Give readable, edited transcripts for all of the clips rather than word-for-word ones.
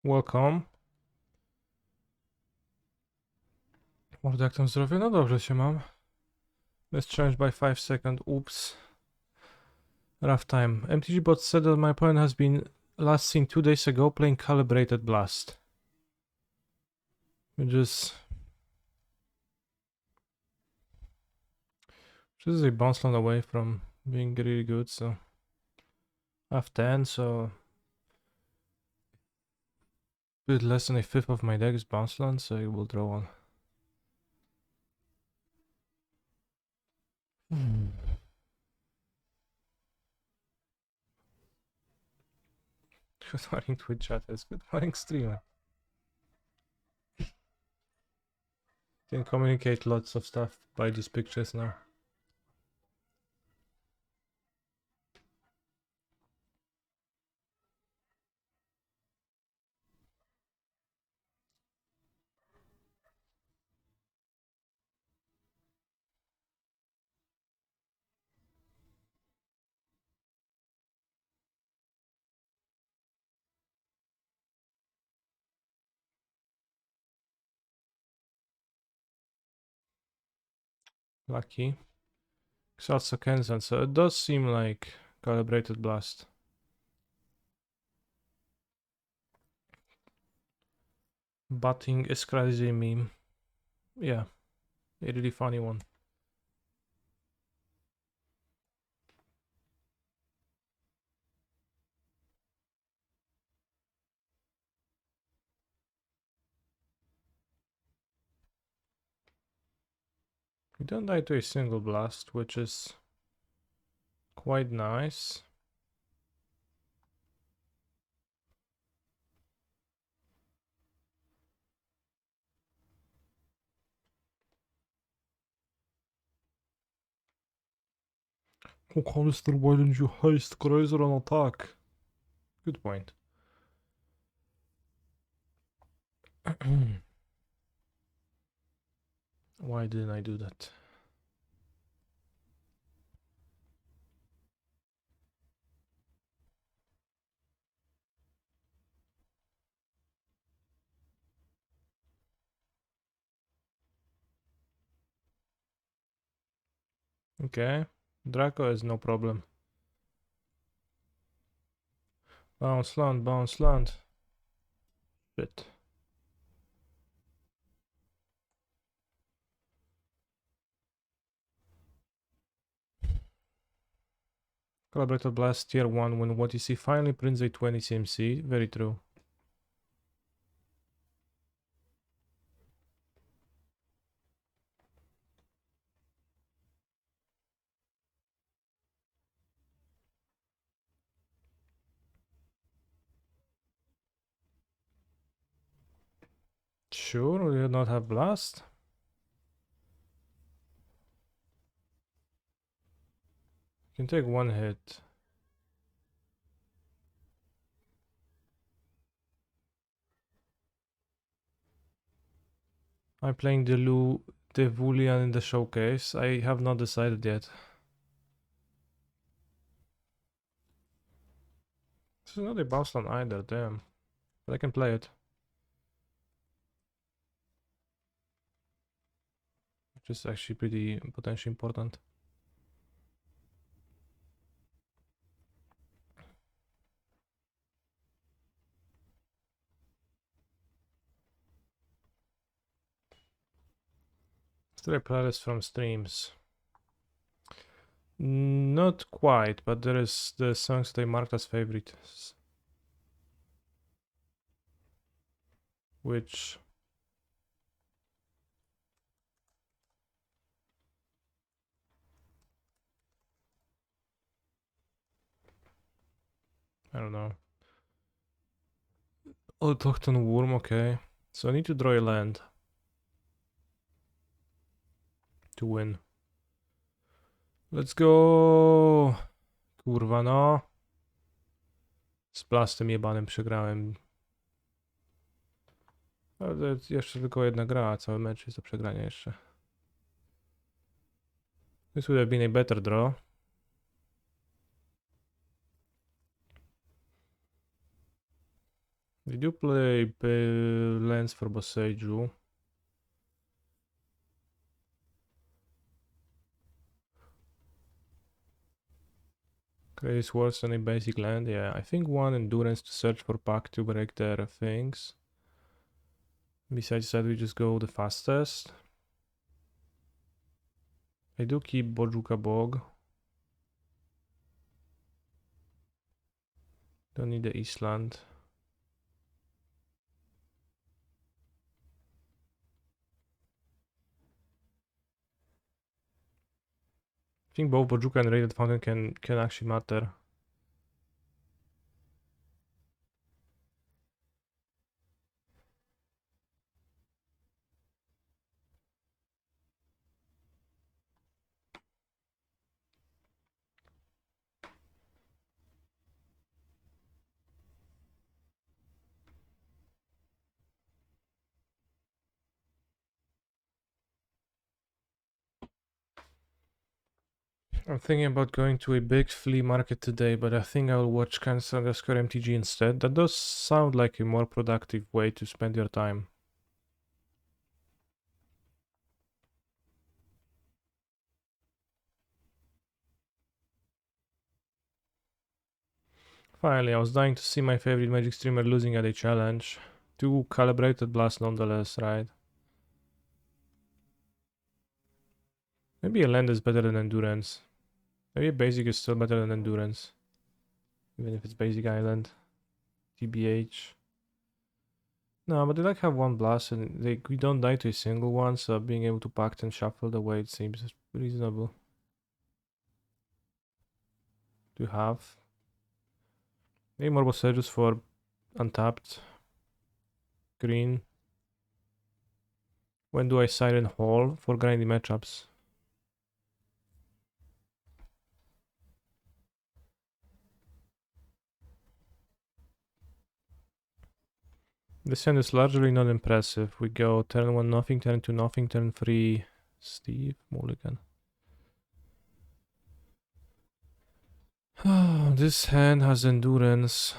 Welcome. Mordo, jak tam zdrowie? No dobrze się mam. Missed challenge by 5 seconds. Oops. Rough time. MTG bot said that my opponent has been last seen 2 days ago playing Calibrated Blast. Which is a bounce land away from being really good, so I have 10, so a bit less than a fifth of my deck is bounce land, so I will draw one. Good morning Twitch chatters, good morning streamer. Can communicate lots of stuff by these pictures now. Lucky. Xalsa Kensan, so it does seem like Calibrated Blast. Butting is crazy meme. Yeah, a really funny one. We don't die to a single blast, which is quite nice. Oh, Hollister, why didn't you haste Cruiser on attack? Good point. Why didn't I do that? Okay, Draco is no problem. Bounce land, bounce land. Shit. Calibrated Blast tier 1 when what you see finally prints a 20 CMC. Very true. Sure, we do not have Blast. Can take one hit. I'm playing the Devulian in the showcase. I have not decided yet. This is not a bounce land either, damn. But I can play it. Which is actually pretty potentially important. Stray playlist from streams. Not quite, but there is the songs they marked as favorites. Which I don't know. Autochthon Worm, okay. So I need to draw a land to win. Let's go! Kurwa no. Z Blastem jebanym przegrałem. Ale jeszcze tylko jedna gra, a cały mecz jest do przegrania jeszcze. This would have been a better draw. We do play lands for Boseiju. Create worse than a basic land, yeah. I think one endurance to search for pack to break their things. Besides that, we just go the fastest. I do keep Bojuka Bog. Don't need the Eastland. I think both Bojuka and Raided Fountain can actually matter. I'm thinking about going to a big flea market today, but I think I'll watch Cancer underscore MTG instead. That does sound like a more productive way to spend your time. Finally, I was dying to see my favorite Magic streamer losing at a challenge. 2 calibrated blasts nonetheless, right? Maybe a land is better than Endurance. Maybe a basic is still better than Endurance. Even if it's basic island. TBH. No, but they like have one blast and we don't die to a single one, so being able to pact and shuffle the way it seems reasonable to have. Maybe more Boseijus for untapped. Green. When do I Siren Hall for grinding matchups? This hand is largely not impressive. We go turn 1 nothing, turn 2 nothing, turn 3 Steve Mulligan. This hand has endurance.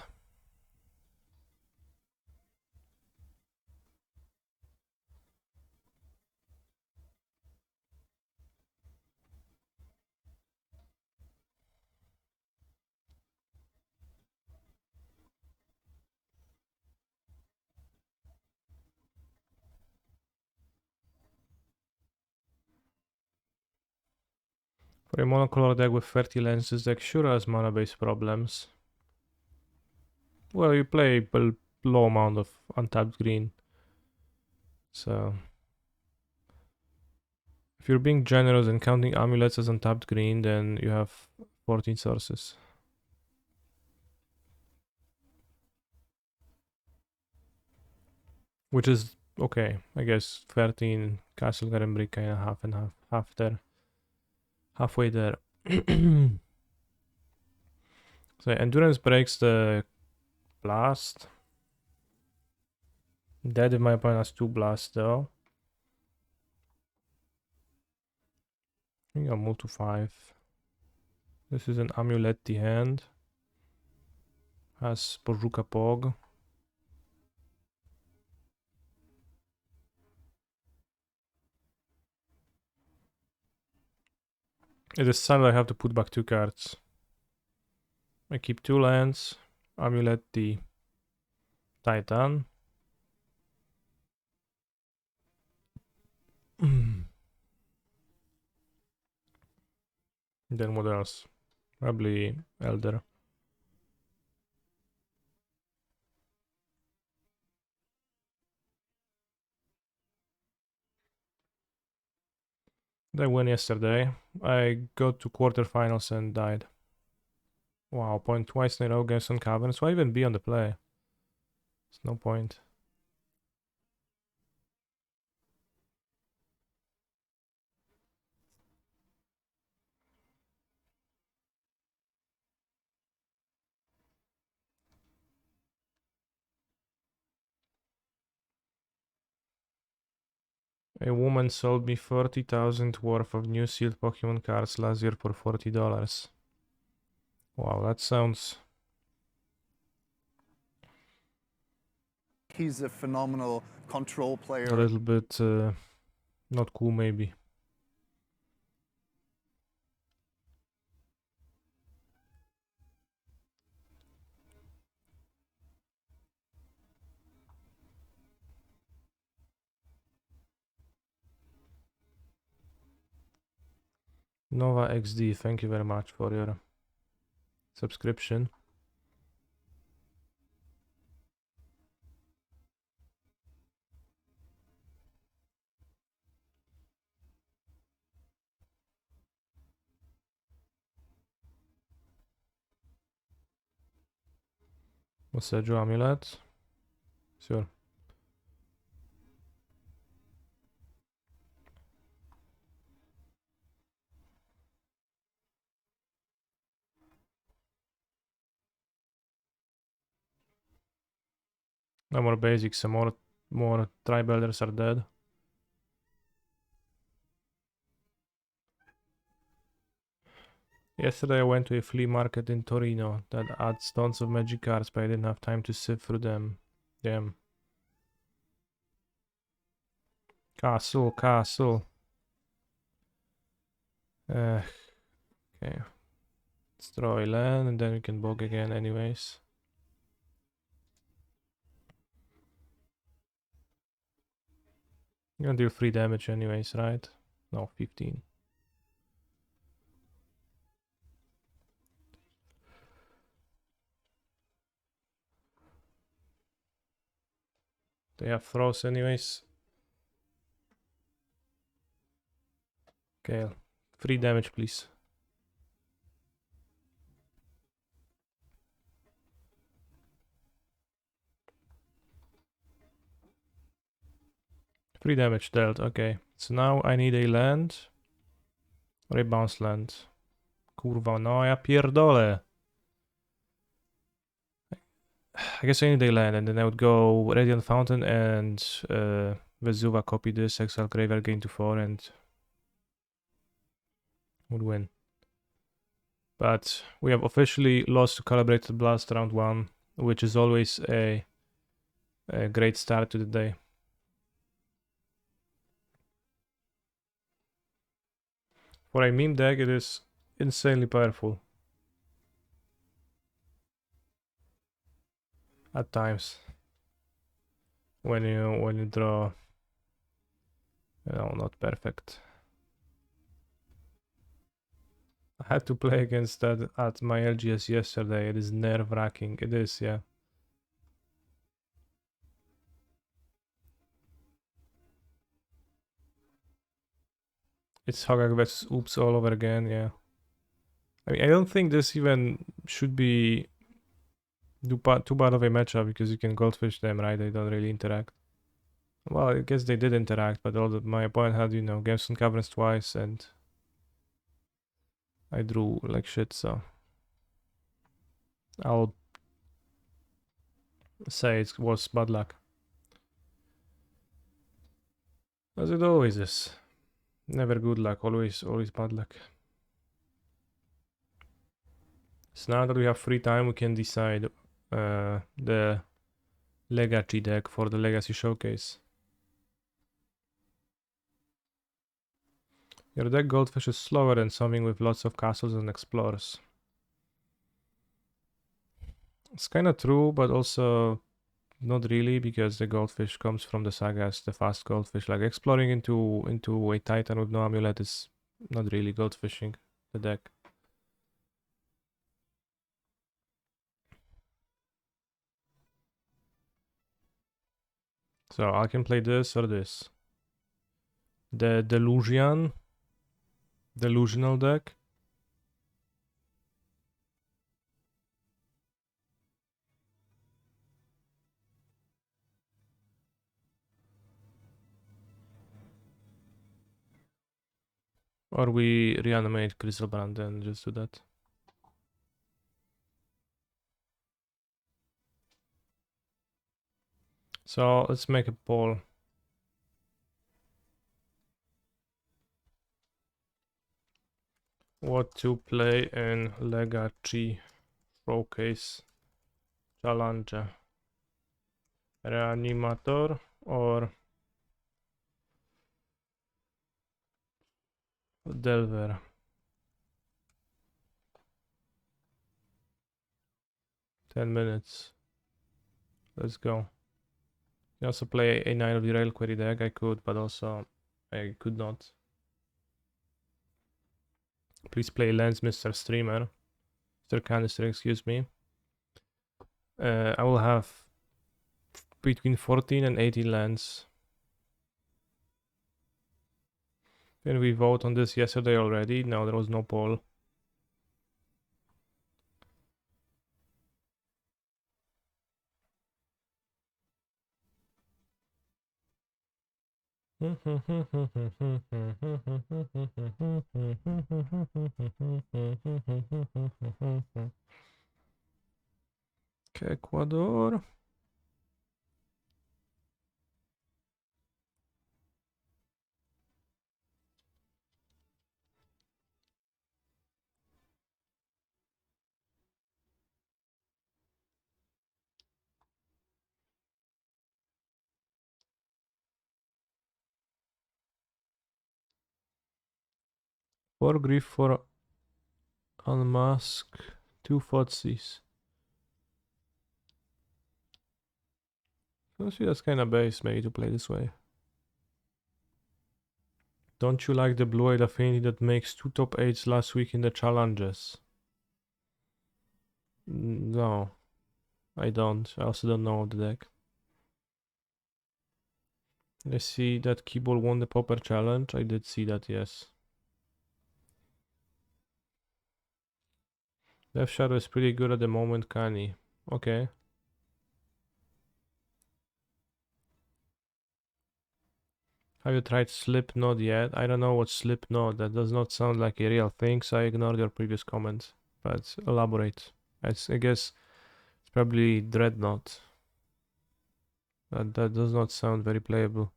For a monocolor deck with 30 lands, this deck sure has mana based problems. Well, you play a low amount of untapped green. So if you're being generous and counting amulets as untapped green, then you have 14 sources. Which is okay, I guess 13 Castle Garenbrick kind of half and half there. Halfway there. So endurance breaks the blast. Dead if my opponent has 2 blasts though. I think I'll move to 5. This is an Amulet hand. Has Bojuka Pog. It is sad I have to put back 2 cards. I keep 2 lands. Amulet Titan. Then what else? Probably Elder. They won yesterday. I got to quarterfinals and died. Wow, point twice in a row against on Caverns. Why even be on the play? There's no point. A woman sold me 40,000 worth of new sealed Pokemon cards last year for $40. Wow, that sounds He's a phenomenal control player. A little bit not cool, maybe. Nova XD, thank you very much for your subscription. What's that, Joe? Amulet? Sure. No more basics, some more tri-builders are dead. Yesterday I went to a flea market in Torino that had tons of magic cards, but I didn't have time to sift through them. Damn. Castle, castle. Okay. Destroy land and then we can bog again anyways. You're gonna deal 3 damage anyways, right? No, 15. They have throws anyways. Okay, 3 damage please. Three damage dealt, okay. So now I need a land. Or a bounce land. Kurwa, no ja pierdolę. I guess I need a land and then I would go Radiant Fountain and Vesuva, copy this, exile Graveyard, gain to 4 and would win. But we have officially lost to Calibrated Blast round 1, which is always a great start to the day. For a meme deck, it is insanely powerful. At times. When you draw, not perfect. I had to play against that at my LGS yesterday. It is nerve-wracking. It is, yeah. It's Hogak versus Oops all over again, yeah. I mean, I don't think this even should be too bad of a matchup because you can goldfish them, right? They don't really interact. Well, I guess they did interact, but my opponent had, Gemstone Caverns twice and I drew like shit, so I'll say it was bad luck. As it always is. Never good luck, always bad luck. So now that we have free time, we can decide the Legacy deck for the Legacy Showcase. Your deck Goldfish is slower than something with lots of castles and explorers. It's kind of true, but also not really, because the Goldfish comes from the sagas, the fast Goldfish. Like exploring into a Titan with no amulet is not really Goldfishing the deck. So I can play this or this. The delusional deck. Or we reanimate Crystalbrand and just do that. So let's make a poll. What to play in Legacy Showcase Challenge. Reanimator or Delver. $10. Let's go. You also play A9 of the Reliquary deck. I could, but also I could not. Please play Lens, Mr. Streamer. Mr. Canister, excuse me. I will have between 14 and 18 lands. Didn't we vote on this yesterday already? No, there was no poll. Ecuador. Four grief for unmask, 2 Footsies. Honestly, that's kinda base maybe to play this way. Don't you like the blue-eyed affinity that makes 2 top 8s last week in the challenges? No, I don't. I also don't know the deck. I see that Keyball won the Popper challenge. I did see that, yes. Death Shadow is pretty good at the moment, Kani. Okay. Have you tried Slipknot yet? I don't know what Slipknot. That does not sound like a real thing, so I ignored your previous comment. But elaborate. I guess it's probably Dreadnought. That does not sound very playable.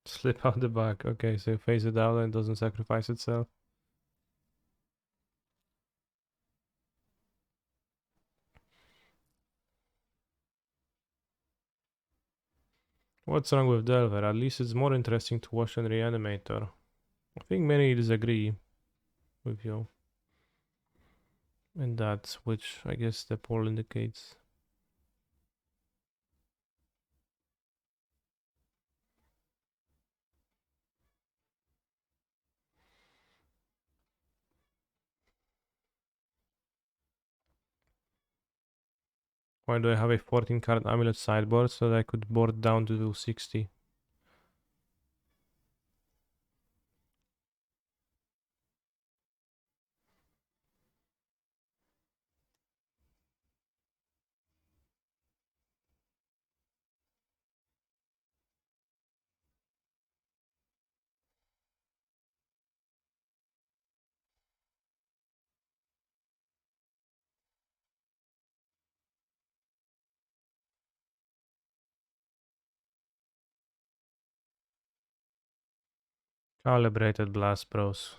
Slip out the back. Okay, so phase it out and doesn't sacrifice itself. What's wrong with Delver? At least it's more interesting to watch than Reanimator. I think many disagree with you in that, which I guess the poll indicates. Why do I have a 14 card Amulet sideboard so that I could board down to 260? Calibrated Blast Bros.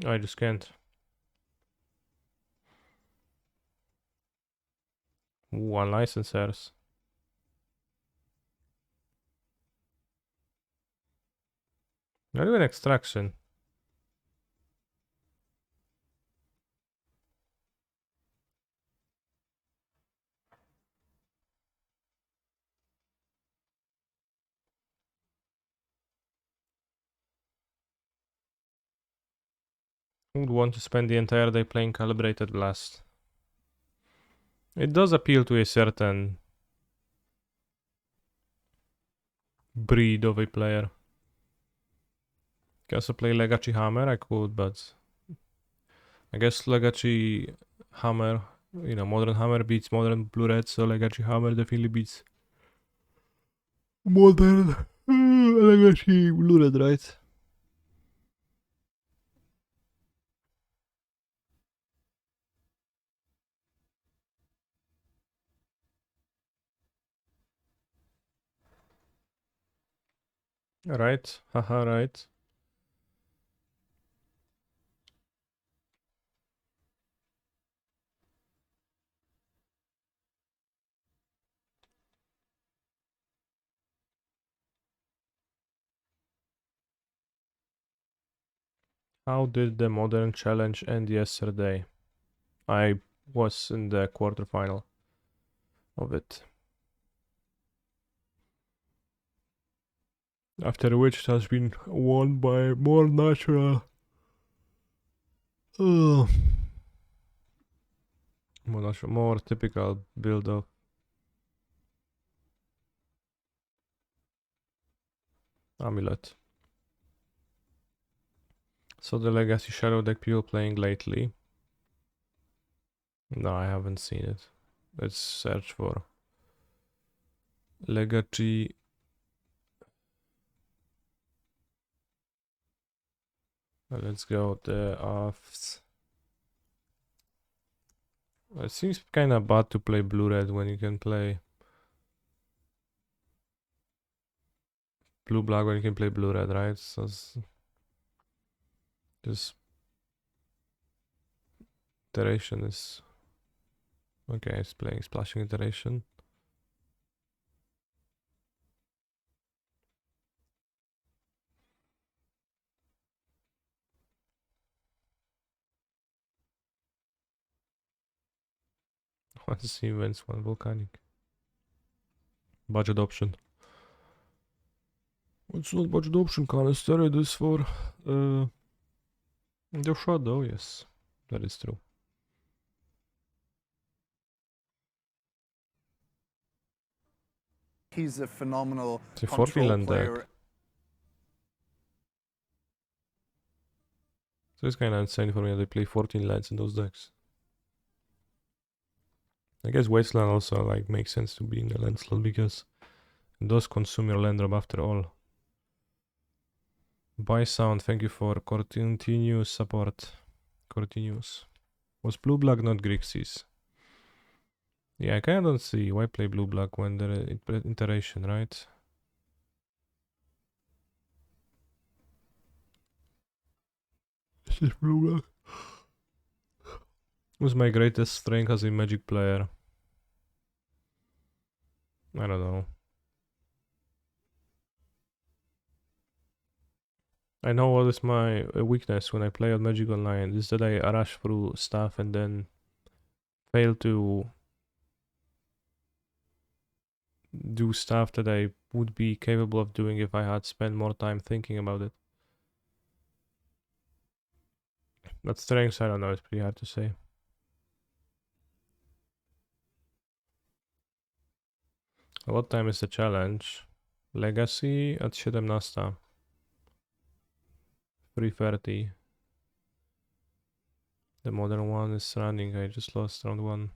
I just can't. Ooh, unlicensers. Not even extraction. Who would want to spend the entire day playing Calibrated Blast? It does appeal to a certain breed of a player. Can also play Legacy Hammer? I could, but I guess Legacy Hammer, Modern Hammer beats Modern Blue Red, so Legacy Hammer definitely beats Modern Legacy Blue Red, right? Right, haha, right. How did the modern challenge end yesterday? I was in the quarterfinal of it. After which it has been won by more natural. More natural, more typical build of Amulet. So the Legacy Shadow deck people playing lately. No, I haven't seen it. Let's search for Legacy. Let's go the offs. It seems kind of bad to play blue-red when you can play blue-black when you can play blue-red, right? So this iteration is okay. It's playing splashing iteration. One sea events, one volcanic. Budget option. It's not budget option, canister. It is for the shadow. Yes, that is true. He's a phenomenal It's a 14 control land player. deck. So it's kind of insane for me that they play 14 lands in those decks. I guess Wasteland also like makes sense to be in the land slot because it does consume your land drop after all. Buy sound, thank you for continuous support. Continuous. Was blue black not Grixis? Yeah, I kinda don't see why play blue black when there is iteration, right? This is blue black. Was my greatest strength as a Magic player? I don't know. I know what is my weakness when I play on Magic Online is that I rush through stuff and then fail to do stuff that I would be capable of doing if I had spent more time thinking about it. But strengths, I don't know, it's pretty hard to say. What time is the challenge? Legacy at 17. 3:30. The modern one is running, I just lost round 1.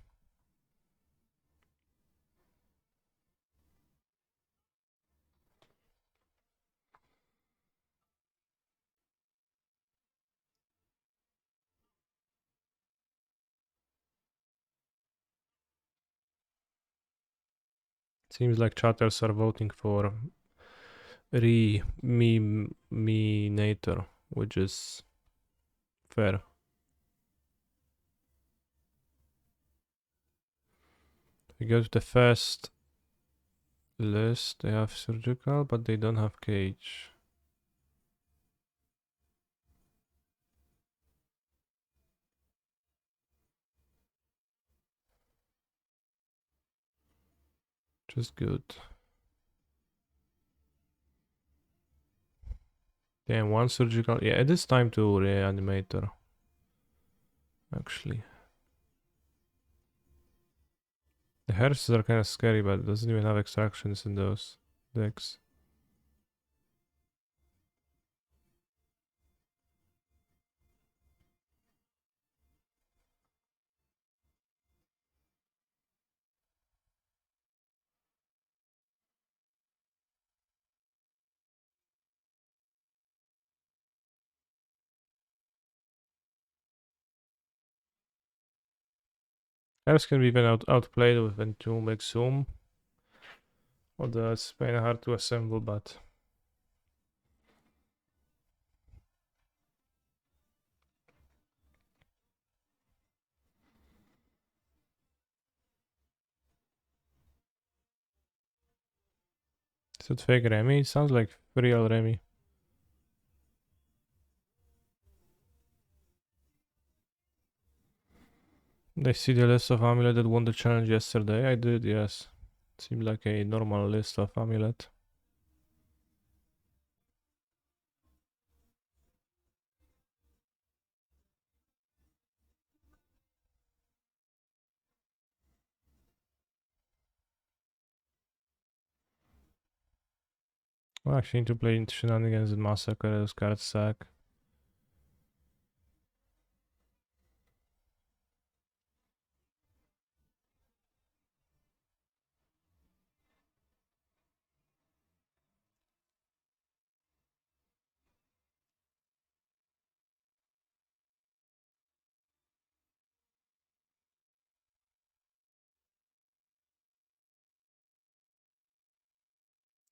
Seems like chatters are voting for Reanimator, which is fair. We go to the first list. They have surgical, but they don't have cage. Just good. Damn, one surgical. Yeah, it is time to Reanimator. Actually. The hearses are kind of scary, but it doesn't even have extractions in those decks. Hearse can be even outplayed with Entomb Exhume. Although it's kind of hard to assemble, but is it fake Remy? It sounds like real Remy. They see the list of Amulet that won the challenge yesterday. I did, yes. Seemed like a normal list of Amulet. I actually need to play Shenanigans and Massacre as card sack.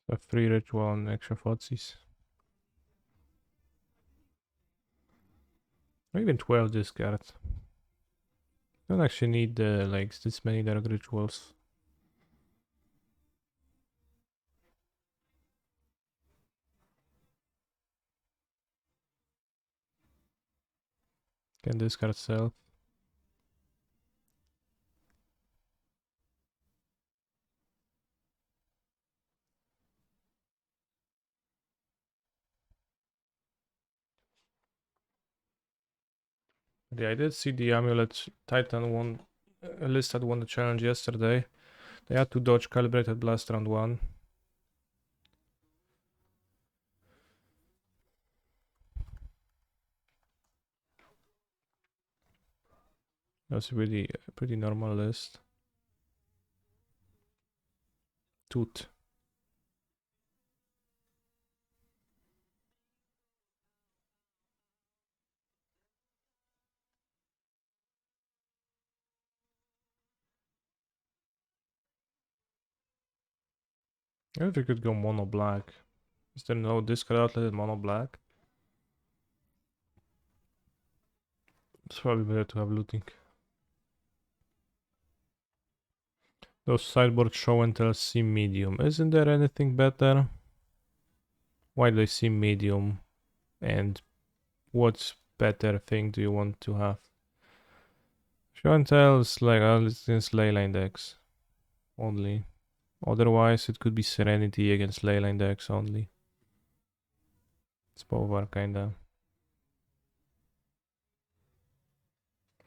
A free ritual and extra fotsies. Or even 12 discards. Don't actually need like this many dark rituals. Can discard self. Yeah, I did see the Amulet Titan one list that won the challenge yesterday. They had to dodge Calibrated Blast round 1. That's really a pretty normal list. Toot. I think we could go mono black. Is there no discard outlet in mono black? It's probably better to have looting. Those sideboard show and tell seem medium. Isn't there anything better? Why do they seem medium? And what better thing do you want to have? Show and tell is like against Leyline decks only. Otherwise, it could be Serenity against Leyline decks only. It's both are kinda.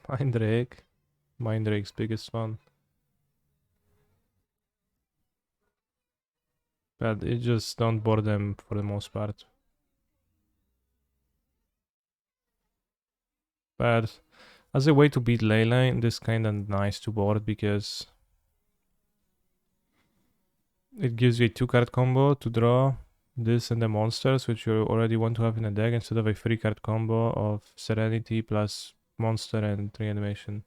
Mindrake. Mindrake's biggest one. But it just don't bore them for the most part. But as a way to beat Leyline, this kinda nice to board because it gives you a 2-card combo to draw this and the monsters, which you already want to have in a deck, instead of a 3-card combo of Serenity plus monster and reanimation.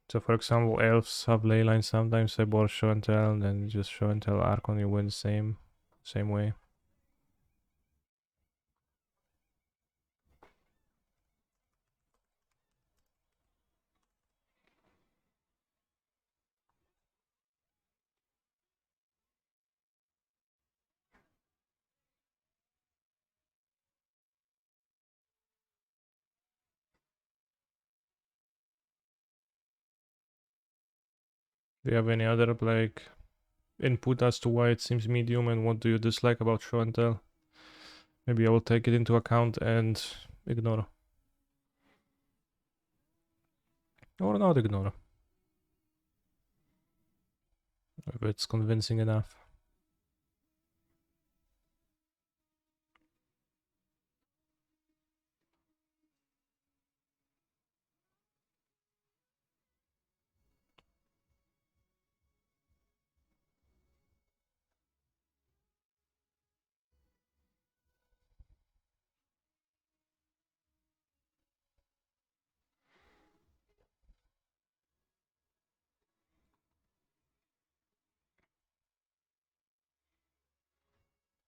So for example, elves have Leyline sometimes, I board show and tell, and then just show and tell Archon, you win same way. Do you have any other like input as to why it seems medium, and what do you dislike about show and tell? Maybe I will take it into account and ignore. Or not ignore. If it's convincing enough.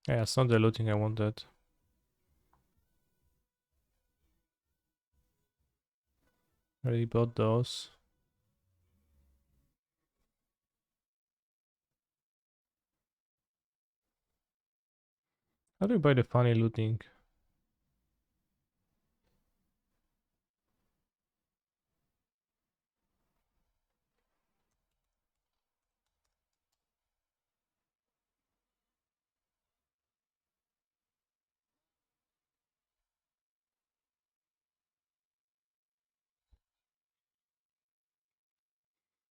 Yeah, it's not the looting I wanted. Already bought those. How do you buy the funny looting?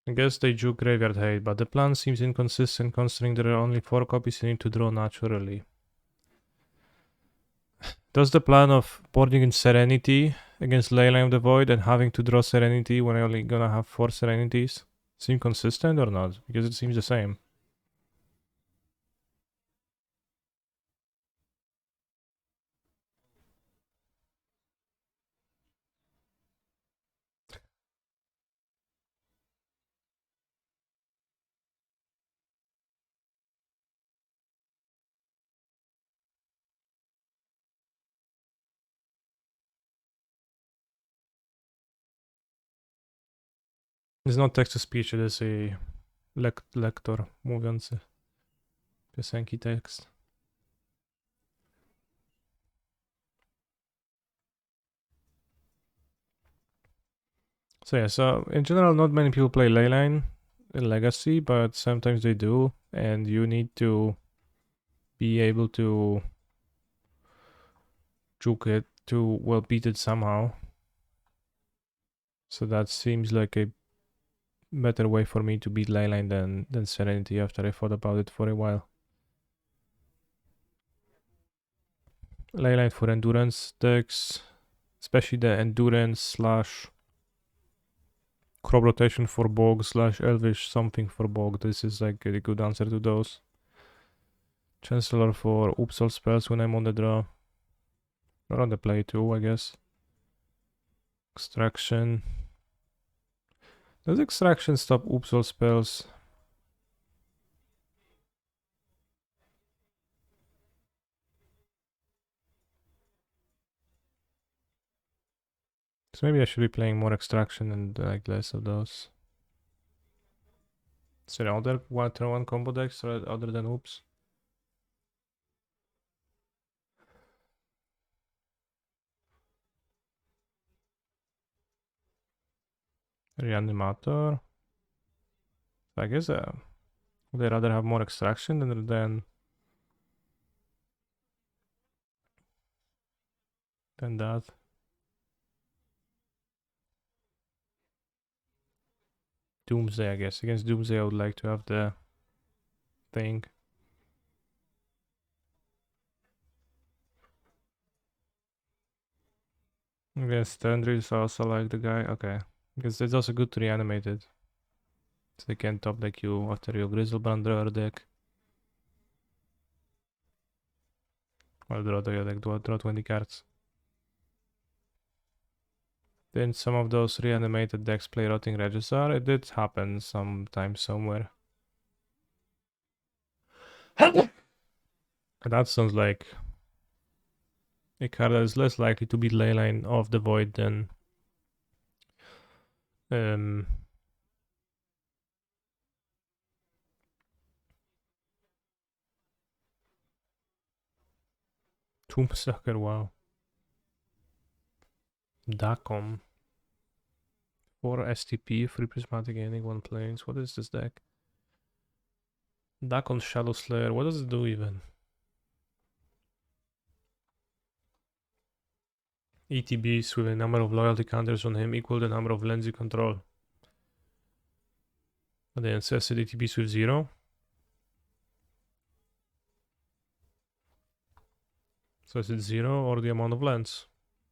I guess they drew Graveyard Hate, but the plan seems inconsistent considering there are only 4 copies you need to draw naturally. Does the plan of boarding in Serenity against Leyline of the Void and having to draw Serenity when I'm only gonna have 4 Serenities seem consistent or not? Because it seems the same. It's not text-to-speech, it is a lektor mówiący piosenki tekst. So yeah, so in general, not many people play Leyline in Legacy, but sometimes they do, and you need to be able to juke it to, well, beat it somehow. So that seems like a better way for me to beat Leyline than Serenity after I thought about it for a while. Leyline for endurance decks, especially the endurance slash crop rotation for Bog slash Elvish something for Bog. This is like a good answer to those. Chancellor for oops all spells when I'm on the draw. Or on the play too, I guess. Extraction. Does extraction stop oops all spells? So maybe I should be playing more extraction and like less of those. Is there other turn one combo decks other than oops? Reanimator. I guess would I rather have more extraction than that. Doomsday, I guess. Against Doomsday, I would like to have the thing. Against Tendrils, I also like the guy. Okay. Because it's also good to reanimate it. So they can top deck you after your Grizzlebrand drawer deck. Or draw your deck, draw 20 cards. Then some of those reanimated decks play Rotting Registrar. It did happen sometime somewhere. That sounds like a card that is less likely to beat Leyline of the Void than Tombsucker, wow. Dacom. 4 STP, 3 Prismatic Ending, 1 Planes. What is this deck? Dacon Shadow Slayer. What does it do even? ETBs with a number of loyalty counters on him equal the number of lands you control. But then it says that ETBs with 0. So is it 0 or the amount of lands?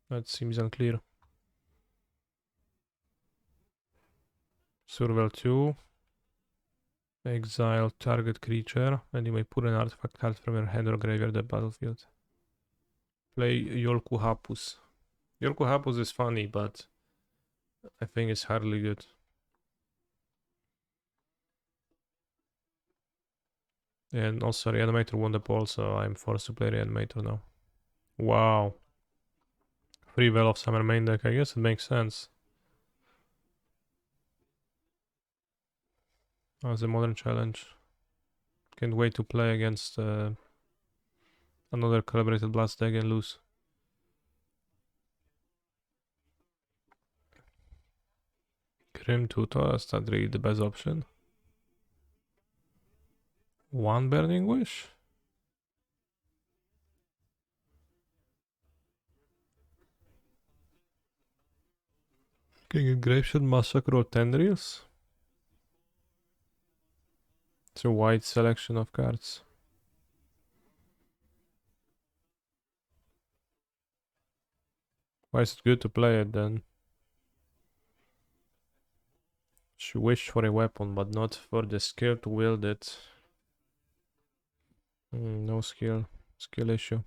That seems unclear. Surveil 2. Exile target creature, and you may put an artifact card from your hand or graveyard at the battlefield. Play Yolku Hapus. Yolku Hapus is funny, but I think it's hardly good. And also Reanimator won the poll, so I'm forced to play Reanimator now. Wow. Free Well of Summer main deck, I guess it makes sense. As a modern challenge. Can't wait to play against another Calibrated Blast deck and lose. Grim Tutor, is that really the best option? 1 Burning Wish? Can you Graveshot Massacre or Tendrils? It's a wide selection of cards. Why is it good to play it then? Should wish for a weapon, but not for the skill to wield it. No skill. Skill issue.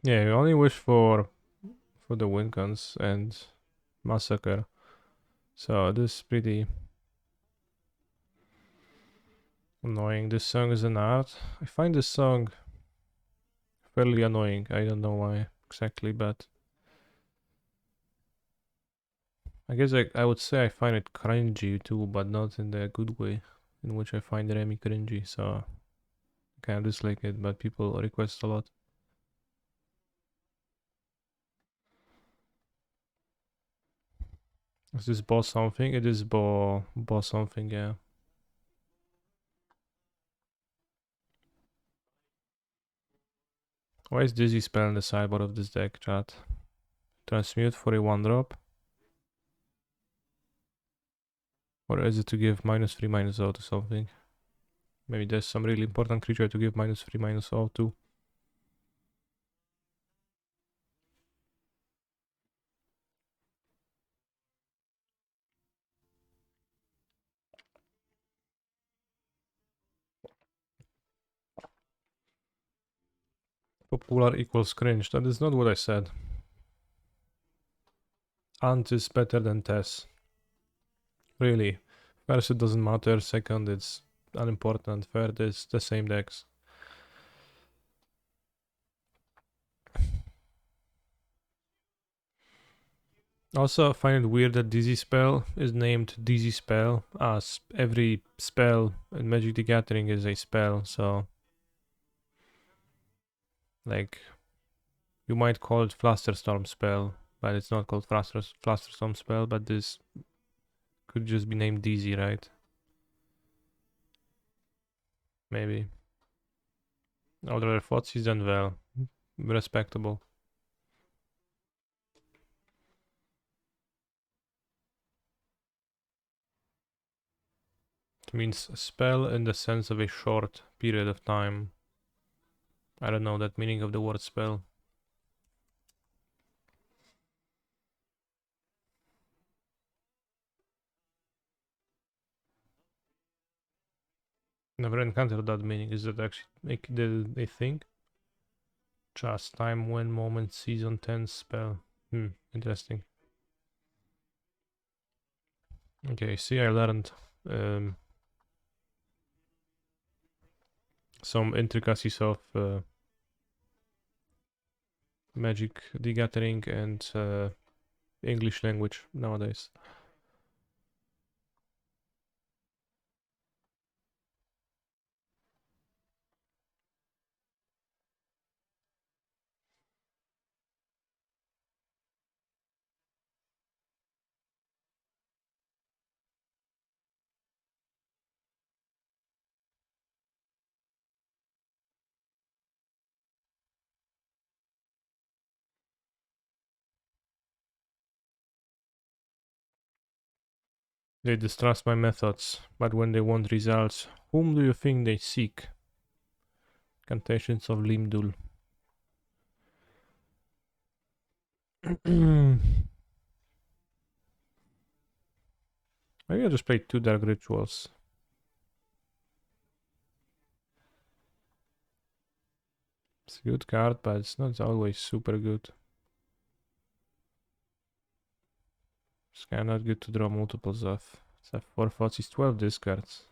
Yeah, you only wish for the win cons and massacre. So this is pretty annoying. This song is an art. I find this song fairly annoying. I don't know why exactly, but I guess I would say I find it cringy too, but not in the good way in which I find Remy cringy. So I kind of dislike it, but people request a lot. Is this boss something? It is boss something, yeah. Why is Dizzy spell in the sideboard of this deck, chat? Transmute for a 1-drop? Or is it to give -3, -0 to something? Maybe there's some really important creature to give -3, -0 to. Popular equals cringe. That is not what I said. Ant is better than Tess. Really. First, it doesn't matter. Second, it's unimportant. Third, it's the same decks. Also, I find it weird that Dizzy Spell is named Dizzy Spell, as every spell in Magic the Gathering is a spell, so... Like, you might call it Flusterstorm Spell, but it's not called Flusterstorm Spell, but this could just be named Dizzy, right? Maybe. Other thoughts he's done well. Respectable. It means spell in the sense of a short period of time. I don't know that meaning of the word spell. Never encountered that meaning. Is that actually like a thing? Just time, when, moment, season, tense, spell. Interesting. Okay, see, I learned some intricacies of Magic the Gathering and English language nowadays. They distrust my methods, but when they want results, whom do you think they seek? Cantations of Limdul. Maybe I just played 2 Dark Rituals. It's a good card, but it's not always super good. It's kinda not good to draw multiples of. So 4 thoughts is 12 discards.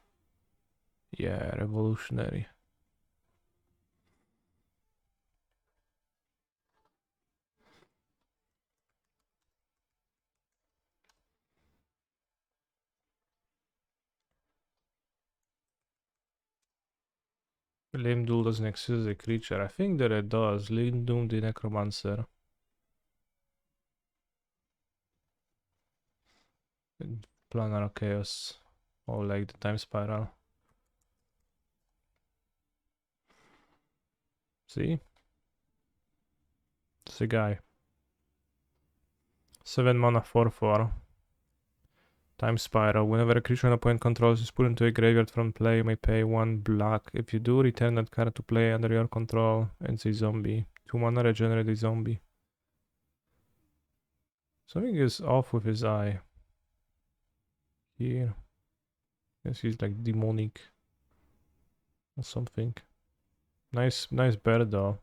Yeah, revolutionary. Limdul doesn't exist as a creature. I think that it does. Limdul the Necromancer. Planar Chaos. Or like the Time Spiral. See? It's a guy. 7 mana 4/4. Time Spiral. Whenever a creature an opponent controls is put into a graveyard from play, you may pay 1 black. If you do, return that card to play under your control and it's a zombie. 2 mana regenerate a zombie. Something is off with his eye. Here. Guess he's like demonic. Or something. Nice bird though.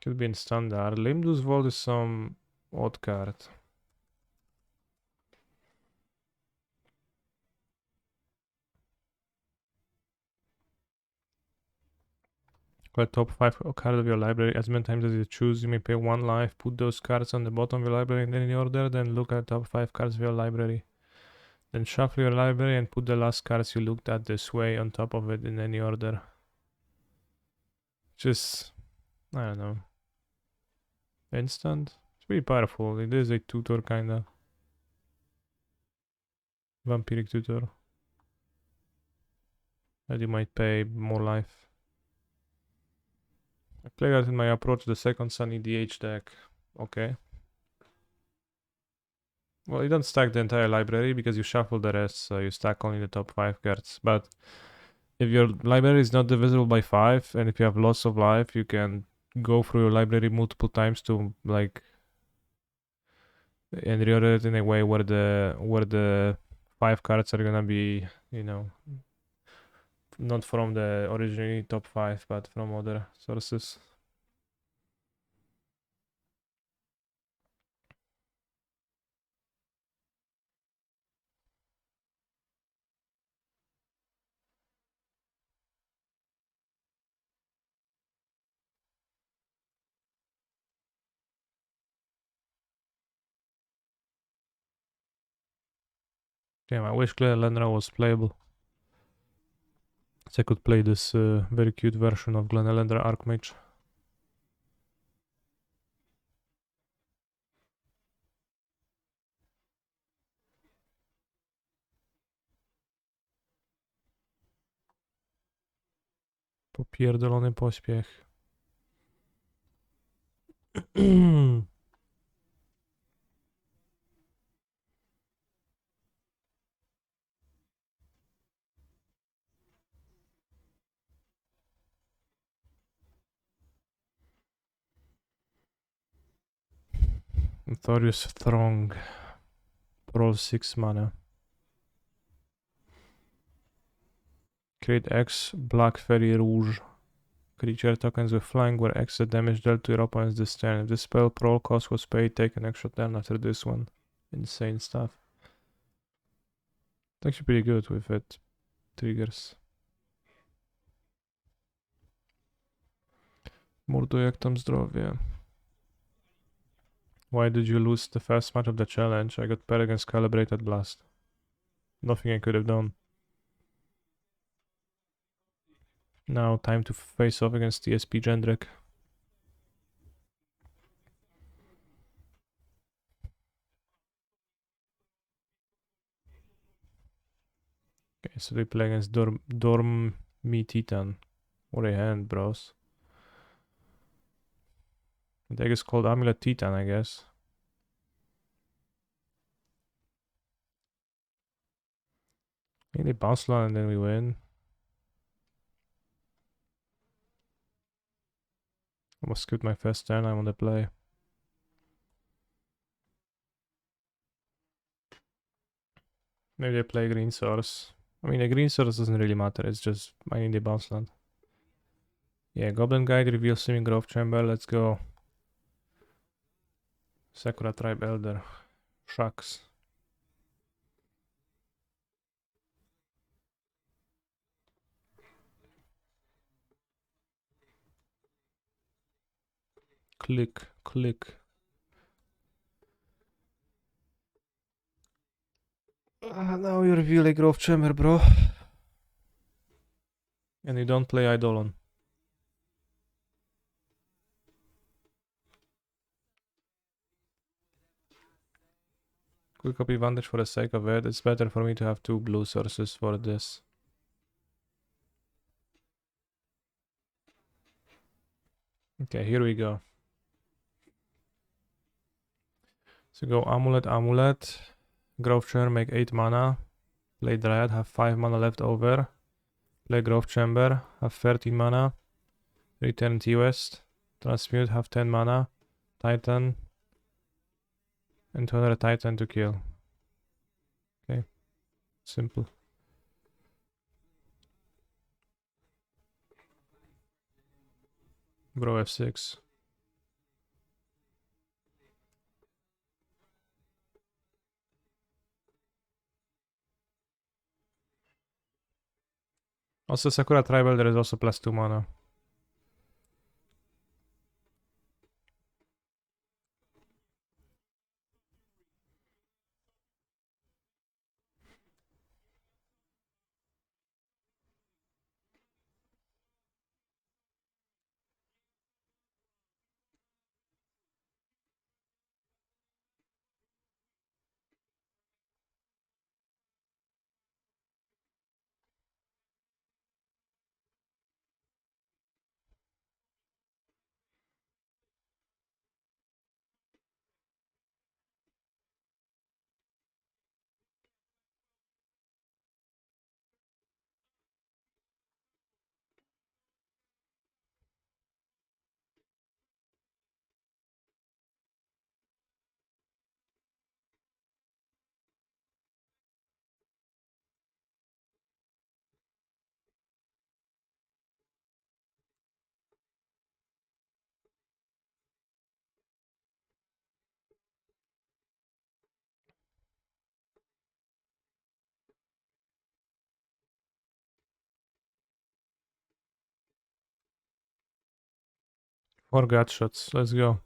Could be in standard. Limdus Vault is some odd card. Play top 5 card of your library as many times as you choose. You may pay 1 life. Put those cards on the bottom of your library in any order. Then look at top 5 cards of your library. Then shuffle your library and put the last cards you looked at this way on top of it in any order. Just, I don't know. Instant? It's pretty powerful. It is a tutor kinda. Vampiric tutor. And you might pay more life. I play that in my approach the second Sunny DH deck. Okay. Well, you don't stack the entire library because you shuffle the rest, so you stack only the top 5 cards. But if your library is not divisible by 5, and if you have lots of life, you can go through your library multiple times to like and reorder it in a way where the 5 cards are gonna be, you know, not from the originally top 5, but from other sources. Damn, I wish Glenelendra was playable. So I could play this very cute version of Glenelendra Archmage. Popierdolony pośpiech. Notorious Throng. Roll 6 mana. Create X Black Fairy Rouge. Creature tokens with flying where X is the damage dealt to your opponents this turn. If this spell pro cost was paid, take an extra turn after this one. Insane stuff. It's actually pretty good with it. Triggers. Mordo, jak tam zdrowie? Why did you lose the first match of the challenge? I got paired against Calibrated Blast. Nothing I could have done. Now time to face off against TSP Jendrik. Okay, so they play against Dormi Titan. What a hand, bros. The deck is called Amulet Titan, I guess. I think they bounce land and then we win. Almost skipped my first turn, I'm on the play. Maybe they play green source. I mean, the green source doesn't really matter, it's just I need the bounce land. Yeah, Goblin Guide reveals Swimming Grove Chamber, let's go. Sakura Tribe Elder. Shucks. Click, click. Now you reveal a Growth Chamber, bro. And you don't play Eidolon. Quick copy advantage for the sake of it. It's better for me to have 2 blue sources for this. Okay, here we go. So go Amulet, Amulet. Growth Chamber, make 8 mana. Play Dryad, have 5 mana left over. Play Growth Chamber, have 13 mana. Return T-West. Transmute, have 10 mana. Titan. And another Titan to kill. Okay. Simple. Bro F6. Also Sakura Tribal, there is also +2 mana. Four gut shots. Let's go.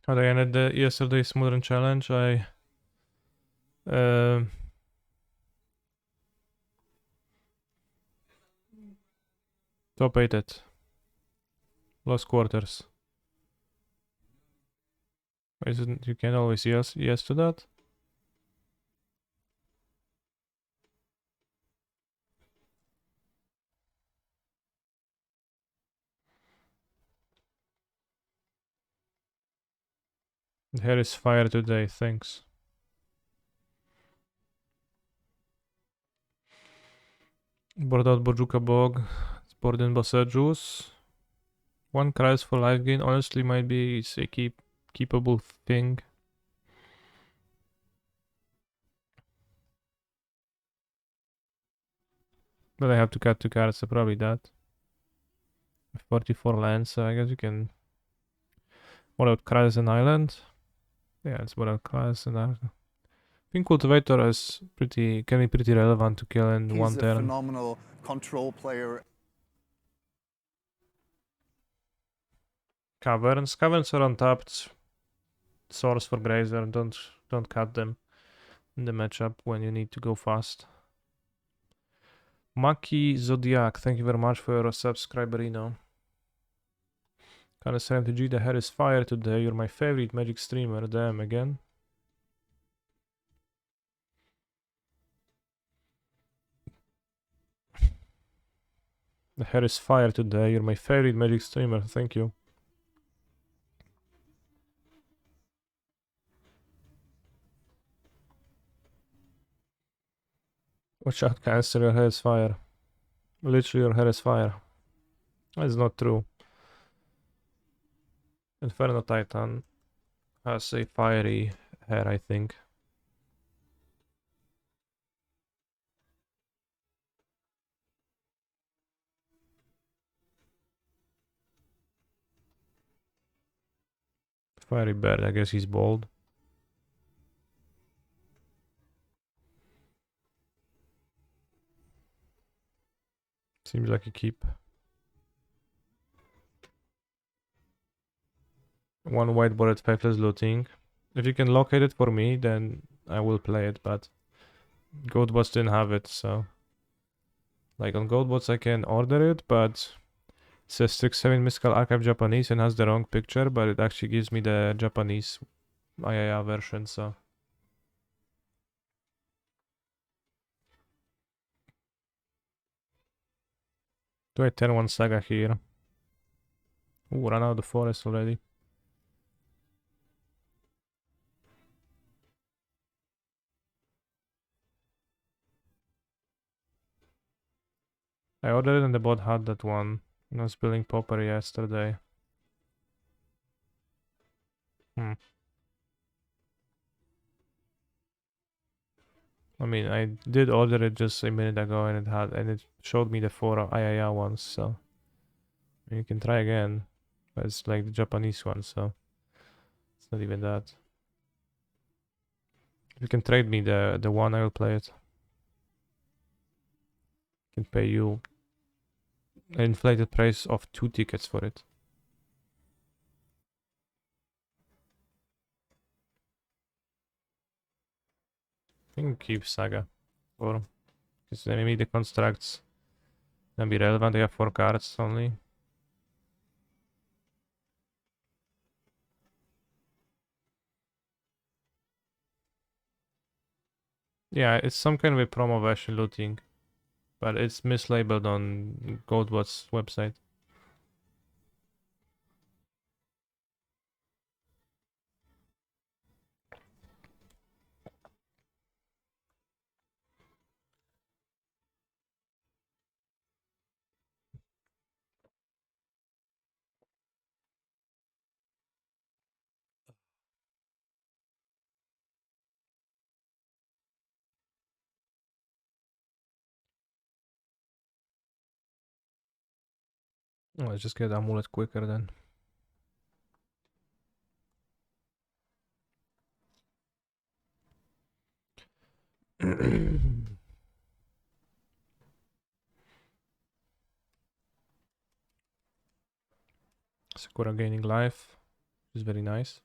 How I ended the yesterday's modern challenge, I top 8 it. Lost quarters. Isn't you can always yes to that? Here is fire today, thanks. Board out Bojuka Bog, board in Bossejus. 1 Cries for life gain honestly might be a keepable thing. But I have to cut 2 cards, so probably that. 44 lands, so I guess you can... What about Krasis and Island? Yeah, it's what about Krasis and Island. I think Cultivator is can be pretty relevant to kill in He's one a turn. phenomenal control player. Caverns. Caverns are untapped. Source for Grazer. Don't cut them in the matchup when you need to go fast. Maki Zodiac, thank you very much for your subscriber, Reno. Kinda saying to G, the hair is fire today. You're my favorite Magic streamer. Damn, again. The hair is fire today. You're my favorite Magic streamer. Thank you. Watch out, Cancer. Your hair is fire. Literally, your hair is fire. That's not true. Inferno Titan has a fiery hair, I think. Fiery bird, I guess he's bald. Seems like a keep. One white bullet, 5 less looting. If you can locate it for me, then I will play it, but Goatbots didn't have it, so... Like on Goatbots I can order it, but... It says 6-7 Mystical Archive Japanese and has the wrong picture, but it actually gives me the Japanese IIA version, so... Do I turn one Saga here? Ooh, run out of the forest already. I ordered it and the bot had that one. I was building Popper yesterday. I mean, I did order it just a minute ago and it showed me the 4 IIA ones, so... You can try again. But it's like the Japanese one, so... It's not even that. If you can trade me the one, I will play it. I can pay you an inflated price of 2 tickets for it. I can keep Saga. Or... Because maybe the constructs can be relevant. They have 4 cards only. Yeah, it's some kind of a promo version looting. But it's mislabeled on Goldbot's website. Oh, let's just get Amulet quicker then. Sakura gaining life, which is very nice.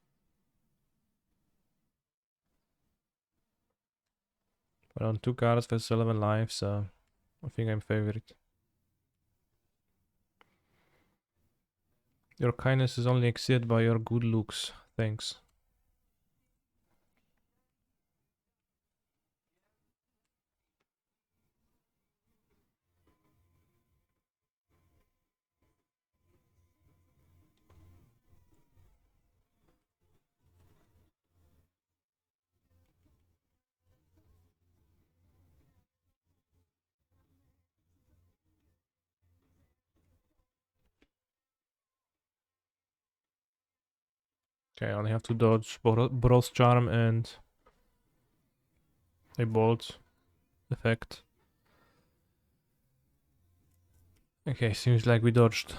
Around 2 cards versus 11 lives, so I think I'm favorite. Your kindness is only exceeded by your good looks. Thanks. Okay, I only have to dodge Boros Charm and a Bolt effect. Okay, seems like we dodged.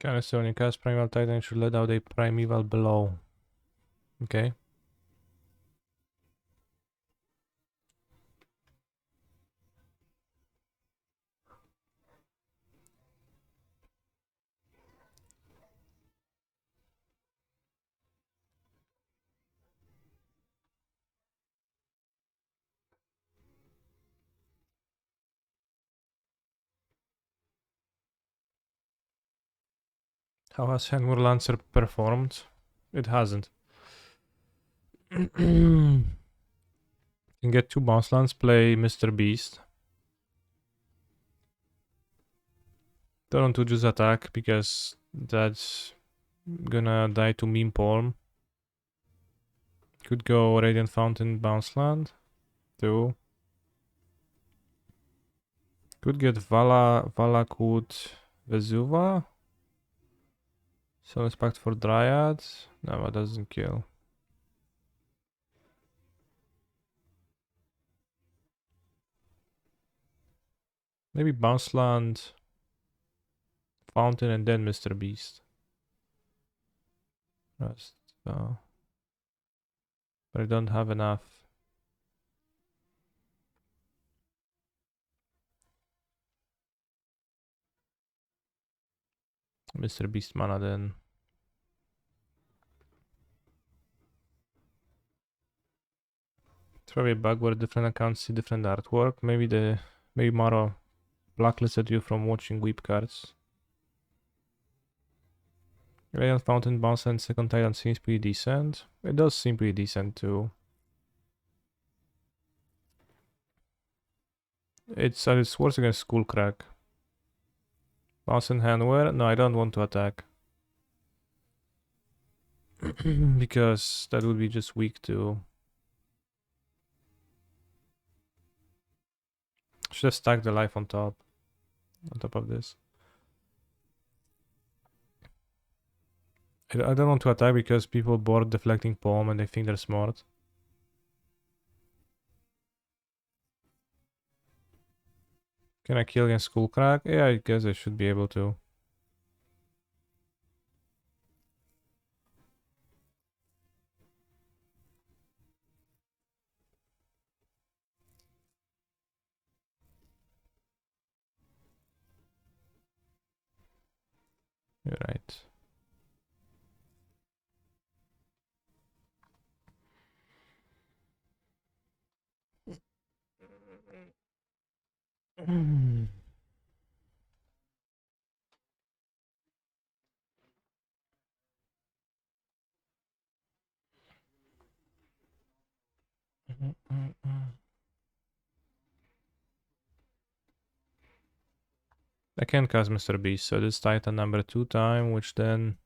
Canister when you cast Primeval Titan should let out a Primeval Blow. Okay. How has Hangmur Lancer performed? It hasn't. You can get 2 bounce lands, play Mr. Beast. Don't want to just attack because that's gonna die to Meme Palm. Could go Radiant Fountain, bounce land. 2. Could get Valakut Vesuva. Soul's Pact for Dryad. No, that doesn't kill. Maybe bounce land, Fountain, and then Mr. Beast. Rest. But I don't have enough. Mr. Beast mana then. It's probably a bug where different accounts see different artwork. Maybe Maro blacklisted you from watching Weep cards. Radiant Fountain bounce and second Titan seems pretty decent. It does seem pretty decent too. It's worse against Skullcrack. Bounce and handwear? No, I don't want to attack. Because that would be just weak too. Should have stacked the life on top of this. I don't want to attack because people board Deflecting Palm and they think they're smart. Can I kill against Skullcrack? Yeah, I guess I should be able to. You're right. I can cast Mr. Beast, so this Titan number 2 time, which then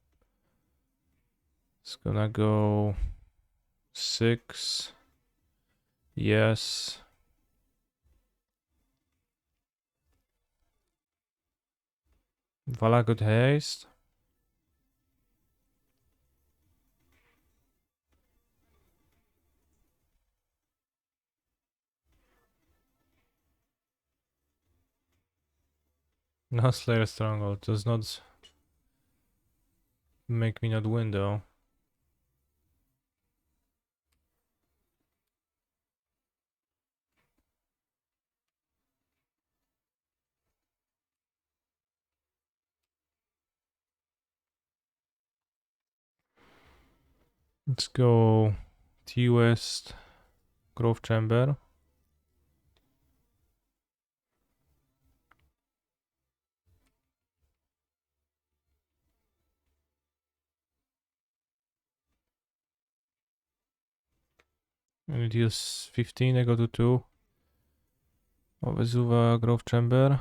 is gonna go 6. Yes. Valakut Haste. No Slayer Stronghold does not make me not win though. Let's go T West, Grove Chamber. And it deals 15, I go to 2. Vesuva, Grove Chamber.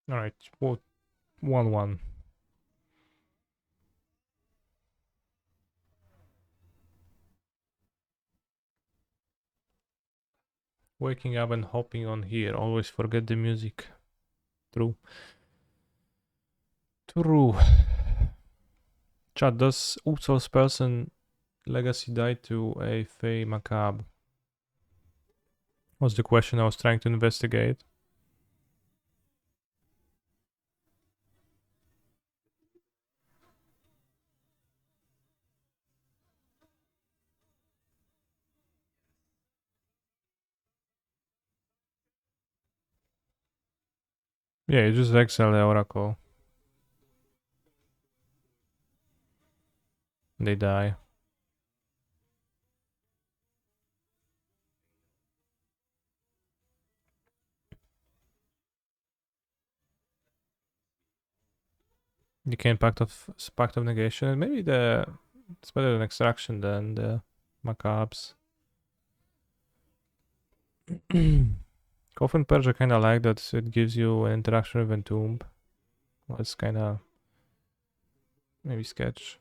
Alright, 1-1. Waking up and hopping on here. Always forget the music. True. True. Chat, does Uxor's person legacy die to a Fey Macabre? Was the question I was trying to investigate. Yeah, you just exile the Oracle. They die. You can Pact of Negation. Maybe it's better than Extraction than the Macabres. Coffin Purge I kinda like that it gives you an interaction with Entomb. Well, it's kinda maybe sketch.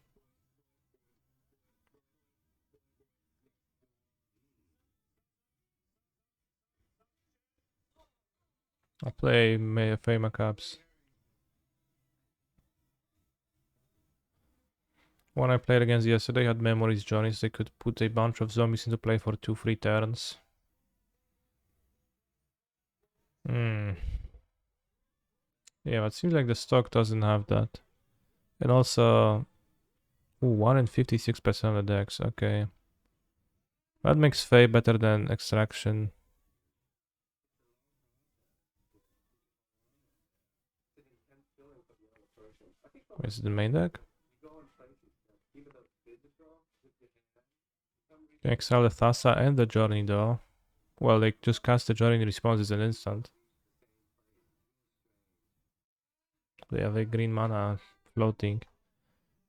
I'll play Fey Macabres. One I played against yesterday had Memories Journeys. They could put a bunch of zombies into play for 2-3 turns. Hmm. Yeah, but it seems like the stock doesn't have that. And also, 1 in 56% of the decks. Okay. That makes Fey better than Extraction. Is it the main deck? Can exile the Thassa and the Journey though. Well, they just cast the Journey response as an instant. They have a green mana floating.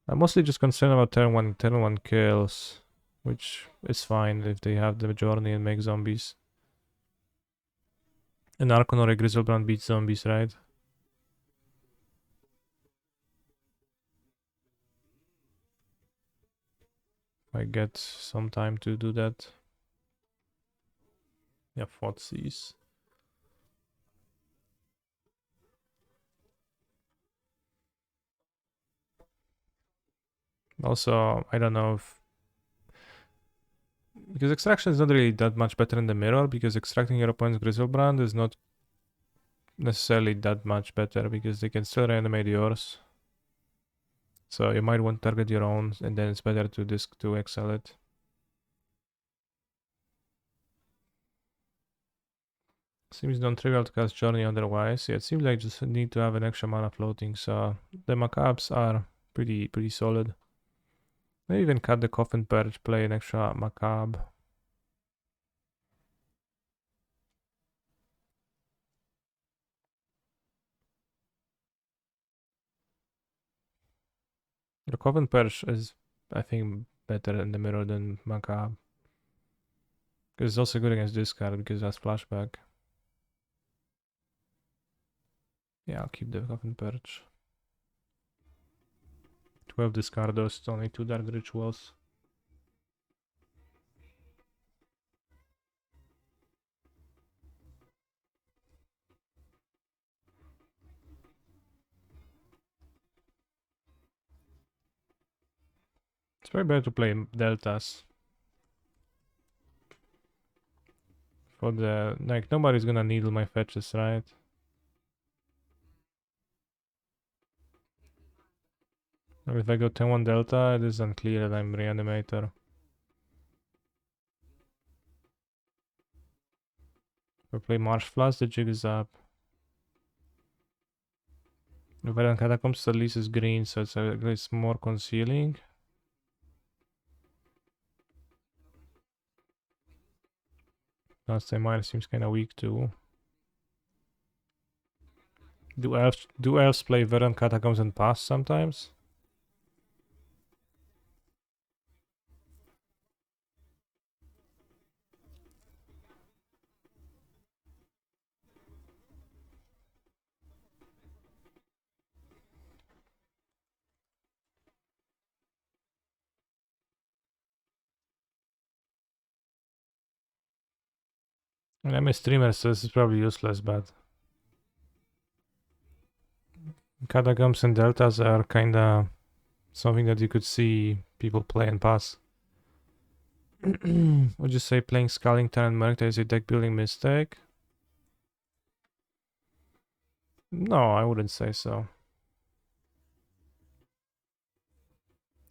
I'm mostly just concerned about turn 1 kills, which is fine if they have the Journey and make zombies. An Archon or a Griselbrand beats zombies, right? I get some time to do that. Yeah, Thoughtseize. Also, I don't know if... Because Extraction is not really that much better in the mirror, because extracting your opponent's Griselbrand is not necessarily that much better, because they can still reanimate yours. So you might want to target your own, and then it's better to exile it. Seems non-trivial to cast Journey otherwise. Yeah, it seems like just need to have an extra mana floating, so the Macabres are pretty solid. Maybe even cut the Coffin Purge, play an extra Macabre. The Coffin Purge is, I think, better in the mirror than Macabre. Because it's also good against this card because it has flashback. Yeah, I'll keep the Coffin Purge. 12 discardos, only 2 Dark Rituals. It's very better to play deltas. For the... like, nobody's gonna needle my fetches, right? If I go 10-1 delta, it is unclear that I'm Reanimator. If I play Marsh Flash, the jig is up. If I run Catacombs, at least it's green, so it's more concealing. Last time mine seems kinda weak too. Do elves play Verdant Catacombs and pass sometimes? I'm a streamer, so this is probably useless, but Catacombs and Deltas are kinda something that you could see people play and pass. Would you say playing Skellington and Merc is a deck building mistake? No, I wouldn't say so.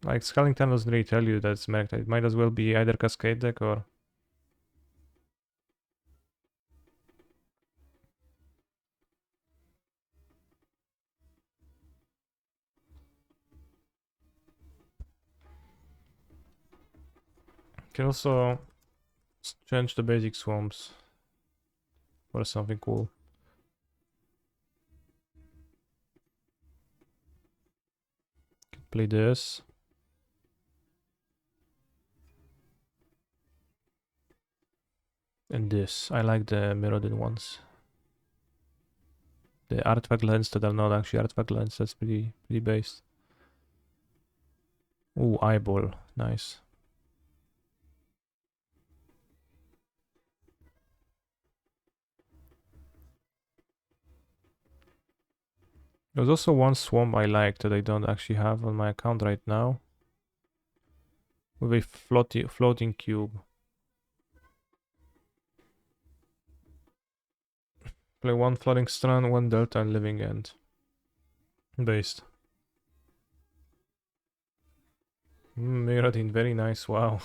Like, Skellington doesn't really tell you that's Merc. It might as well be either Cascade deck or... Can also change the basic swamps for something cool. Play this. And this. I like the Mirrodin ones. The artifact lens that are not actually artifact lens, that's pretty based. Ooh, eyeball. Nice. There's also one swamp I like that I don't actually have on my account right now. With a floating cube. Play one floating strand, one delta, and living end. Based. Mirrodin, very nice, wow.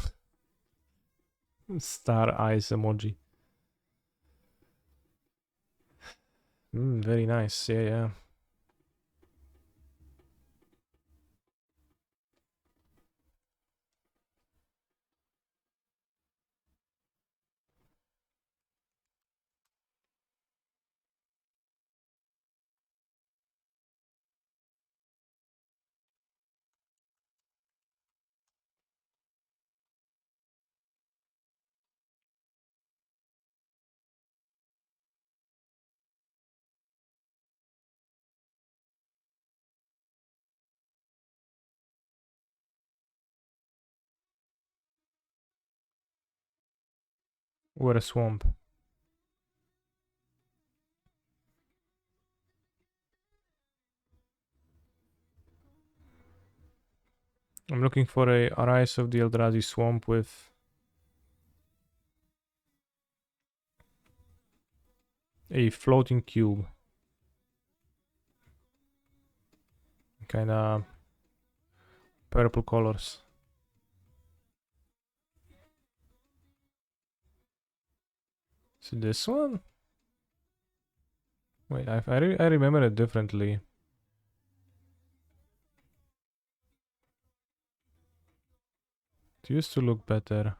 Star eyes emoji. Very nice, yeah. What a swamp. I'm looking for a Arise of the Eldrazi swamp with a floating cube. Kinda purple colors. Is it this one? Wait, I remember it differently. It used to look better.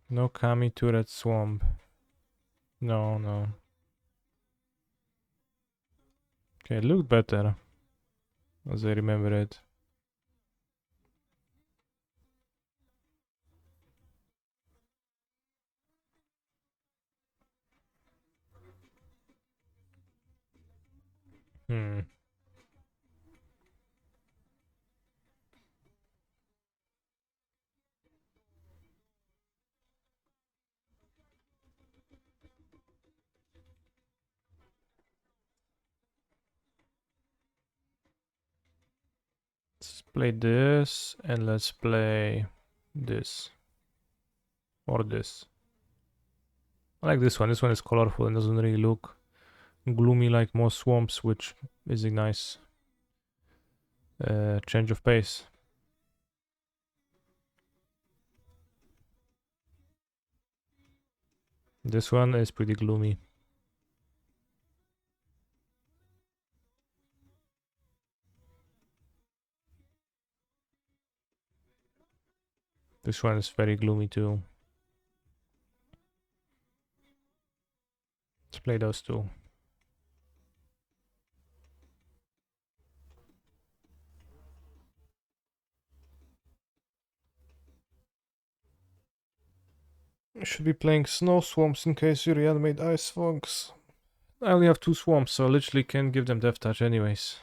No Kami Turret Swamp. No. Okay, it looked better. As I remember it. Let's play this and let's play this. Or this. I like this one. This one is colorful and doesn't really look gloomy like most swamps, which is a nice change of pace. This one is pretty gloomy. This one is very gloomy too. Let's play those two. I should be playing snow swamps in case you reanimate ice fogs. I only have 2 swamps, so I literally can't give them death touch anyways.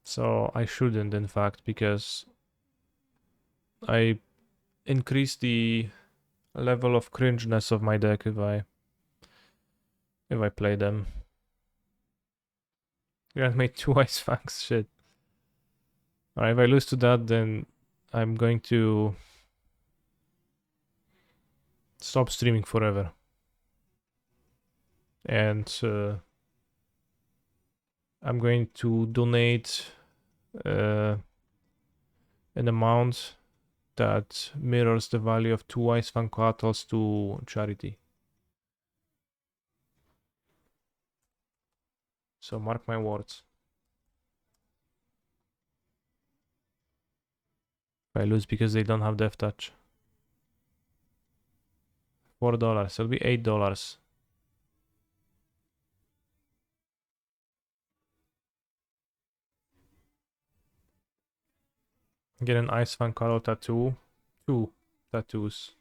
So I shouldn't, in fact, because I increase the level of cringeness of my deck if I play them. Yeah, I made 2 Ice Fangs, shit. Alright, if I lose to that, then I'm going to stop streaming forever. And I'm going to donate an amount that mirrors the value of 2 Ice Fang Coatls to charity. So mark my words. If I lose because they don't have Death Touch. $4. It'll be $8. Get an Ice Fang Coatl tattoo. 2 tattoos.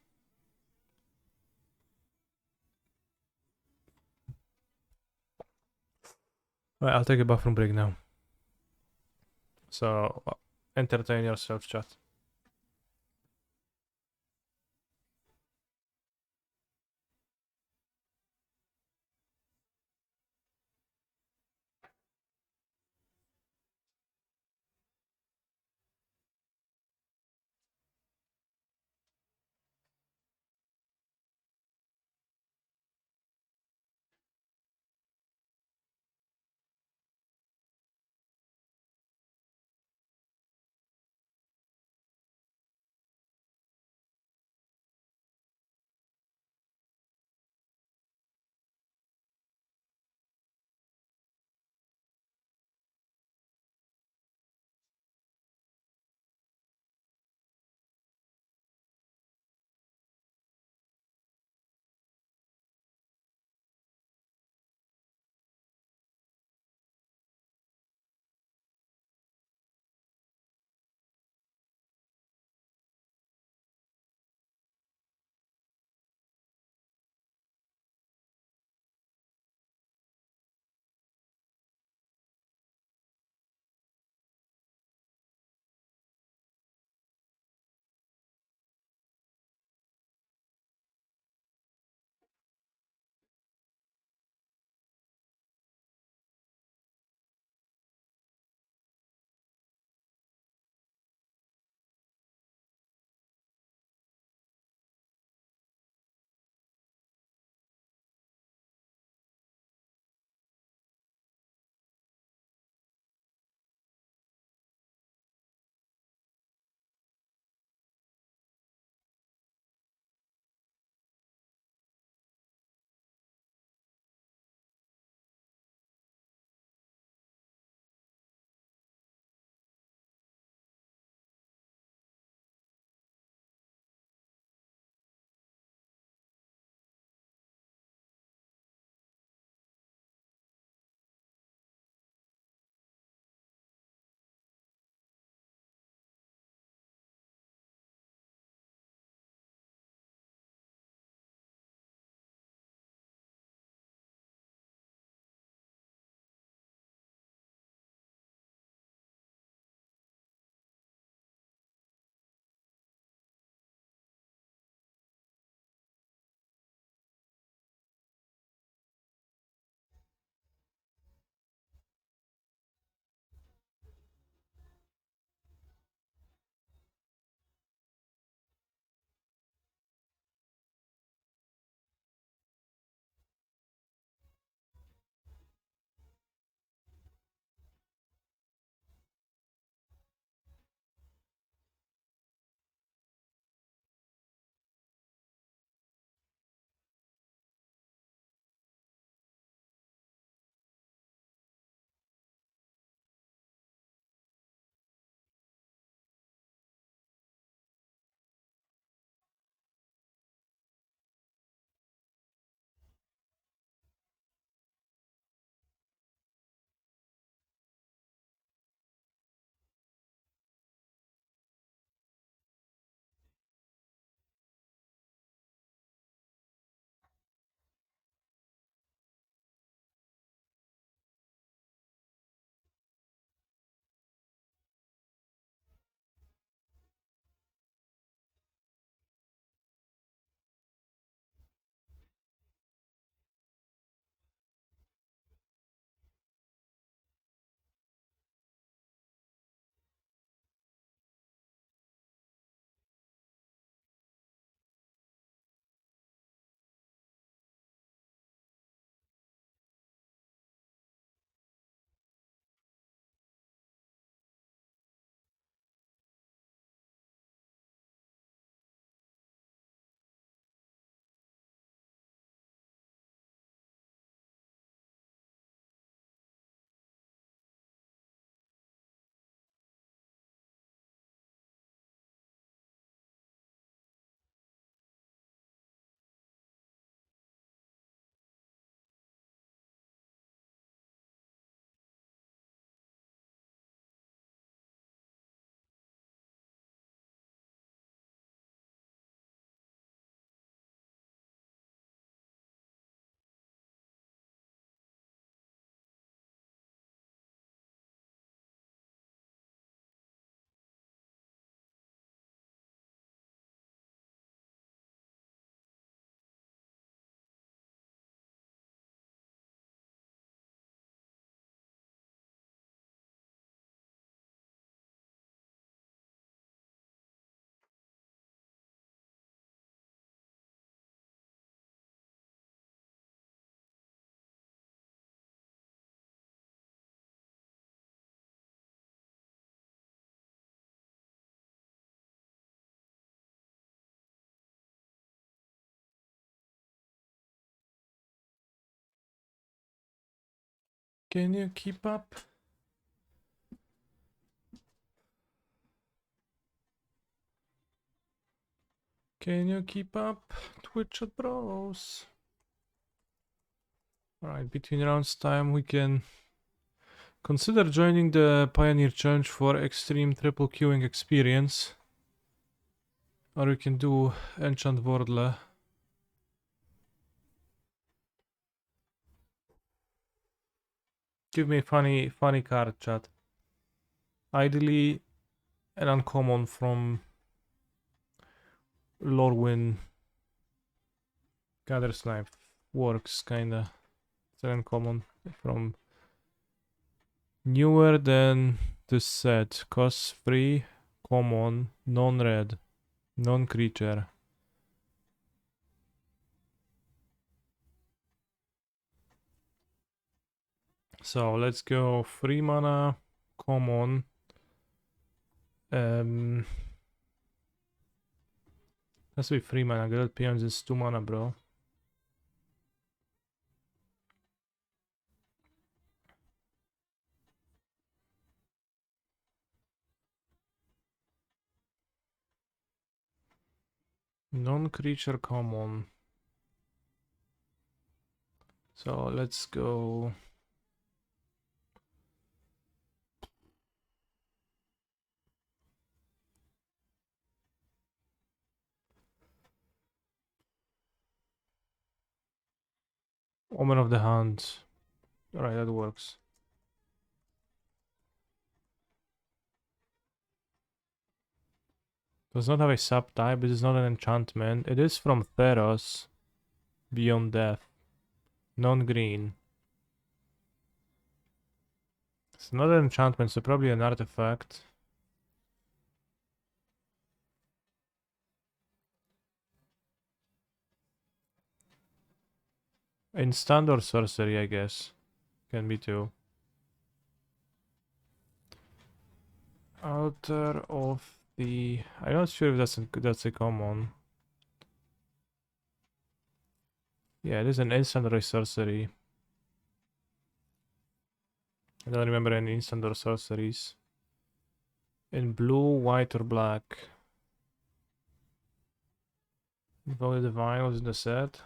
Alright, I'll take a bathroom break now. So entertain yourself, chat. Can you keep up? Can you keep up, Twitch bros? Alright, between rounds time we can consider joining the Pioneer Challenge for extreme triple queuing experience. Or we can do Enchant Wordle. Give me funny card, chat. Ideally an uncommon from Lorwyn. Gather Snipe works kinda. It's an uncommon from newer than this set. Cost 3, common, non-red, non-creature. So let's go 3 mana, common. Has to be 3 mana. Good Peons is 2 mana, bro. Non-creature common. So let's go. Omen of the Hand. Alright, that works. Does not have a subtype, it is not an enchantment. It is from Theros. Beyond Death. Non-green. It's not an enchantment, so probably an artifact. Instant or sorcery, I guess. Can be too. Altar of the... I'm not sure if that's a common. Yeah, it is an instant or a sorcery. I don't remember any instant or sorceries. In blue, white, or black. Volley Divine was in the set.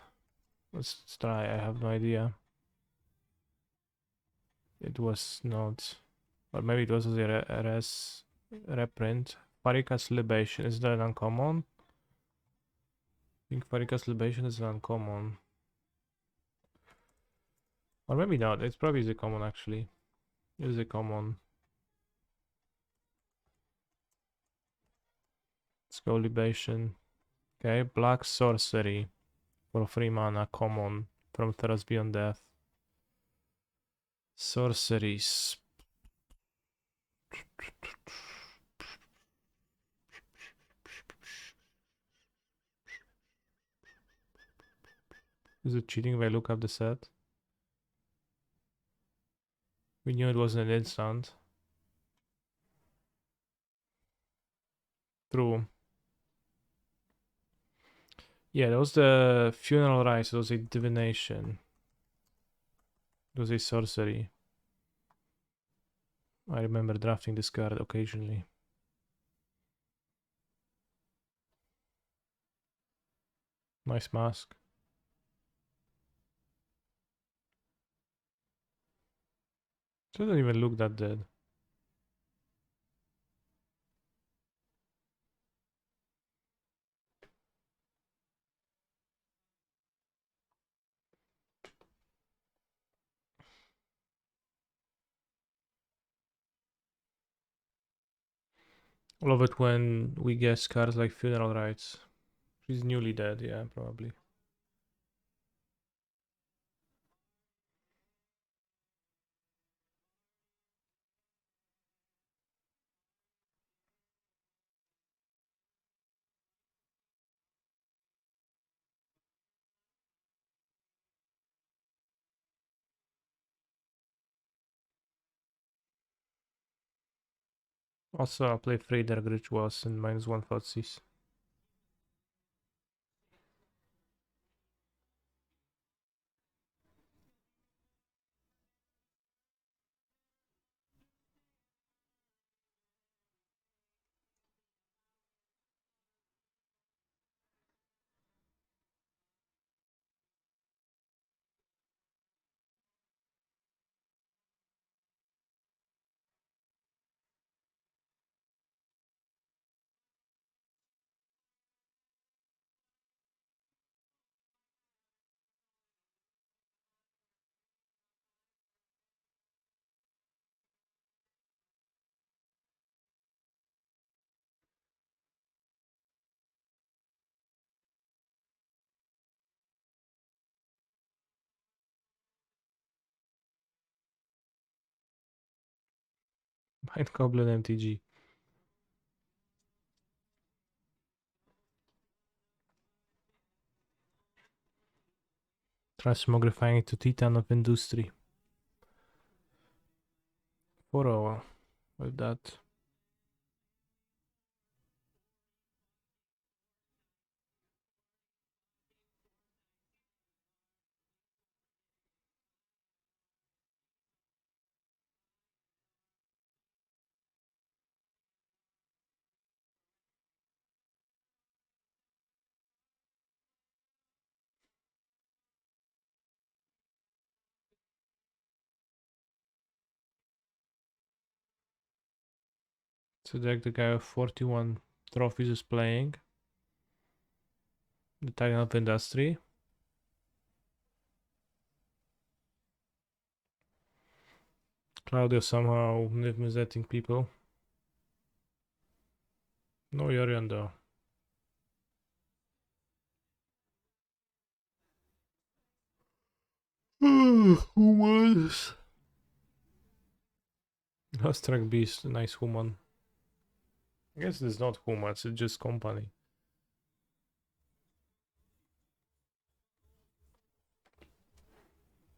Let's try, I have no idea. It was not. Or maybe it was a reprint. Pharika's Libation, is that an uncommon? I think Pharika's Libation is an uncommon. Or maybe not, it's probably is a common actually. It is a common. Let's go Libation. Okay, Black Sorcery. For 3 mana, common. From Theros Beyond Death. Sorceries. Is it cheating if I look up the set? We knew it wasn't an instant. True. Yeah, that was the Funeral Rites. It was a divination. It was a sorcery. I remember drafting this card occasionally. Nice mask. Doesn't even look that dead. Love it when we guess cards like Funeral Rites. She's newly dead, yeah, probably. Also, I'll play Freyder Rituals and -1 Thoughtseize. White Goblin MTG. Transmogrifying it to Titan of Industry. 4 with that. So deck the guy with 41 trophies is playing. The Titan of Industry. Claudio somehow missetting people. No Yorion though. Who was? Last track beast, nice human. I guess it's not human, it's just company.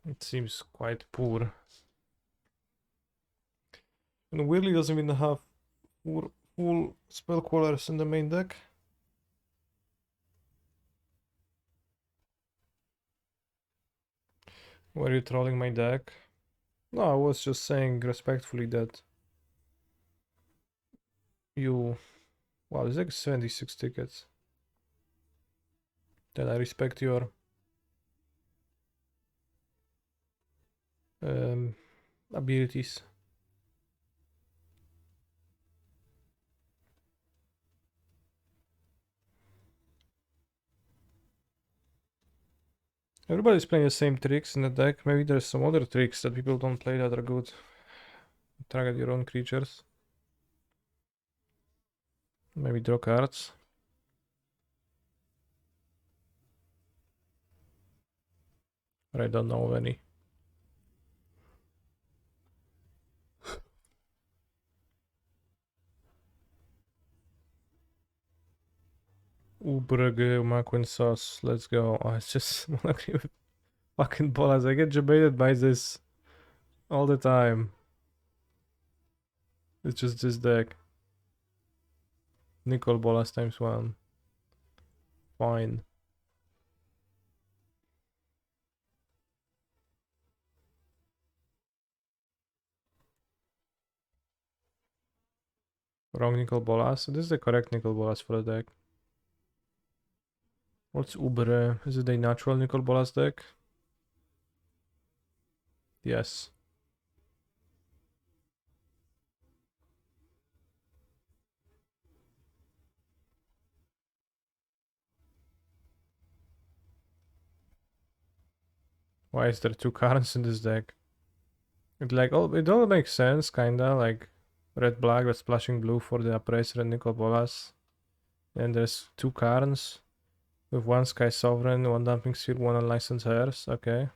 It seems quite poor. And weirdly doesn't even have full spell callers in the main deck. Were you trolling my deck? No, I was just saying respectfully that you... Wow, there's like 76 tickets. Then I respect your abilities. Everybody's playing the same tricks in the deck. Maybe there's some other tricks that people don't play that are good. Target your own creatures. Maybe draw cards. But I don't know of any. Ubrg, Maquin Sauce, let's go. Oh, it's just wanna agree with fucking Bolas. I get debated by this all the time. It's just this deck. Nicol Bolas ×1. Fine. Wrong Nicol Bolas. This is the correct Nicol Bolas for the deck. What's Uber? Is it a natural Nicol Bolas deck? Yes. Why is there 2 cards in this deck? It all makes sense, kinda, like red black with splashing blue for the Appraiser and Nicol Bolas. And there's 2 cards with 1 Sky Sovereign, 1 Dumping Sphere, 1 Unlicensed Heirs. Okay.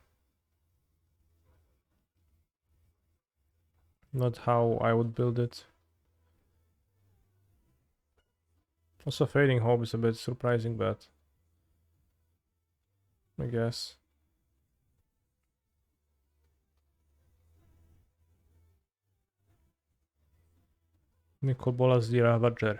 Not how I would build it. Also, Fading Hope is a bit surprising, but I guess. Nicol Bolas the Ravager.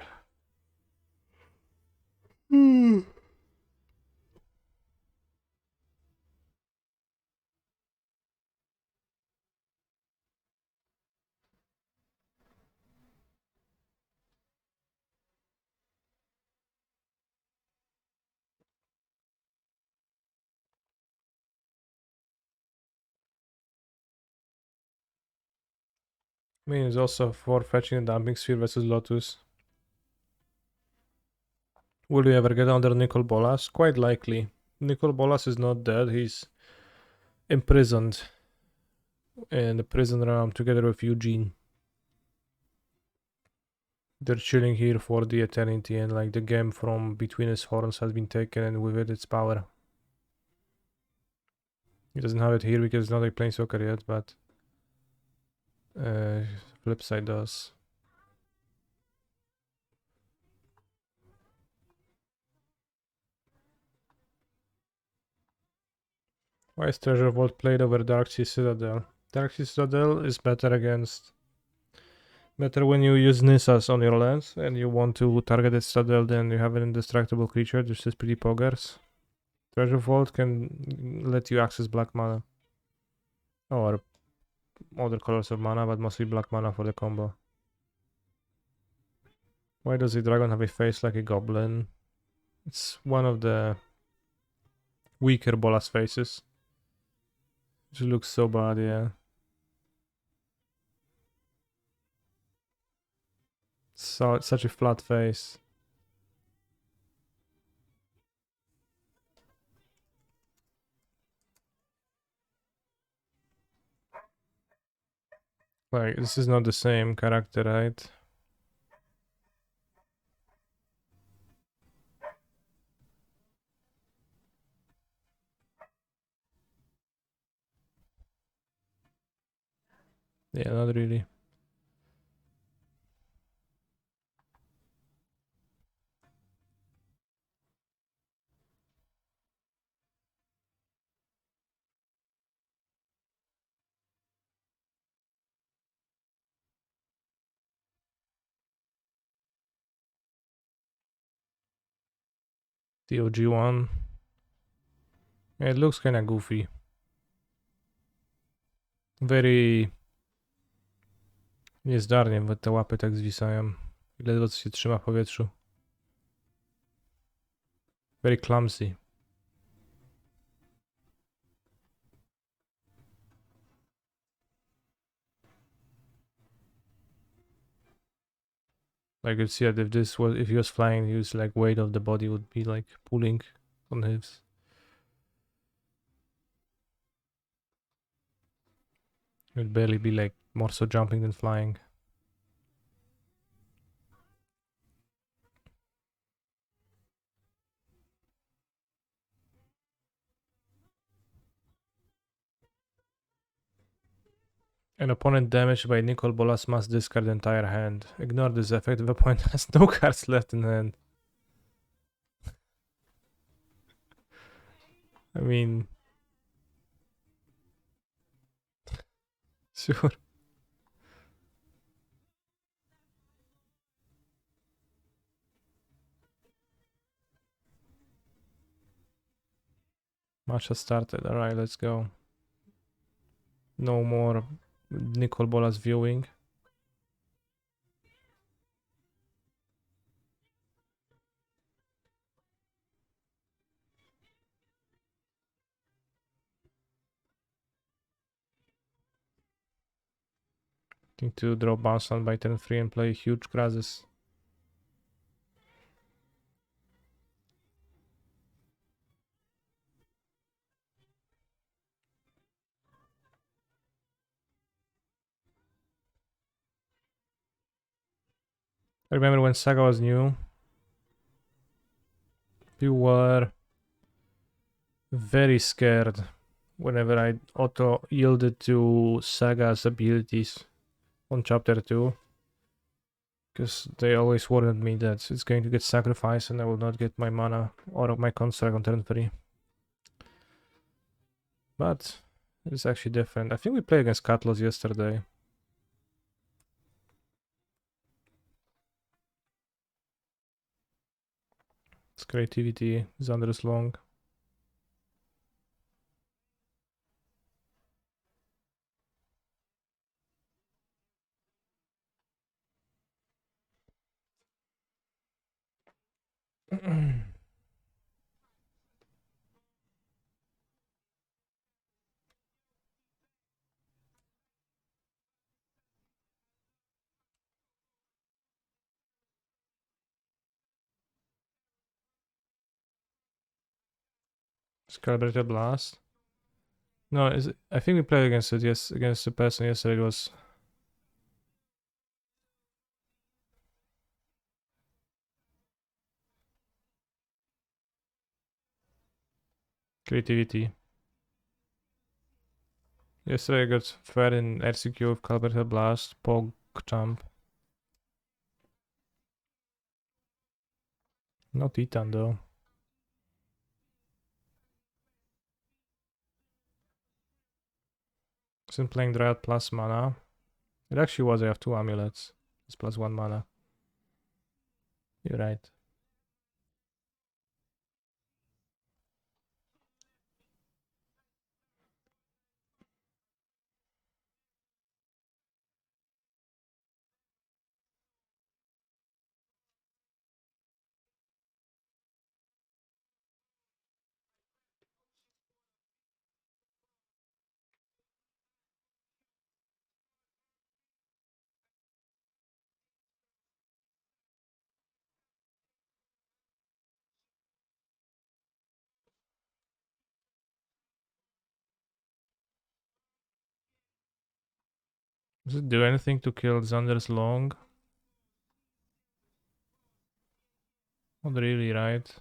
I mean, it's also for fetching the Dumping Sphere versus Lotus. Will you ever get under Nicol Bolas? Quite likely. Nicol Bolas is not dead, he's imprisoned in the prison realm together with Eugene. They're chilling here for the eternity, and like the game from between his horns has been taken, and with it its power. He doesn't have it here because he's not like playing soccer yet, but flip side does. Why is Treasure Vault played over Darksea Citadel? Darksea Citadel is better when you use Nissas on your lands and you want to target a Citadel, then you have an indestructible creature. This is pretty poggers. Treasure Vault can let you access black mana. Or other colors of mana, but mostly black mana for the combo. Why does the dragon have a face like a goblin? It's one of the weaker Bolas faces. It looks so bad, yeah. So it's such a flat face. Like, this is not the same character, right? Yeah, not really. The OG one. Yeah, it looks kinda goofy. Very... Niezdarnie, bo te łapy tak zwisają. I ledwo co się trzyma w powietrzu. Very clumsy. Like you see that if he was flying, his like weight of the body would be like pulling on his. It would barely be like more so jumping than flying. An opponent damaged by Nicol Bolas must discard the entire hand. Ignore this effect if the opponent has no cards left in hand. I mean... Sure. Match has started. Alright, let's go. No more Nicol Bolas viewing. Need to draw bounce land by turn 3 and play huge Krasis. I remember when Saga was new, people were very scared whenever I auto yielded to Saga's abilities on chapter 2, because they always warned me that it's going to get sacrificed and I will not get my mana or my construct on turn 3. But it's actually different. I think we played against Katlos yesterday. It's creativity, Xander's long. Calibrated Blast. No, I think we played against it, yes, against the person yesterday. It was creativity. Yesterday I got fed in RCQ with Calibrated Blast, Pog Champ. No Titan though. Isn't playing Dryad plus mana. It actually was, I have 2 amulets. It's plus 1 mana. You're right. Does it do anything to kill Xander's Long? Not really, right?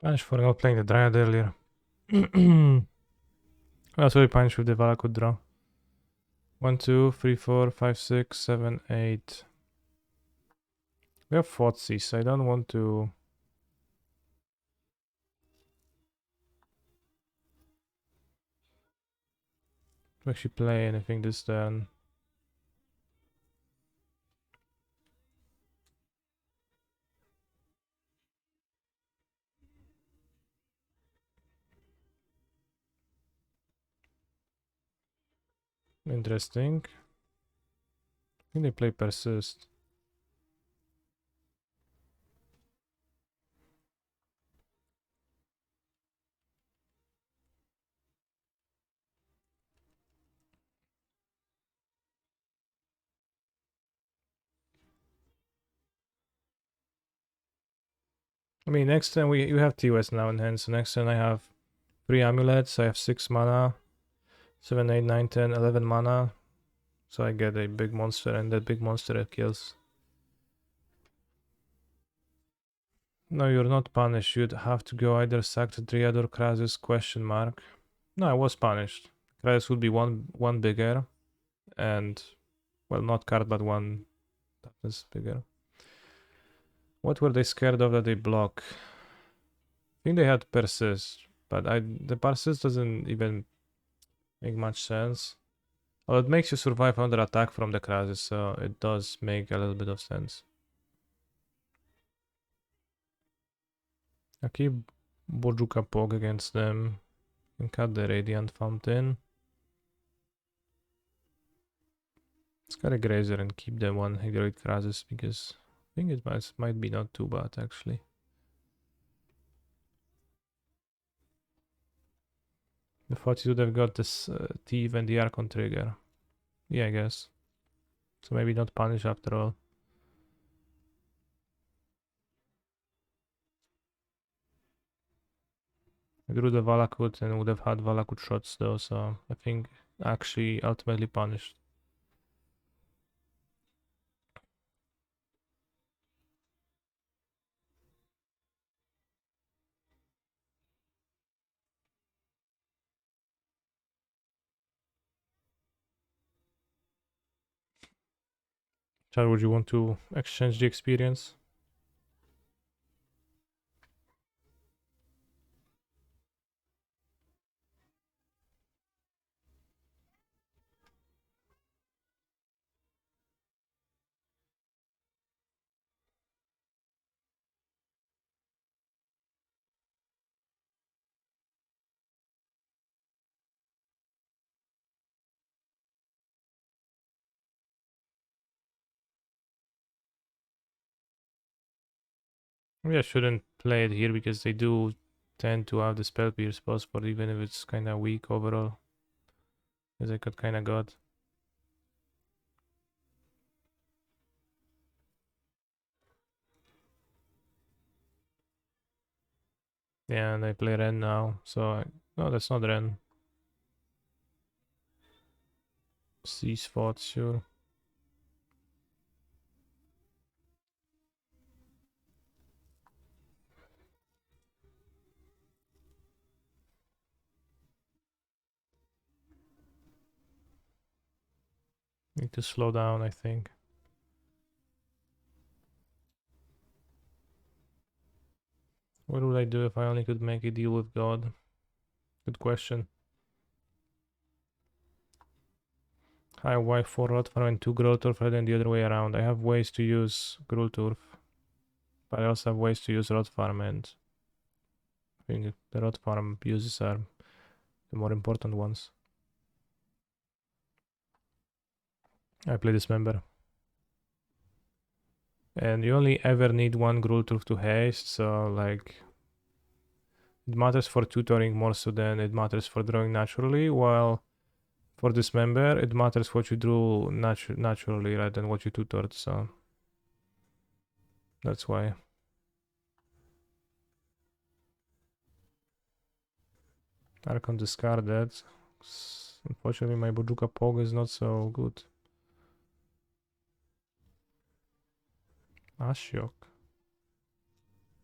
Punish for not playing the Dryad earlier. That's really punish with the Valakut draw. 1, 2, 3, 4, 5, 6, 7, 8. We have Thoughtseize, so I don't want to actually play anything this turn. Interesting. I think they play Persist. I mean, next turn we have TOS now in hand, so next turn I have 3 amulets, I have 6 mana, 7, 8, 9, 10, 11 mana. So I get a big monster, and that big monster kills. No, you're not punished. You'd have to go either sack the Dryad or Krasis question mark. No, I was punished. Krasis would be one bigger, and well, not card, but 1 toughness bigger. What were they scared of that they block? I think they had persist, but the persist doesn't even make much sense. Well, it makes you survive under attack from the Krasis, so it does make a little bit of sense. I keep Bojuka Pog against them and cut the Radiant Fountain. Let's cut a Grazer and keep the 1 Heroic Krasis because I think it might be not too bad actually. I thought you would have got this Thief and the Archon trigger. Yeah, I guess. So maybe not punish after all. I drew the Valakut and would have had Valakut shots though, so I think actually ultimately punished. Chad, would you want to exchange the experience? Maybe I shouldn't play it here because they do tend to have the spell pierce passport even if it's kind of weak overall. Because I got kind of god. Yeah, and I play Ren now, so no, that's not Ren. C spot, sure. Need to slow down, I think. What would I do if I only could make a deal with God? Good question. Hi, why 4 Rotfarm and 2 Growlturf rather than the other way around? I have ways to use Growlturf, but I also have ways to use Rotfarm, and I think the Rotfarm uses are the more important ones. I play Dismember. And you only ever need one Growlturf to haste, so like it matters for tutoring more so than it matters for drawing naturally, while for Dismember it matters what you drew naturally rather than what you tutored, so that's why. Archon discarded. Unfortunately my Bojuka Pog is not so good. Ashiok.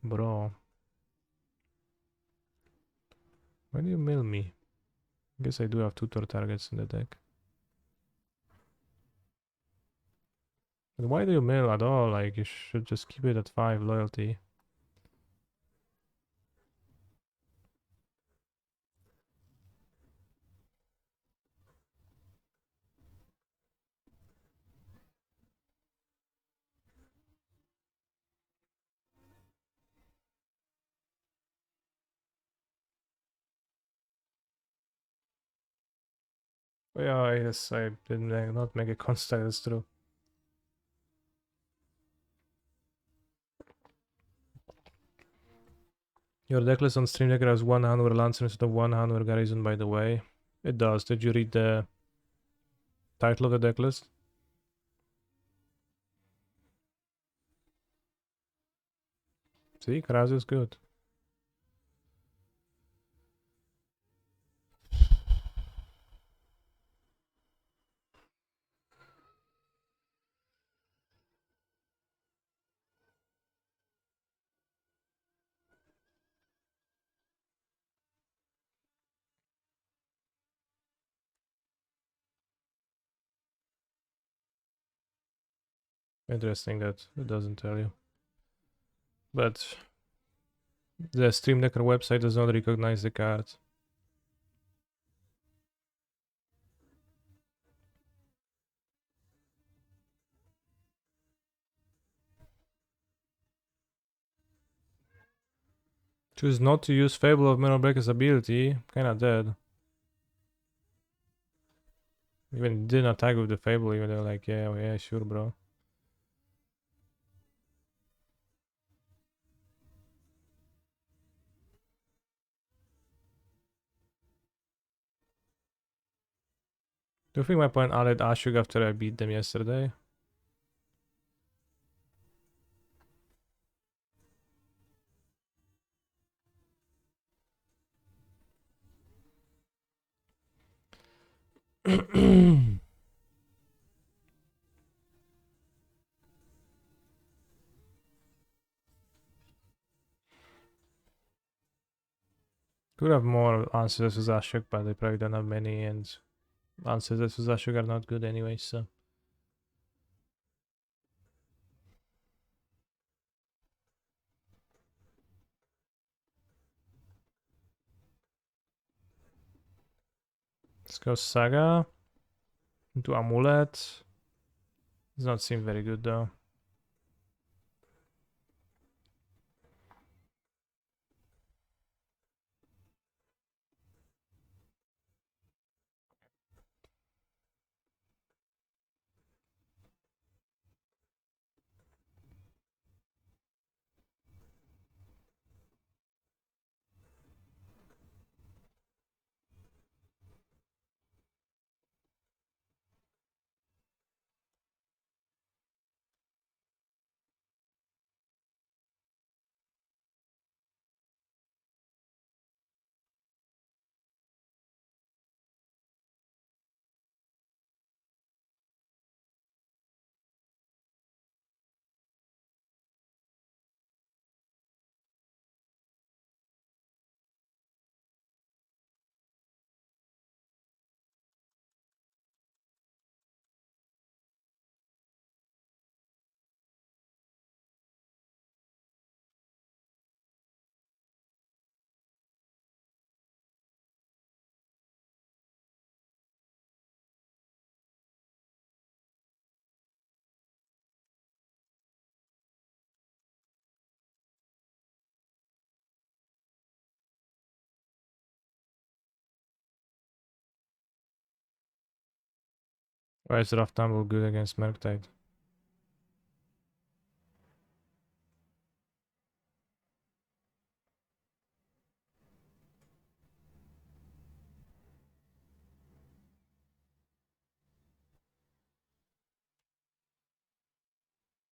Bro. Why do you mill me? I guess I do have tutor targets in the deck. But why do you mill at all? Like, you should just keep it at 5 loyalty. Oh, yeah, yes, I did not make a contact, that's true. Your decklist on Stream Decker has 1 Hanwar Lancer instead of 1 Hanwar Garrison, by the way. It does. Did you read the title of the decklist? See, Krasis is good. Interesting that it doesn't tell you. But the Stream Decker website does not recognize the card. Choose not to use Fable of Mirror Breaker's ability. Kinda dead. Even didn't attack with the Fable, even they're like, yeah, yeah, sure, bro. Do you think my opponent added Ashug after I beat them yesterday? Could have more answers with Ashok, but they probably don't have many, and answers with Ashok are not good anyway, so. Let's go Saga. Into Amulet. Does not seem very good though. Why is Rough Tumble good against Murktide?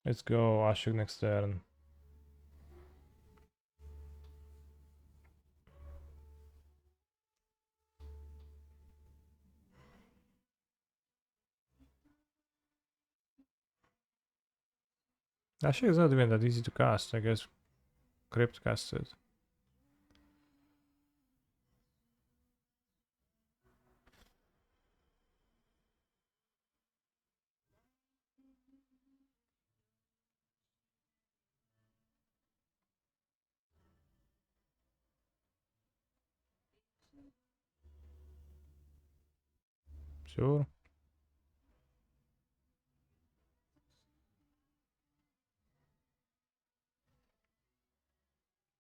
Let's go Ashuk next turn. Ashuk is not even that easy to cast, I guess. Crypt cast it. Sure.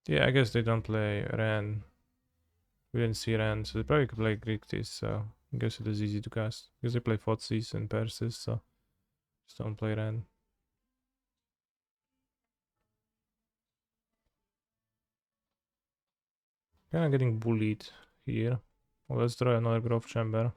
Yeah, I guess they don't play Ren. We didn't see Ren, so they probably could play Grixis, so I guess it is easy to cast. Because they play Fotsis and Persis, so just don't play Ren. Kinda getting bullied here. Well, let's try another Growth Chamber.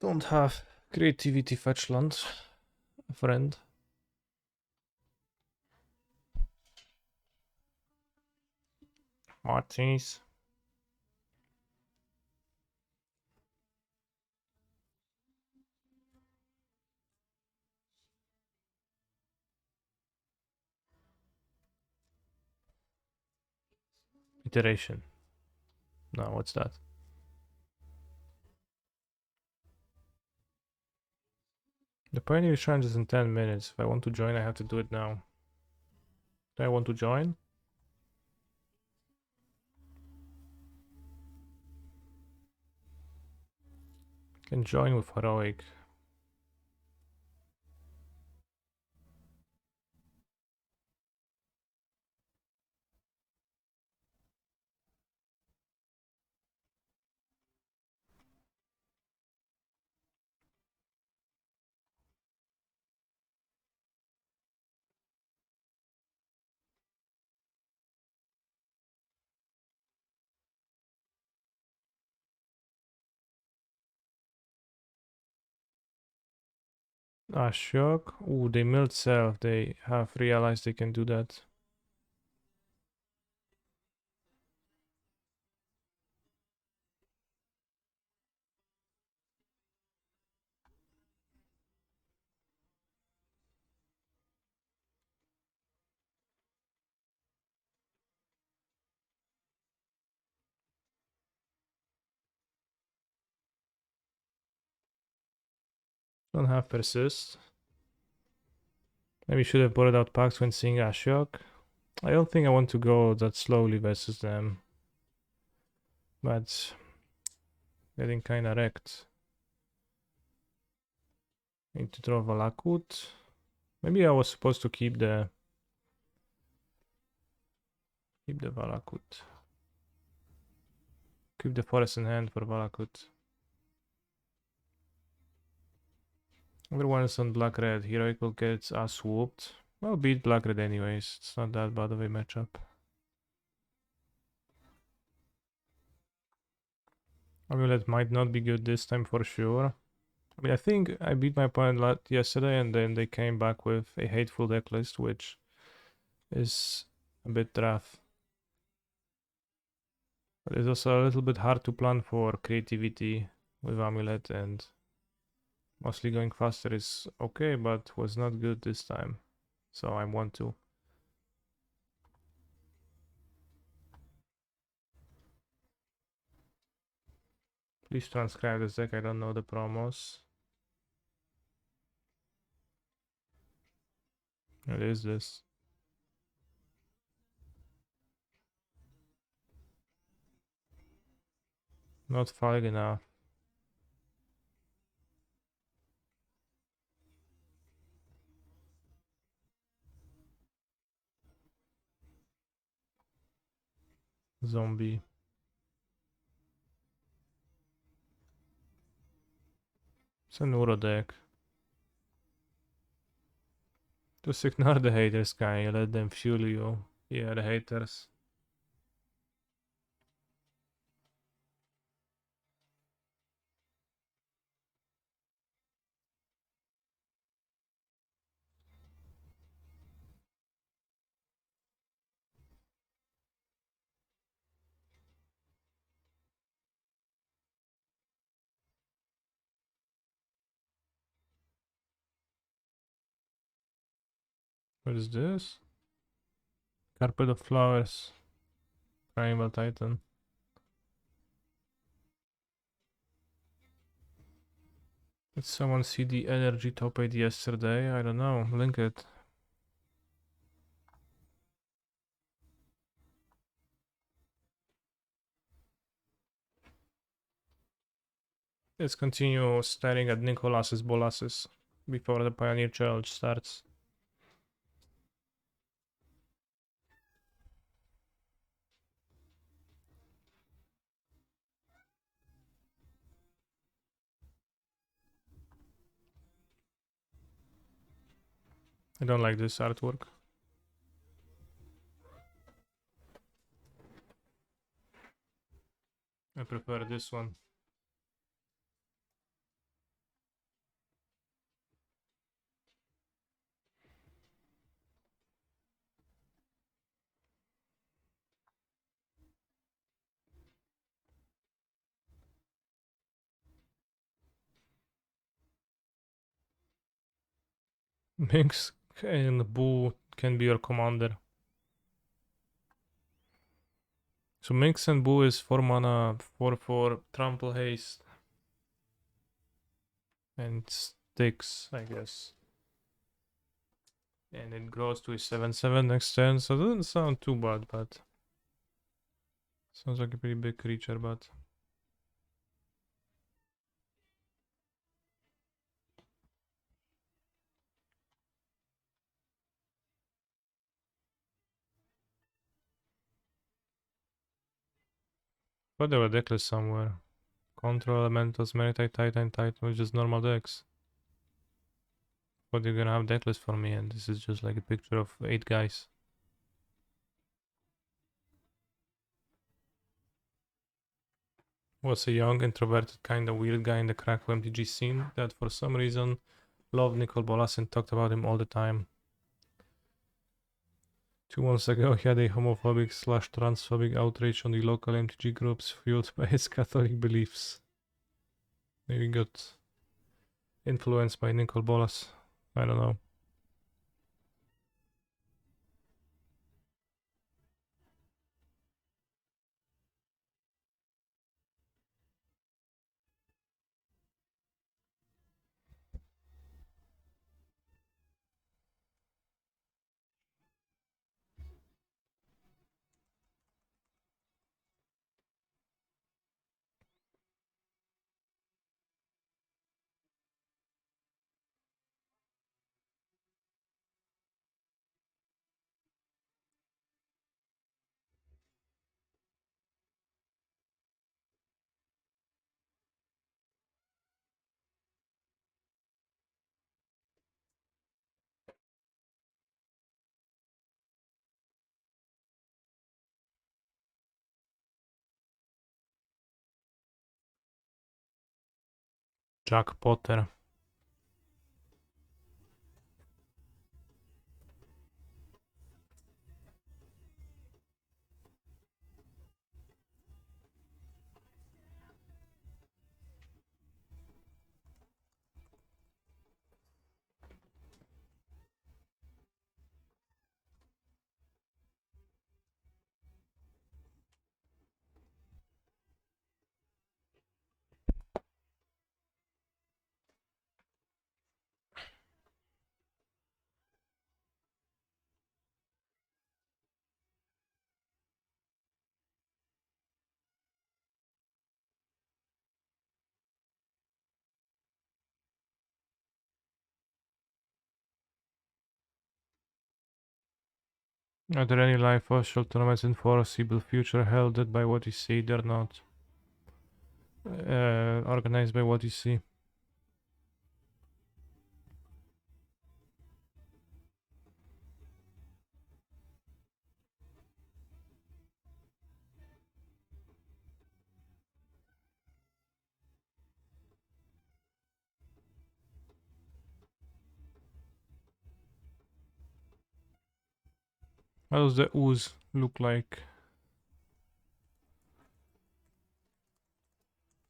Don't have creativity fetchland, friend. Martins. Iteration. No, what's that? The Pioneer Shrine is in 10 minutes. If I want to join, I have to do it now. Do I want to join? Can join with Heroic. Ah, shock. Ooh, they milled self. They have realized they can do that. Don't have persist. Maybe should have brought out packs when seeing Ashiok. I don't think I want to go that slowly versus them. But getting kinda wrecked. Need to draw Valakut. Maybe I was supposed to keep the Valakut. Keep the forest in hand for Valakut. Everyone is on black red. Heroical gets us whooped. Well, beat black red anyways. It's not that bad of a matchup. Amulet might not be good this time for sure. I mean, I think I beat my opponent yesterday and then they came back with a hateful deck list, which is a bit rough. But it's also a little bit hard to plan for creativity with Amulet, and mostly going faster is okay, but was not good this time. So I want to. Please transcribe this deck, I don't know the promos. What is this? Not fag enough. Zombie. It's a Neuro deck. Just ignore the haters, guy. Let them fuel you. Yeah, the haters. What is this? Carpet of Flowers. Primal Titan. Did someone see the energy top 8 yesterday? I don't know. Link it. Let's continue staring at Nicolas's Bolasses before the Pioneer Challenge starts. I don't like this artwork. I prefer this one. Minx and Boo can be your commander. So Minx and Boo is 4 mana, 4/4 trample haste. And sticks, I guess. And it grows to a 7/7 next turn, so it doesn't sound too bad, but sounds like a pretty big creature, but there were deckless somewhere. Control Elementals, Maritite, Titan, Titan, which is normal decks. But you're gonna have deckless for me, and this is just like a picture of 8 guys. Was a young, introverted, kinda weird guy in the Krakow MTG scene that for some reason loved Nicol Bolas and talked about him all the time. 2 months ago, he had a homophobic / transphobic outrage on the local MTG groups fueled by his Catholic beliefs. Maybe got influenced by Nicol Bolas. I don't know. Jack Potter. Are there any live official tournaments in foreseeable future held by what you see? They're not organized by what you see. How does the ooze look like?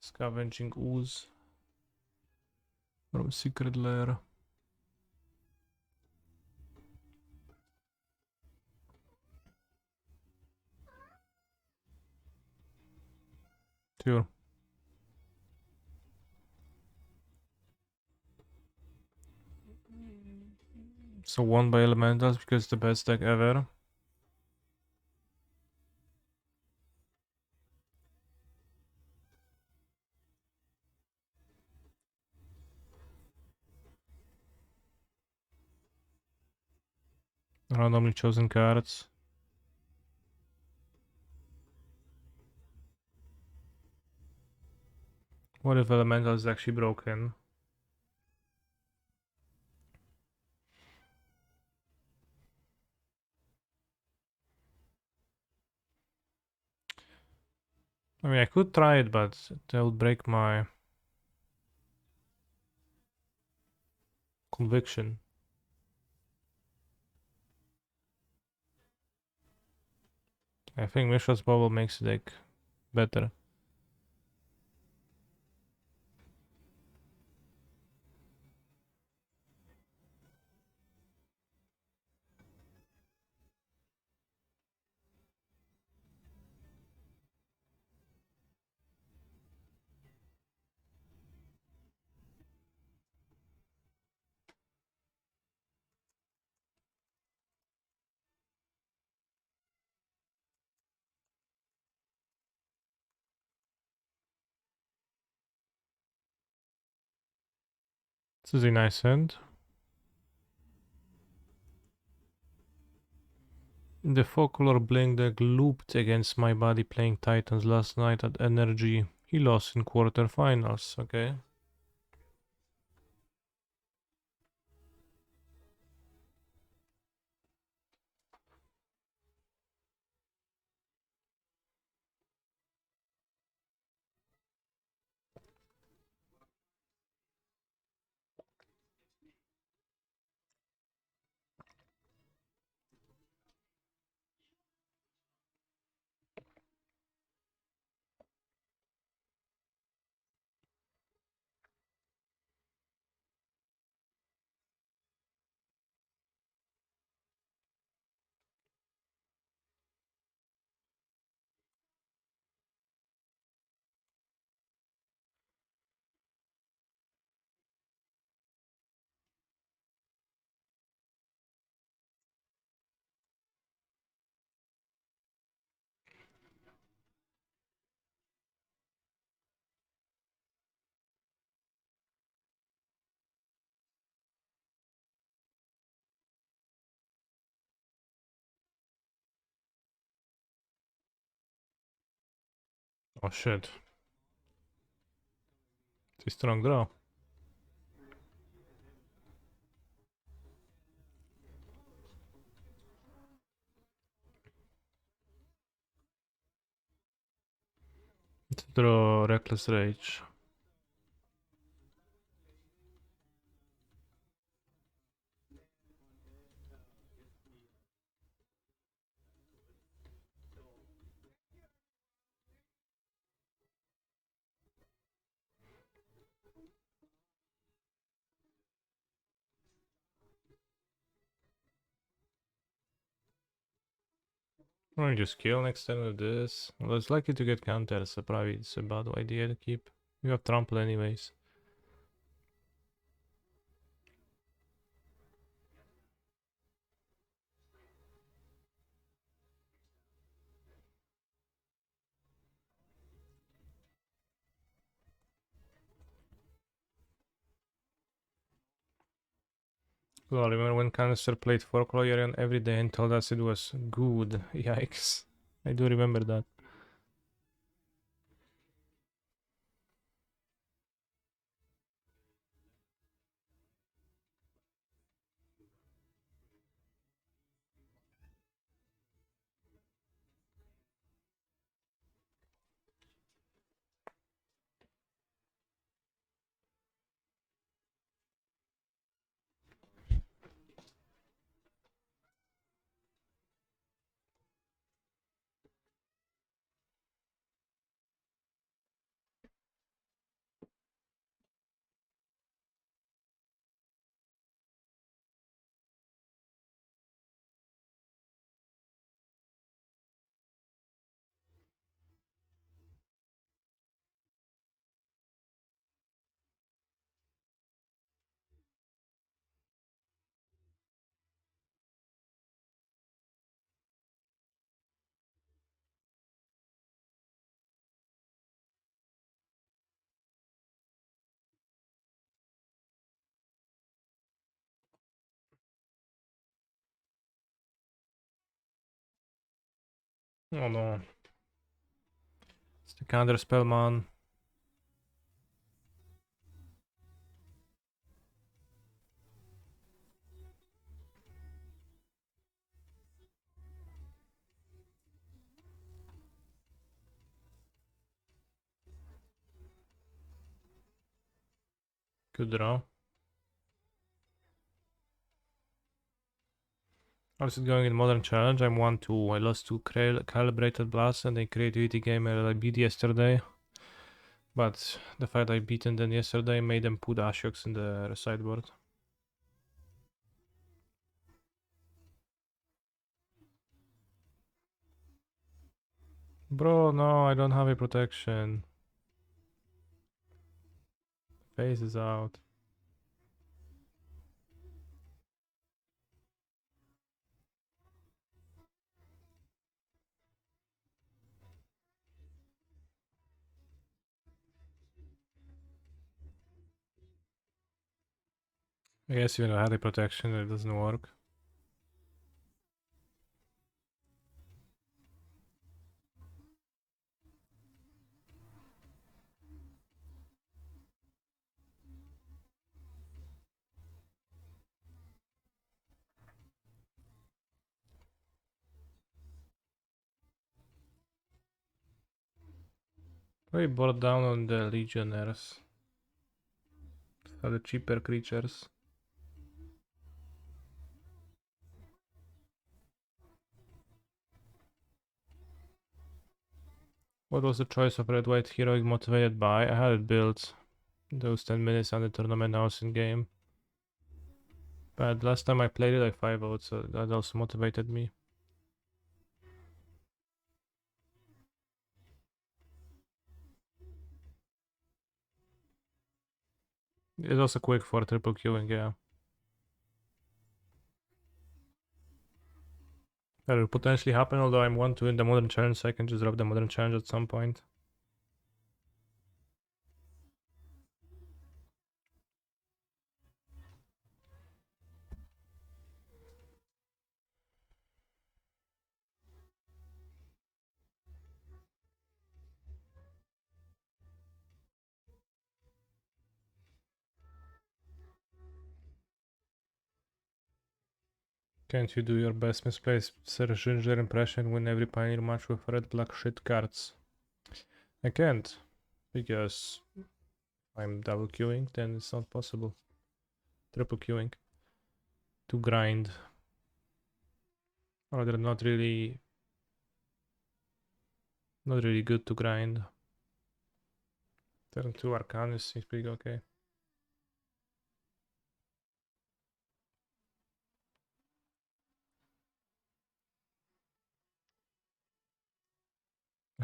Scavenging ooze from secret lair. Sure. So won by elementals because it's the best deck ever. Randomly chosen cards. What if elemental is actually broken? I mean, I could try it, but that would break my conviction. I think Mishra's Bubble makes the deck better. This is a nice hand. The folklore blink deck looped against my body playing Titans last night at Energy. He lost in quarterfinals, okay. Oh shit. It's a strong draw. Let's draw Reckless Rage. Or just kill next turn with this. Well, it's likely to get countered, so probably it's a bad idea to keep. You have trample anyways. Well, remember when Canister played Folklorian every day and told us it was good? Yikes. I do remember that. Oh no. It's the counter spell, man. Good draw. How's it going in Modern Challenge? I'm 1-2. I lost to Calibrated Blast and a Creativity Gamer I beat yesterday. But the fact I beaten them yesterday made them put Ashok's in the sideboard. Bro, no, I don't have a protection. Face is out. I guess even if I had a protection, it doesn't work. We brought down on the Legionnaires. Are the cheaper creatures. What was the choice of red white heroic motivated by? I had it built. Those 10 minutes on the tournament I was in game. But last time I played it I 5-0'd, so that also motivated me. It's also quick for triple queuing, yeah. That will potentially happen, although I'm 1-2 in the Modern Challenge, so I can just drop the Modern Challenge at some point. Can't you do your best misplaced Sir Ginger impression, win every Pioneer match with red black shit cards? I can't, because I'm double queuing, then it's not possible. Triple queuing. To grind. Or they're not really good to grind. Turn 2 Arcanus seems pretty okay.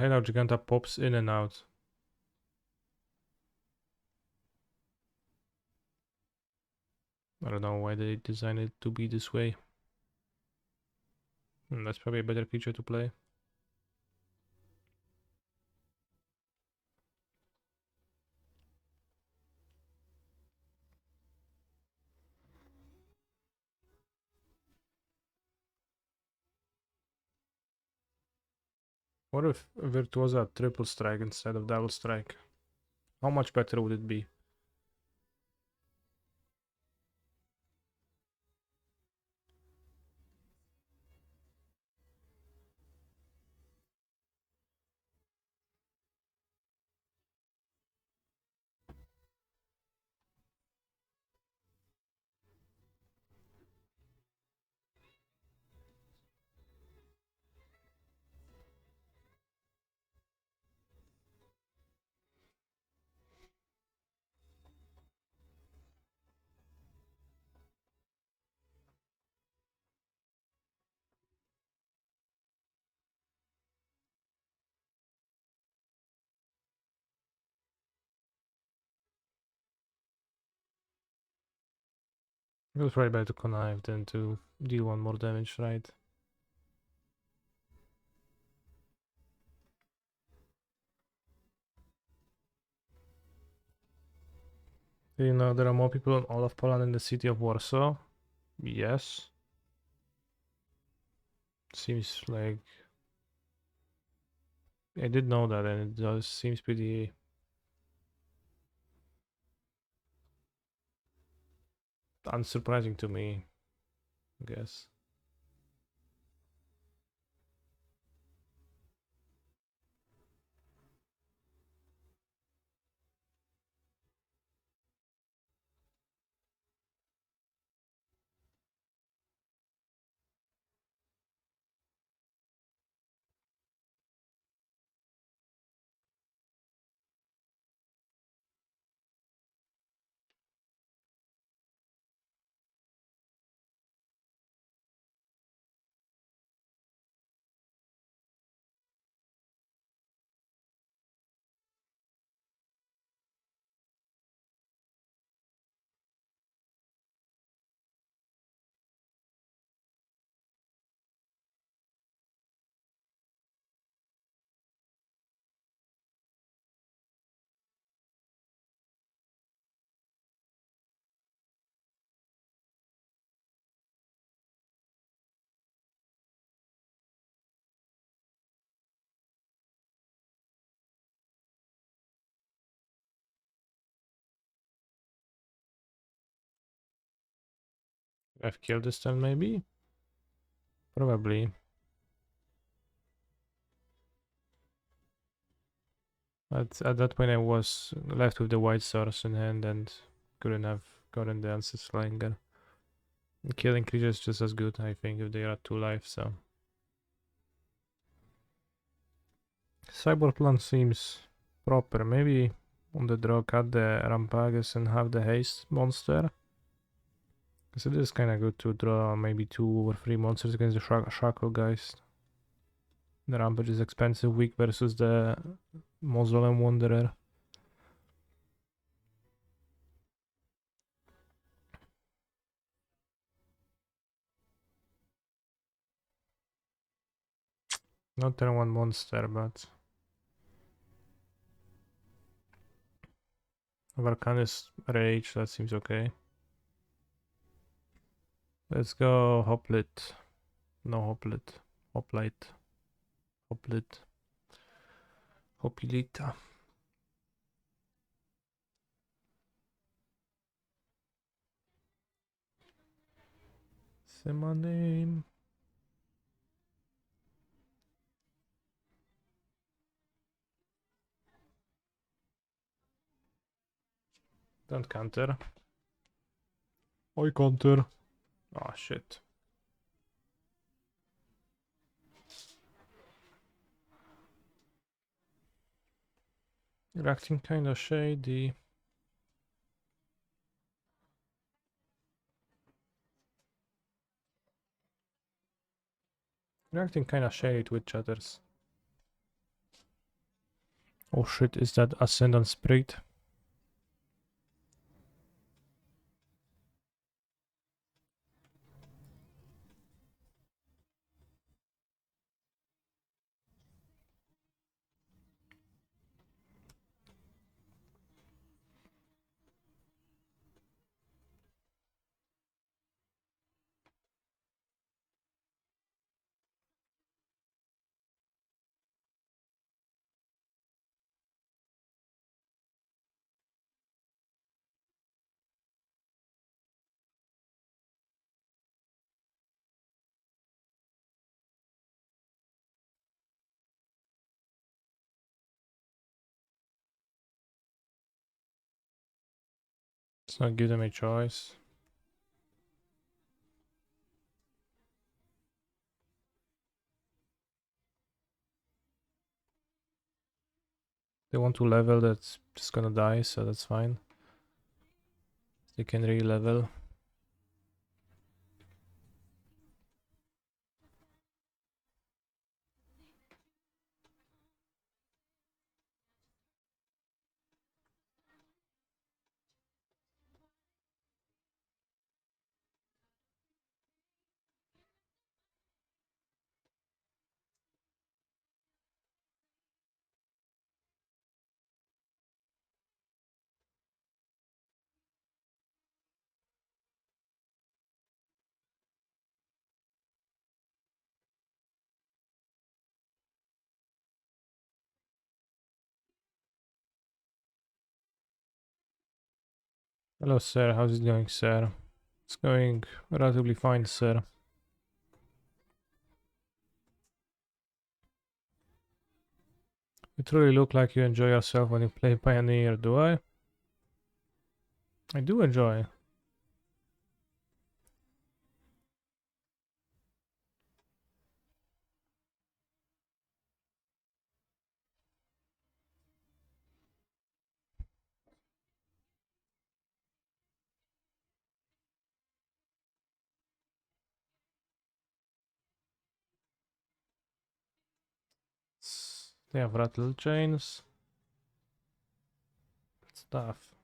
hate how Giganta pops in and out. I don't know why they designed it to be this way. That's probably a better creature to play. What if Virtuosa triple strike instead of double strike? How much better would it be? It was probably better to connive than to deal one more damage, right? Do you know there are more people in all of Poland in the city of Warsaw? Yes. Seems like I did know that, and it does seems pretty unsurprising to me, I guess. I've killed this time, maybe? Probably. At that point I was left with the white source in hand and couldn't have gotten the ancestral anger. Killing creatures is just as good, I think, if they are at 2 life, so. Cyborg plan seems proper. Maybe on the draw cut the Rampagus and have the haste monster. Because it is kinda good to draw maybe 2 or 3 monsters against the Shackle guys. The Rampage is expensive, weak versus the Mausoleum Wanderer. Not turn 1 monster, but Varkanis Rage, that seems okay. Let's go Hoplit. No Hoplit. Hoplite. Hoplit. Hopilita. Say my name. Don't counter. I counter. Oh shit. You're acting kinda shady. You're acting kinda shady with chatters. Oh shit, is that Ascendant Spirit? Let's not give them a choice. They want to level, that's just gonna die, so that's fine. They can re-level. Hello, sir. How's it going, sir? It's going relatively fine, sir. You truly look like you enjoy yourself when you play Pioneer, do I? I do enjoy. They have rattle chains. Stuff.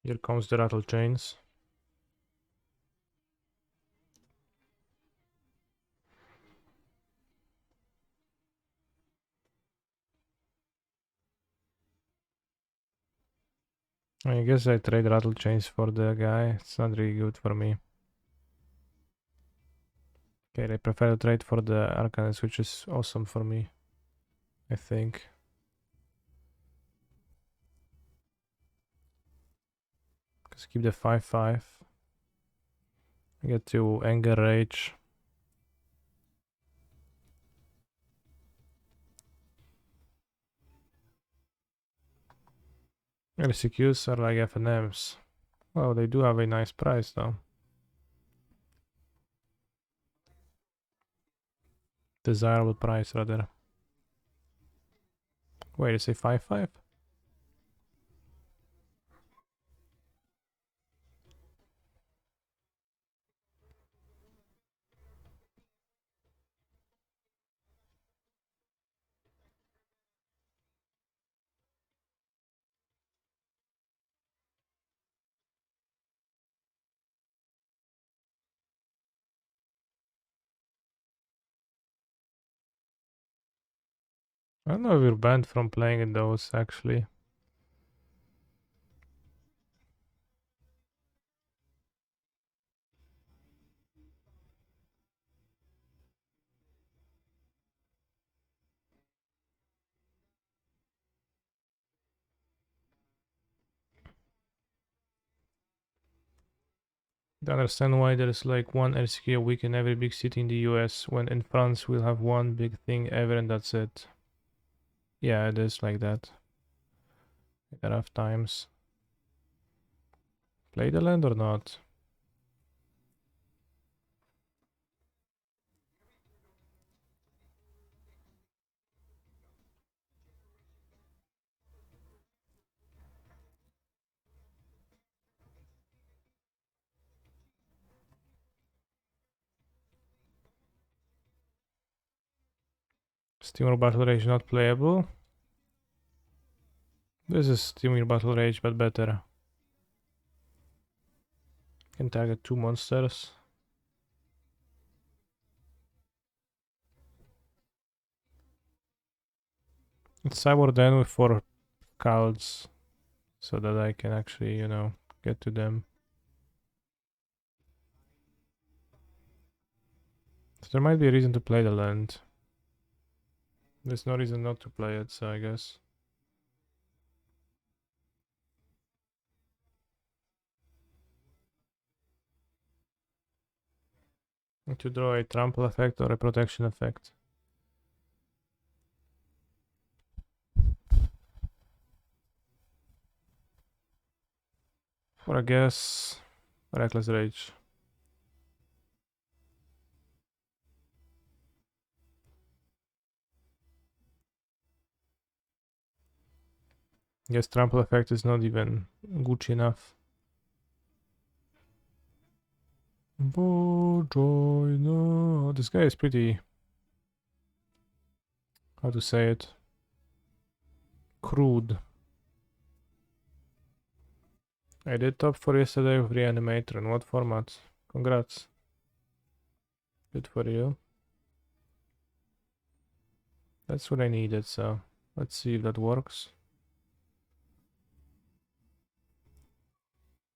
Here comes the rattle chains. I guess I trade rattle chains for the guy. It's not really good for me. Okay, I prefer to trade for the Arcanist, which is awesome for me, I think. Just keep the 5/5. I get to Anger Rage. LCQs are like FNMs. Well, they do have a nice price though. Desirable price rather. Wait, is it 5/5? I don't know if you're banned from playing in those actually. I understand why there is like one LCK a week in every big city in the US, when in France we'll have one big thing ever and that's it. Yeah, it is like that. There are times. Play the land or not? Steamer Battle Rage not playable. This is Steamer Battle Rage, but better. Can target 2 monsters. It's Cyber Den with 4 cards, so that I can actually, you know, get to them. So there might be a reason to play the land. There's no reason not to play it, so I guess. To draw a trample effect or a protection effect. For I guess Reckless Rage. Guess trample effect is not even Gucci enough. Bojoy, no. This guy is pretty. How to say it? Crude. I did top 4 yesterday with Reanimator. In what format? Congrats. Good for you. That's what I needed, so let's see if that works.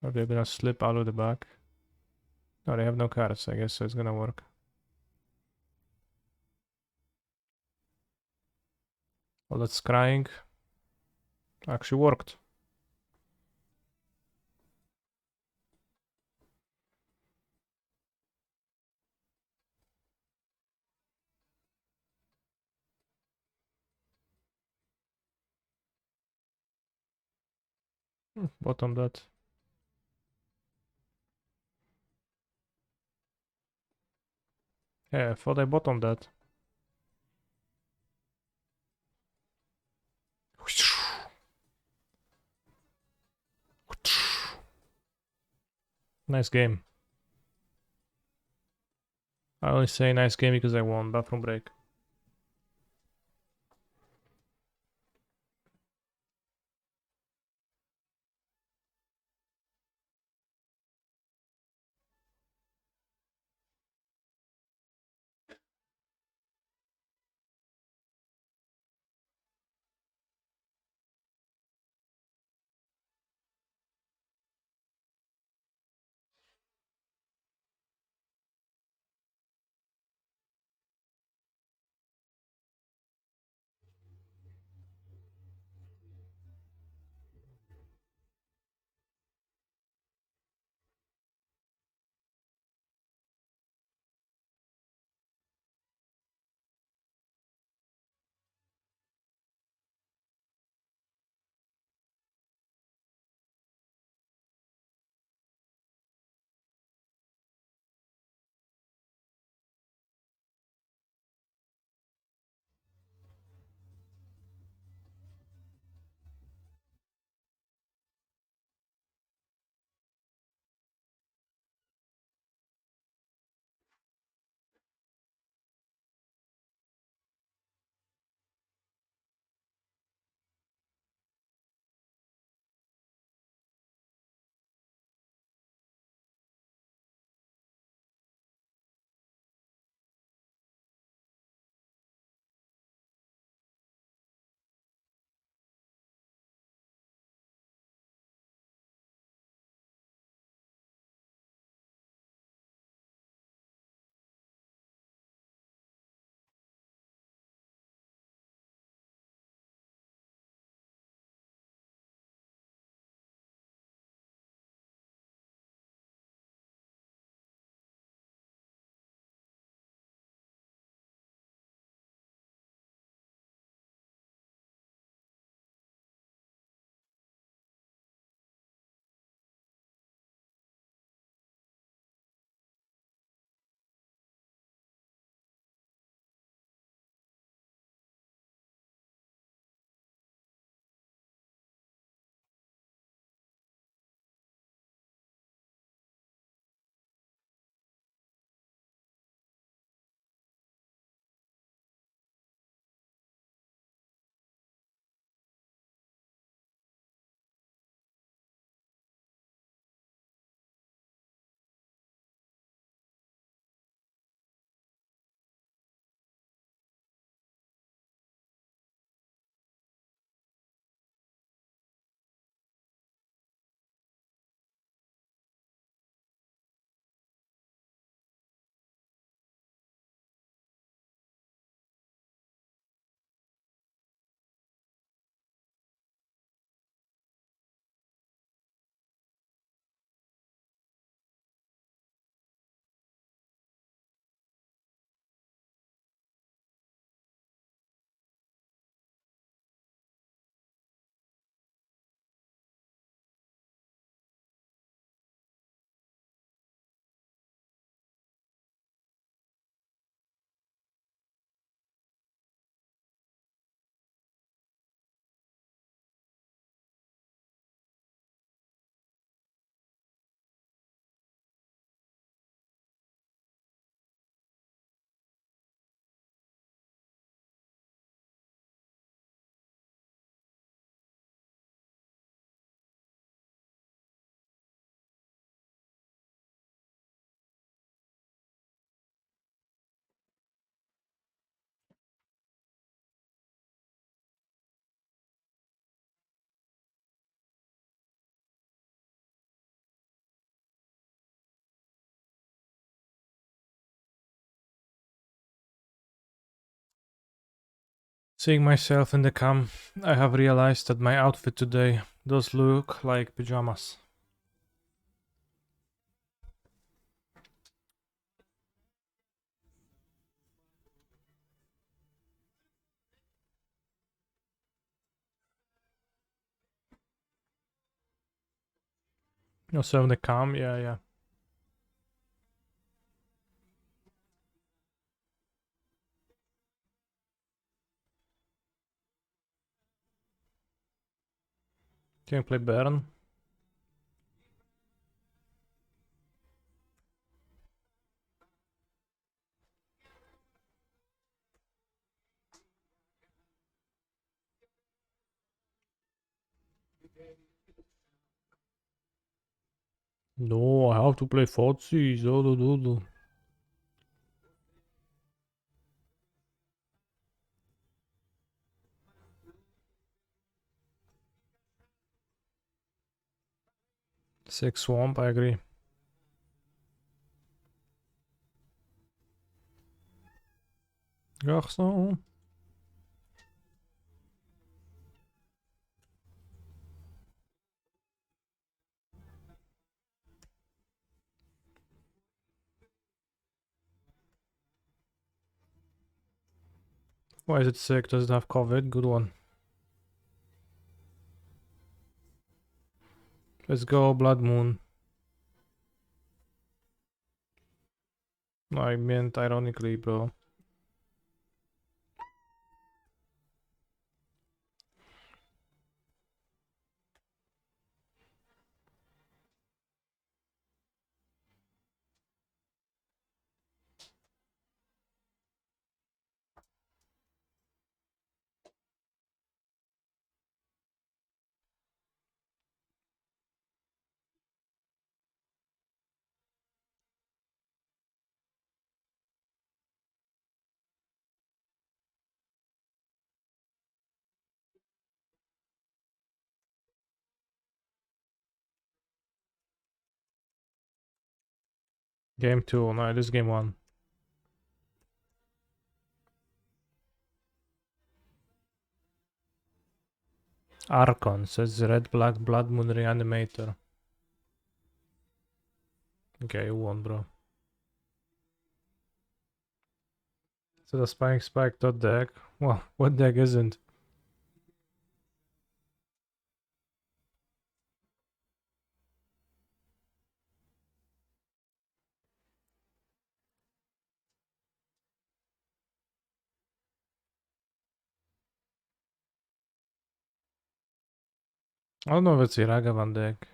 Are they gonna slip out of the back? No, they have no cards, I guess, so it's gonna work. All that scrying actually worked. Bottom that. Yeah, I thought I bottomed that. Nice game. I only say nice game because I won. Bathroom break. Seeing myself in the cam, I have realized that my outfit today does look like pajamas. Also in the cam, yeah. Can you play Baron? No, I have to play Footsie. So. 6 Swamp, I agree. Garçon. Why is it sick? Does it have COVID? Good one. Let's go, Blood Moon. I meant ironically, bro. Game 2. No, this is game 1. Archon says Red Black Blood Moon Reanimator. Okay, you won, bro. So the Spike dot deck. Well, what deck isn't? I don't know if it's Iragavan deck.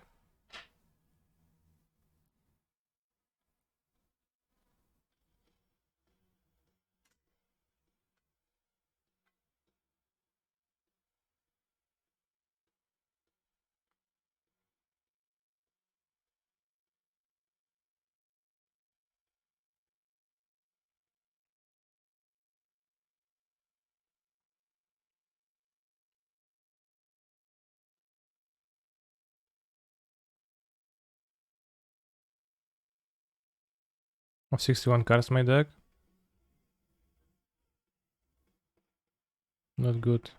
Of 61 cards my deck. Not good.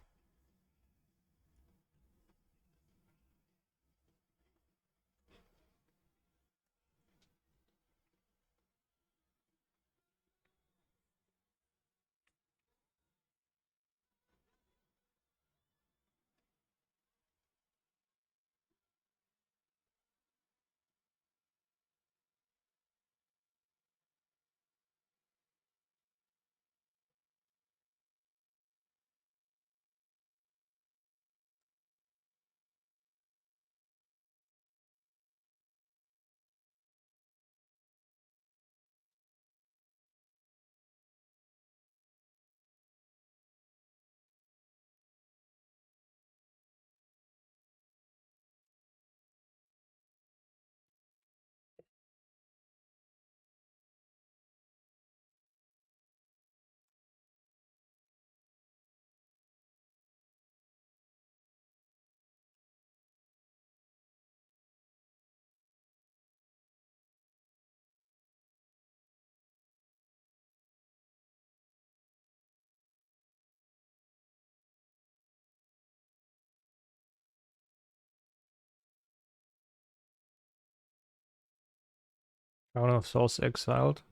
Crown of Souls exiled.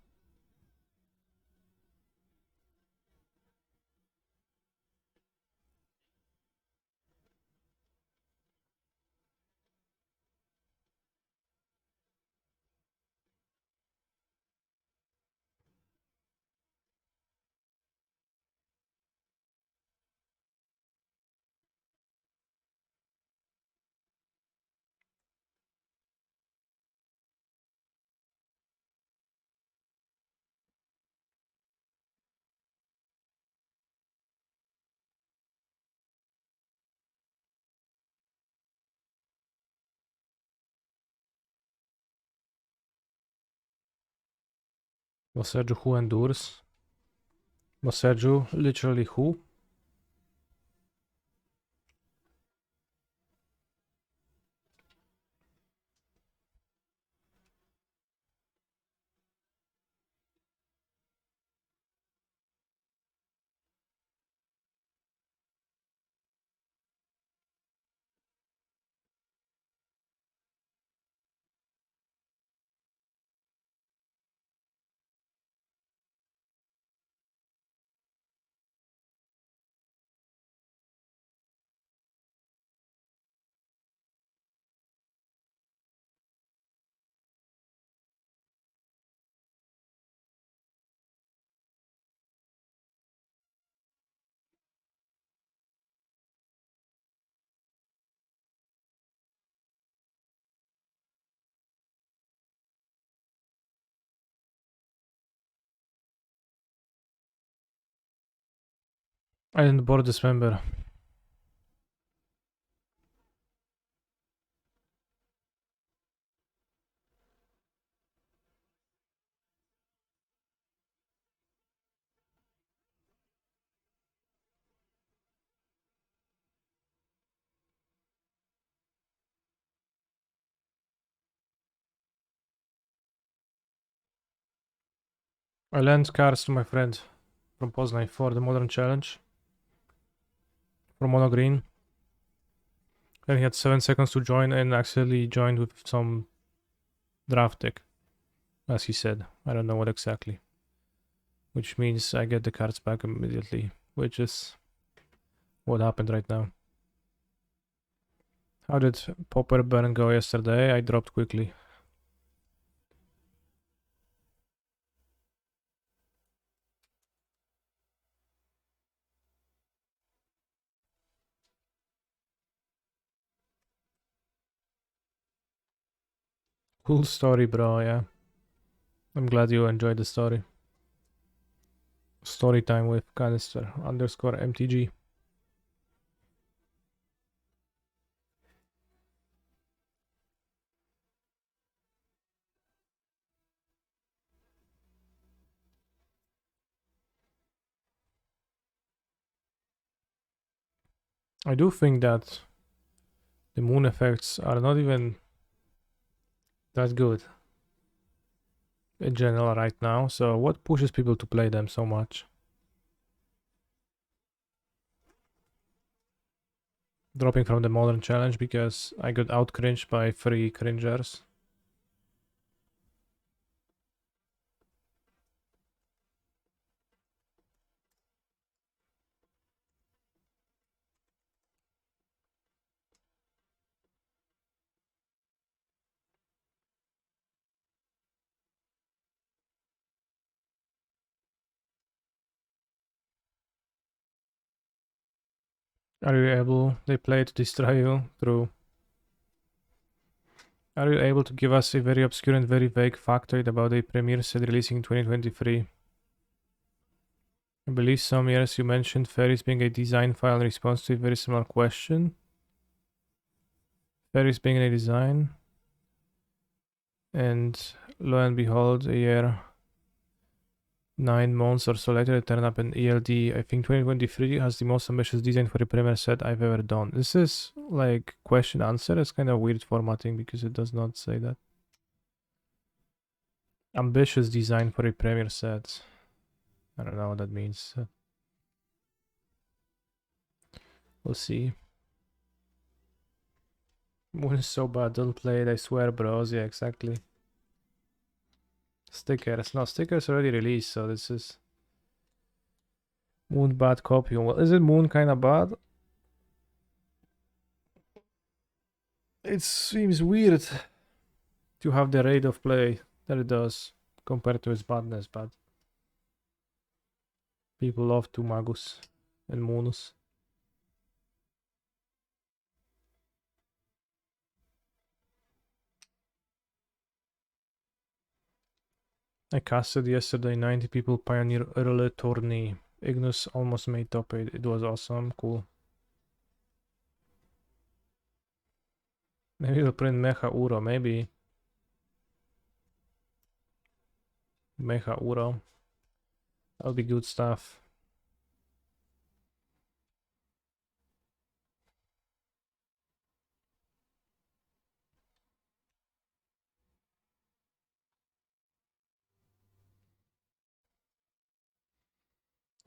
Boseju who endures. Boseju literally who? I didn't board this member. I lent cards to my friend from Poznań for the Modern Challenge. From Mono Green. Then he had 7 seconds to join and actually joined with some draft deck. As he said. I don't know what exactly. Which means I get the cards back immediately. Which is what happened right now. How did Popper Burn go yesterday? I dropped quickly. Cool story, bro, yeah. I'm glad you enjoyed the story. Story time with canister underscore MTG. I do think that the moon effects are not even that good in general right now, so what pushes people to play them so much? Dropping from the modern challenge because I got out cringed by 3 cringers. Are you able, they play to destroy you through. Are you able to give us a very obscure and very vague factoid about a premiere set releasing in 2023? I believe some years you mentioned Fairies being a design file in response to a very similar question. Fairies being a design. And lo and behold, a year 9 months or so later, it turned up in ELD. I think 2023 has the most ambitious design for a premiere set I've ever done. This is like question answer. It's kind of weird formatting because it does not say that. Ambitious design for a premiere set. I don't know what that means. We'll see. Moon is so bad, don't play it, I swear, bros. Yeah, exactly. Stickers. No, stickers already released, so this is Moon bad copy. Well, is it Moon kind of bad? It seems weird to have the rate of play that it does compared to its badness, but people love to Magus and Moonus. I casted yesterday 90 people Pioneer early tourney. Ignis almost made top 8. It was awesome. Cool. Maybe we'll print Mecha Uro. Maybe. Mecha Uro. That'll be good stuff.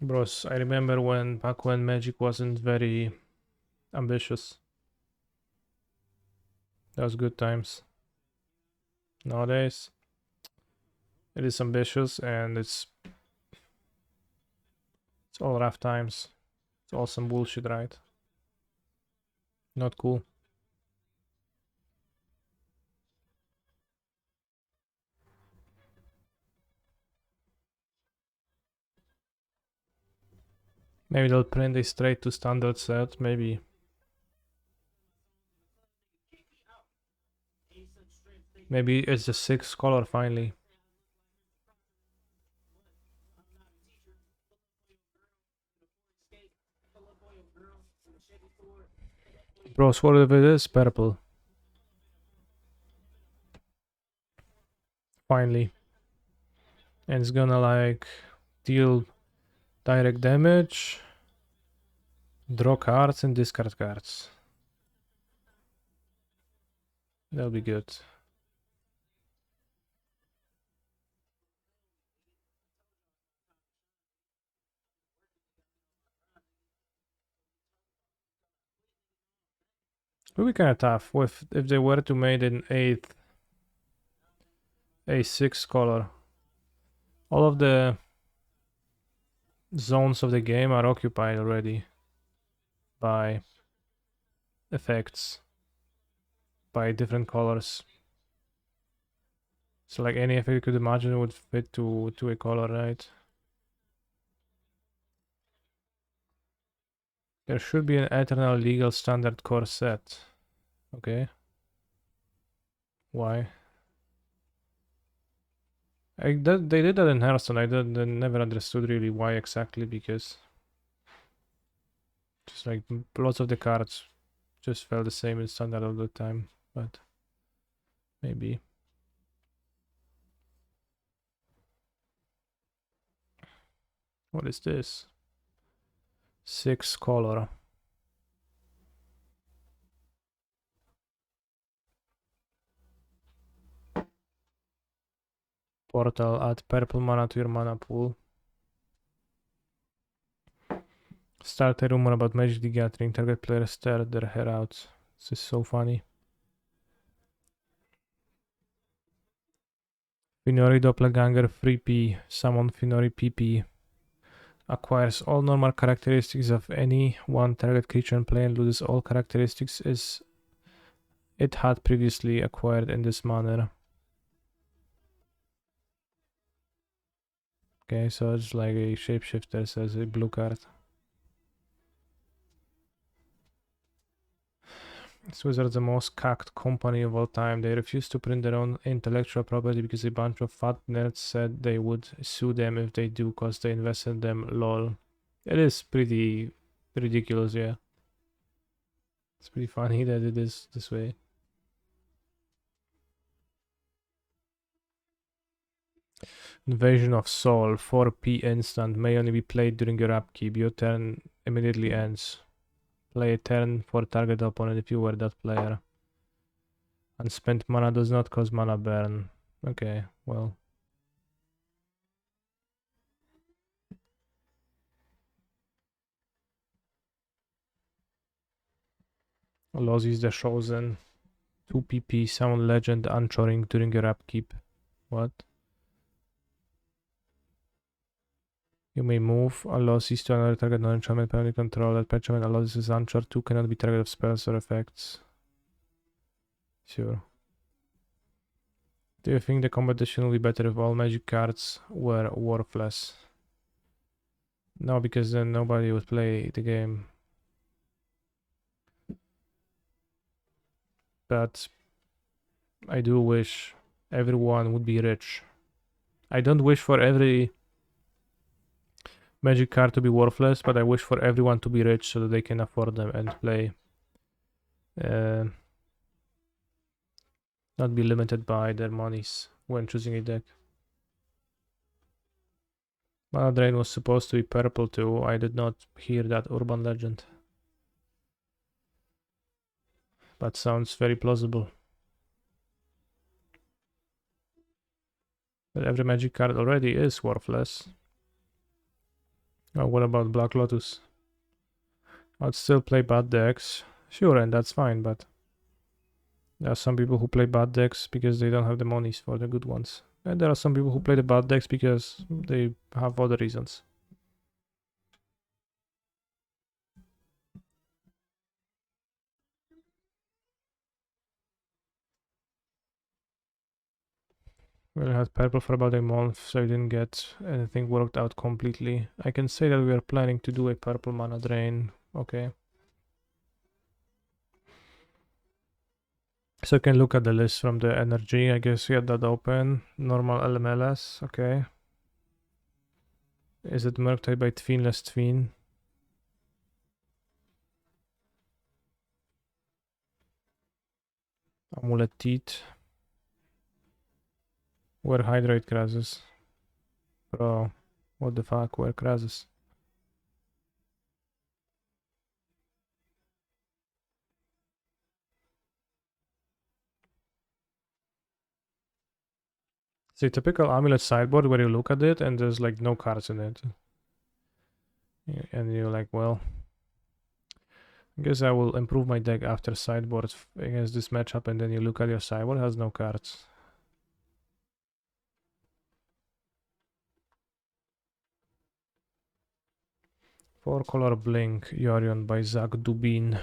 Bros, I remember back when Magic wasn't very ambitious. That was good times. Nowadays, it is ambitious and it's all rough times. It's all some bullshit, right? Not cool. Maybe they'll print a straight to standard set, maybe. Maybe it's the 6th color finally. Bros, what if it is purple? Finally. And it's gonna like deal direct damage, draw cards and discard cards. That'll be good. It'll be kind of tough if they were to make an 8th a 6 color. All of the zones of the game are occupied already by effects, by different colors. So like any effect you could imagine would fit to a color, right? There should be an eternal legal standard core set. Okay. Why? They did that in Hearthstone. I never understood really why exactly, because just like lots of the cards just felt the same in standard all the time, but maybe. What is this? 6 color. Portal, add purple mana to your mana pool. Start a rumor about Magic the Gathering. Target players tear their hair out. This is so funny. Finori Doppelganger 3P. Summon Finori PP. Acquires all normal characteristics of any one target creature in play and loses all characteristics as it had previously acquired in this manner. Okay, so it's like a shapeshifter, says a blue card. This Wizards the most cacked company of all time. They refuse to print their own intellectual property because a bunch of fat nerds said they would sue them if they do cause they invested in them, lol. It is pretty ridiculous, yeah. It's pretty funny that it is this way. Invasion of Soul, 4P instant, may only be played during your upkeep. Your turn immediately ends. Play a turn for target opponent if you were that player. Unspent mana does not cause mana burn. Okay, well. Loses the Chosen. 2 PP, summon legend, unchoring during your upkeep. What? You may move, allow cease to another target non-enchantment permanently control. That enchantment allows this uncharged 2 cannot be target of spells or effects. Sure. Do you think the competition will be better if all magic cards were worthless? No, because then nobody would play the game. But I do wish everyone would be rich. I don't wish for every magic card to be worthless, but I wish for everyone to be rich so that they can afford them and play. Not be limited by their monies when choosing a deck. Mana Drain was supposed to be purple too. I did not hear that urban legend. But sounds very plausible. But every magic card already is worthless. Oh, what about Black Lotus? I'd still play bad decks. Sure, and that's fine, but there are some people who play bad decks because they don't have the monies for the good ones. And there are some people who play the bad decks because they have other reasons. We had purple for about a month, so I didn't get anything worked out completely. I can say that we are planning to do a purple mana drain. Okay. So I can look at the list from the energy. I guess we had that open. Normal LMLS. Okay. Is it Murktide by Tweenless Tween? Amulet Teeth. Where Hydrate Krasis? Bro, what the fuck? Where Krasis? It's a typical Amulet sideboard where you look at it and there's like no cards in it. And you're like, well, I guess I will improve my deck after sideboard against this matchup, and then you look at your sideboard, has no cards. Four color Blink, Yorion by Zach Dubin.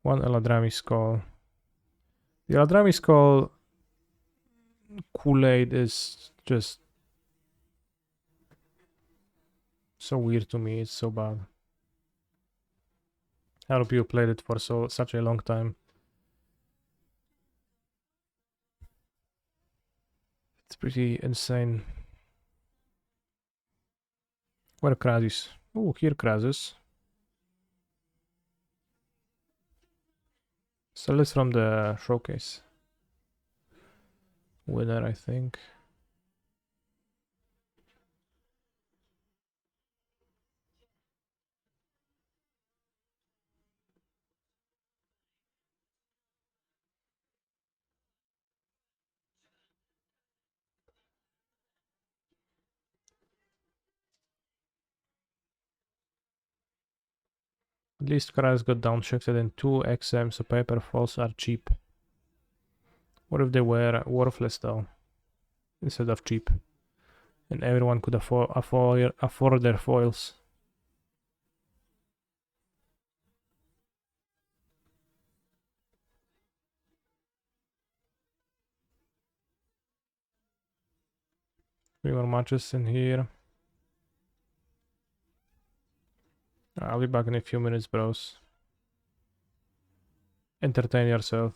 One Eladrami Skull. The Eladrami Skull Kool-Aid is just so weird to me, it's so bad. I hope you played it for such a long time. It's pretty insane. Where Krasis? Oh, here Krasis. So it's from the showcase. Winner, I think. At least Krasis got downshifted in 2 XM, so paper falls are cheap. What if they were worthless though, instead of cheap, and everyone could afford their foils? Three more matches in here. I'll be back in a few minutes, bros. Entertain yourself.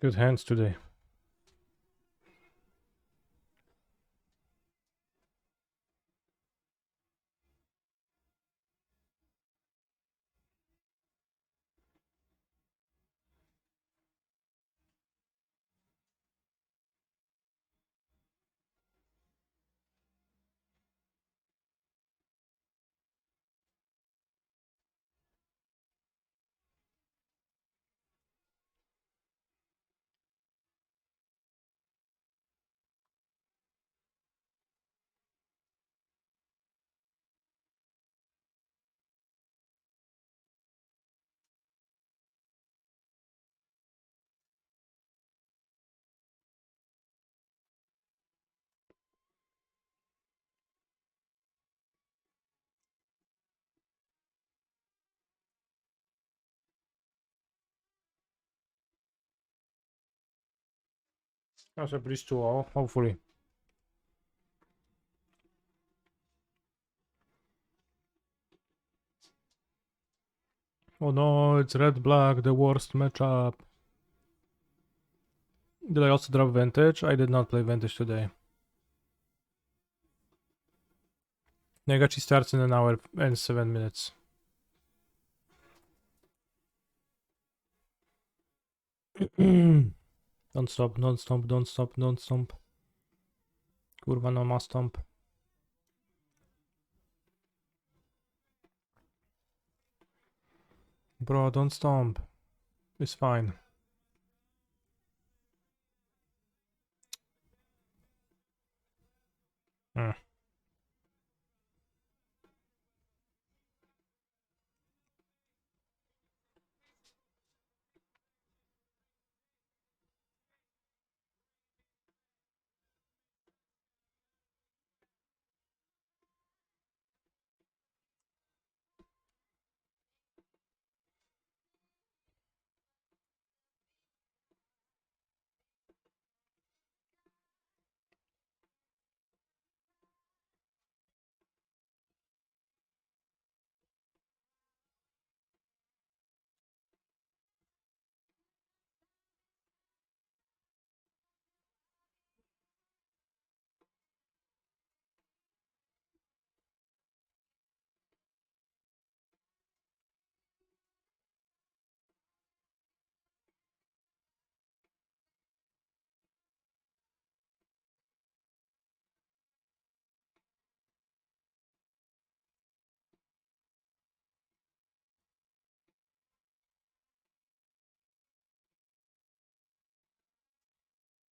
Good hands today. That's a bridge to all, hopefully. Oh no, it's red-black, the worst matchup. Did I also drop Vantage? I did not play Vantage today. Negachi starts in an hour and 7 minutes. Don't stop, don't stop, don't stop, don't stop. Kurwa, no ma stomp. Bro, don't stomp. It's fine. Mm.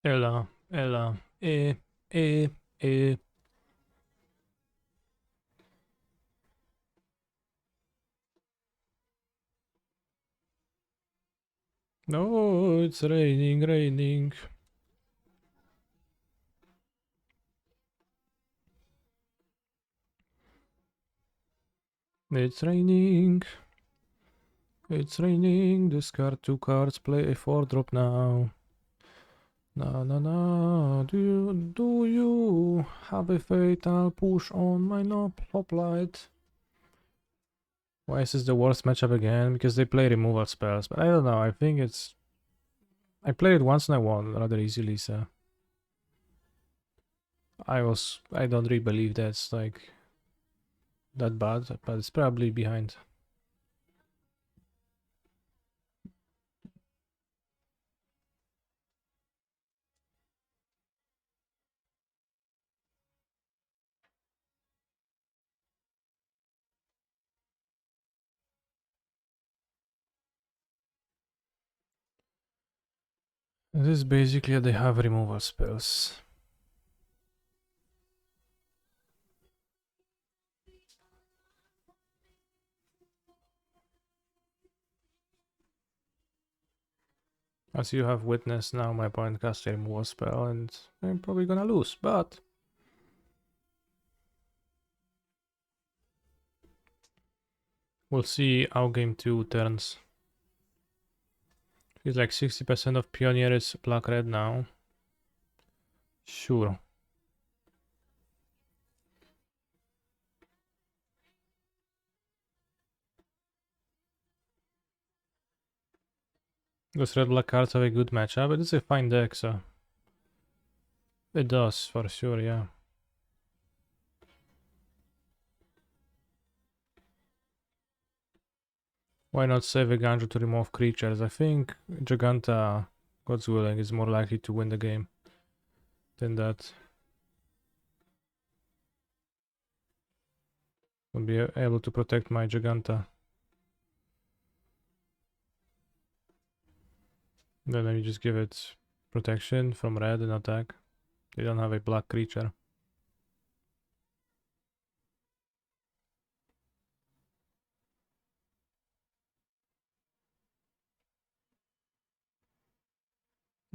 Ela, Ela, eh. No, it's raining, raining. It's raining. It's raining. Discard 2 cards. Play a 4-drop now. Na na na. Do you have a fatal push on my hoplite? Why is this the worst matchup again? Because they play removal spells, but I don't know. I think it's. I played it once and I won rather easily, so. I don't really believe that's like that bad, but it's probably behind. This is basically they have removal spells. As you have witnessed now, my opponent cast a removal spell and I'm probably gonna lose, but we'll see how game 2 turns. Feels like 60% of Pioneer is black-red now. Sure. Those red black cards have a good matchup, but it's a fine deck, so it does for sure, yeah. Why not save a Ganjo to remove creatures? I think Giganta, God's willing, is more likely to win the game than that. Will be able to protect my Giganta. Then maybe just give it protection from red and attack. They don't have a black creature.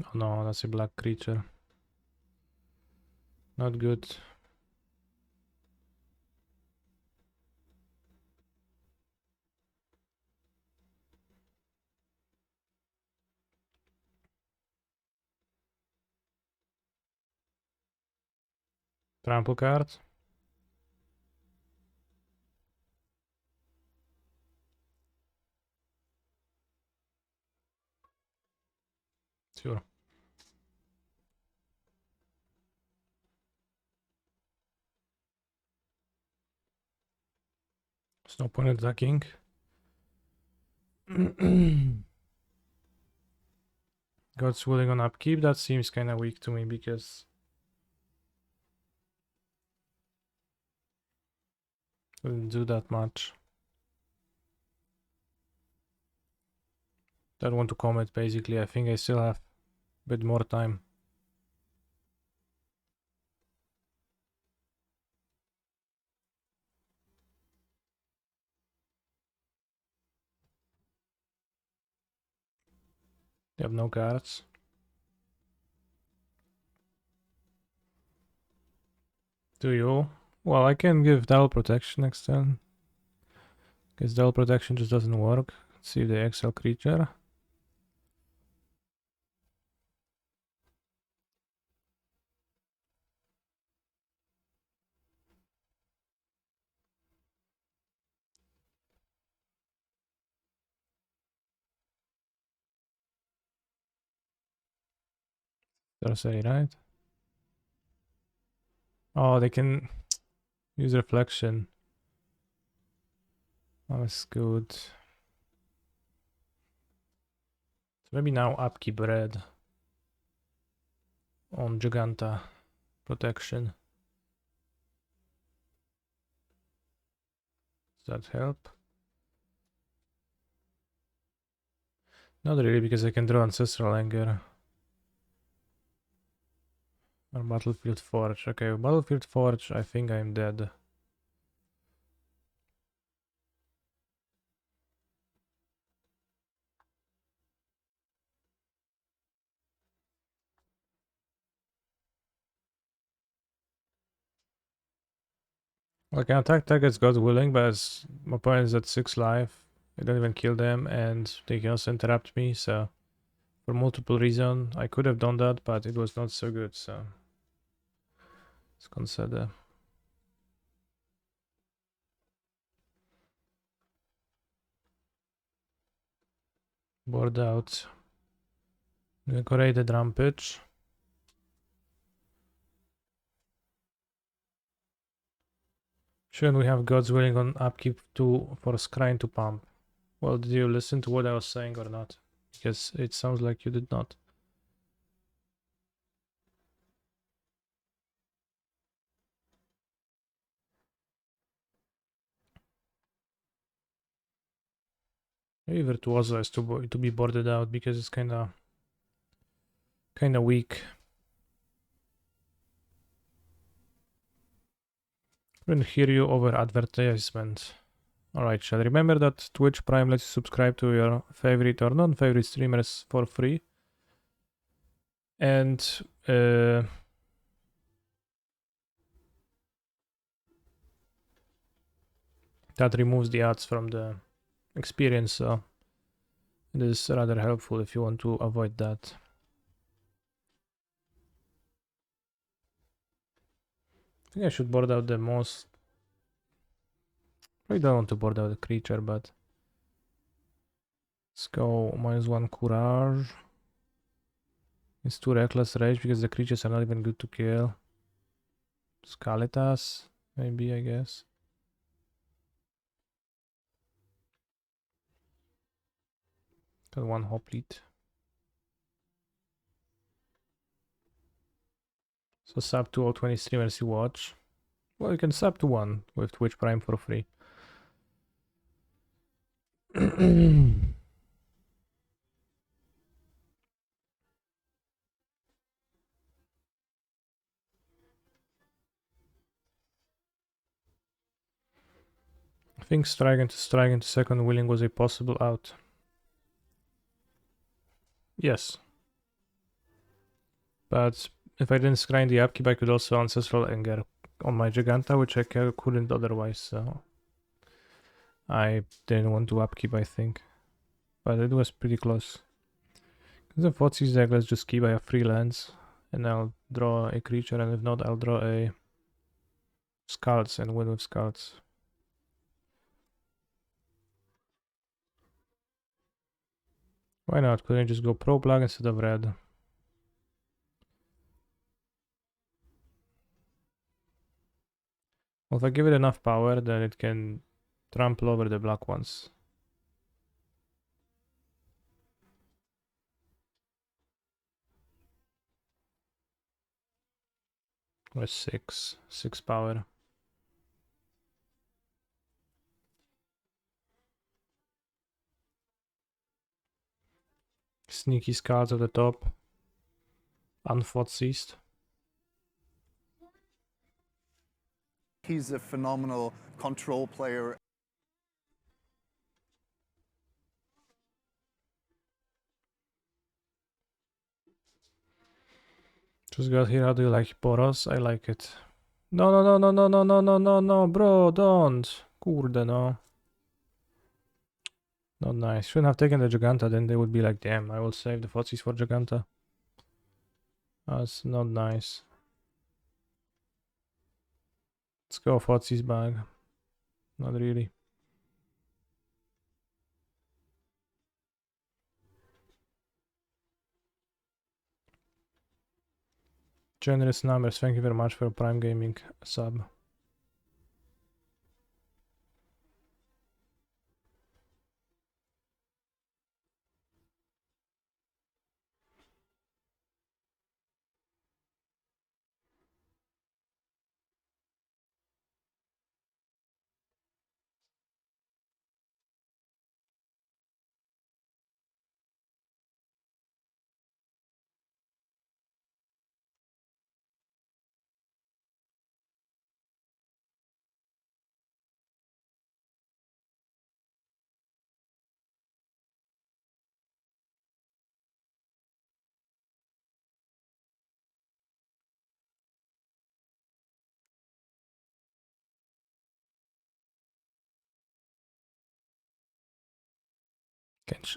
Oh no, that's a black creature. Not good. Trample card. Sure. There's no point attacking. God's willing on upkeep. That seems kind of weak to me because it didn't do that much. Don't want to comment basically. I think I still have a bit more time. They have no cards. Do you? Well, I can give double protection next turn. Guess double protection just doesn't work. Let's see if they exile creature. Sorcery, right? Oh, they can use reflection. Oh, that's good. So maybe now upkeep red on Giganta protection. Does that help? Not really, because I can draw Ancestral Anger. Or Battlefield Forge. Okay, Battlefield Forge, I think I'm dead. I can attack targets God willing, but as my opponent's at 6 life, I don't even kill them, and they can also interrupt me, so for multiple reasons, I could have done that, but it was not so good, so let's consider. Board out. Decorated Rampage. Shouldn't we have God's willing on upkeep for Scrying to pump? Well, did you listen to what I was saying or not? Because it sounds like you did not. Maybe Virtuoso has to be boarded out because it's kinda weak. Couldn't hear you over advertisement. Alright, Chad, remember that Twitch Prime lets you subscribe to your favorite or non-favorite streamers for free. And that removes the ads from the experience, so it is rather helpful if you want to avoid that. I think I should board out the most. I don't want to board out the creature, but Let's go -1 courage. It's too reckless rage because the creatures are not even good to kill. Scalitas, maybe, I guess. Got 1 hoplite. So sub to all 20 streamers you watch. Well, you can sub to 1 with Twitch Prime for free. I think strike into second willing was a possible out. Yes. But if I didn't scry in the upkeep, I could also Ancestral Anger on my Giganta, which I couldn't otherwise, so I didn't want to upkeep, I think. But it was pretty close. The Fotsy's deck, let's just keep. I have 3 lands, and I'll draw a creature, and if not, I'll draw a Scouts and win with Scouts. Why not? Couldn't I just go Pro Plug instead of red? Well, if I give it enough power, then it can trample over the black ones. Or 6 power. Sneaky Scouts at the top. Unfought Seized. He's a phenomenal control player. Just got here. How do you like Boros? I like it. No, no, no, no, no, no, no, no, no, no, bro, don't. Kurde, no. Not nice. Shouldn't have taken the Giganta, then they would be like, damn, I will save the Fotsis for Giganta. That's not nice. Let's go Fotsis bag. Not really. Generous numbers. Thank you very much for Prime Gaming sub.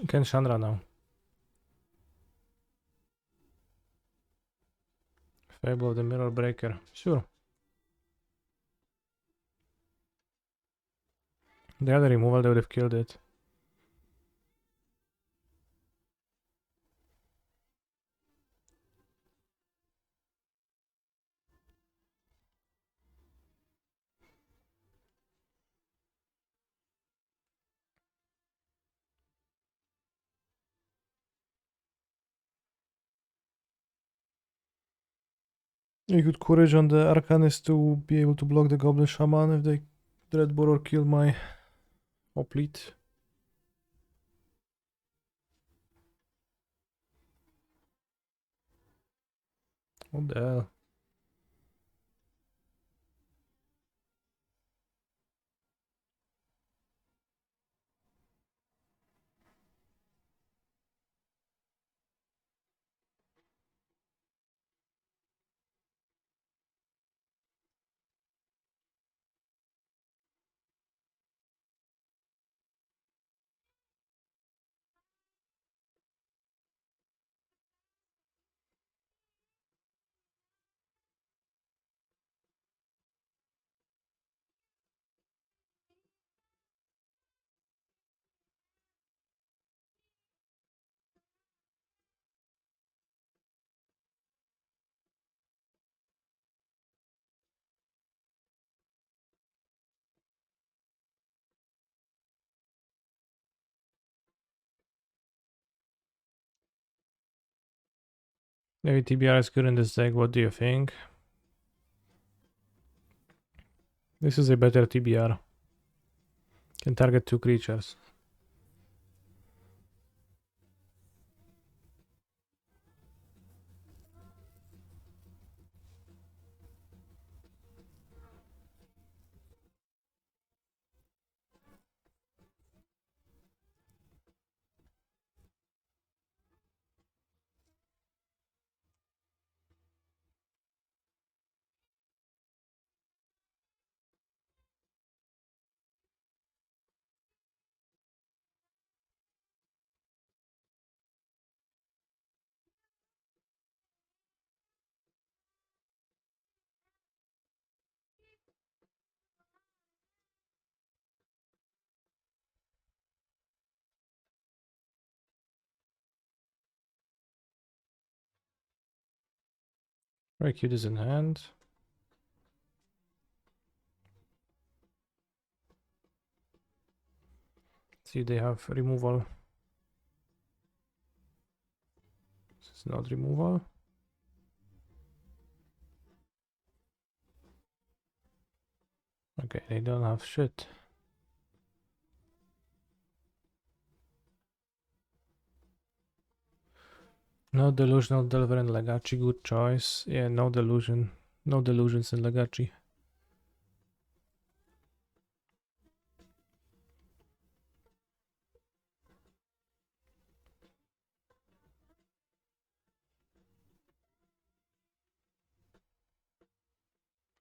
Ken Shandra now. Fable of the Mirror Breaker. Sure. The other removal, they would have killed it. You could courage on the Arcanist to be able to block the Goblin Shaman if they Dreadbore or kill my Hoplite. What the hell? Maybe TBR is good in this deck, what do you think? This is a better TBR. Can target 2 creatures. Very cute is in hand. See, they have removal. This is not removal. Okay, they don't have shit. No Delusional Delver and Legacy, good choice. Yeah, no Delusion. No Delusions in Legacy.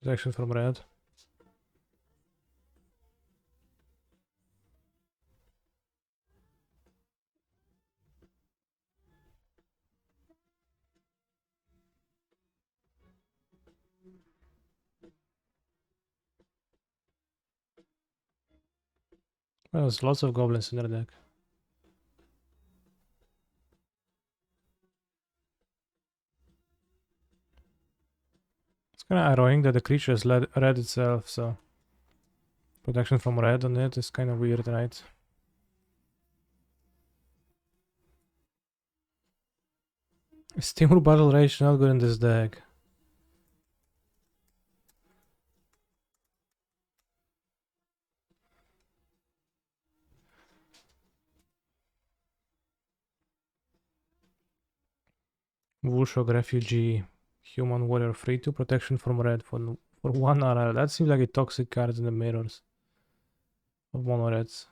Protection from red. Well, there's lots of goblins in their deck. It's kind of ironic that the creature is red itself, so protection from red on it is kind of weird, right? Is Timur Battle Rage not good in this deck? Wulshok Refugee, Human Warrior 3/2, protection from red for 1 RR. That seems like a toxic card in the mirrors of mono reds.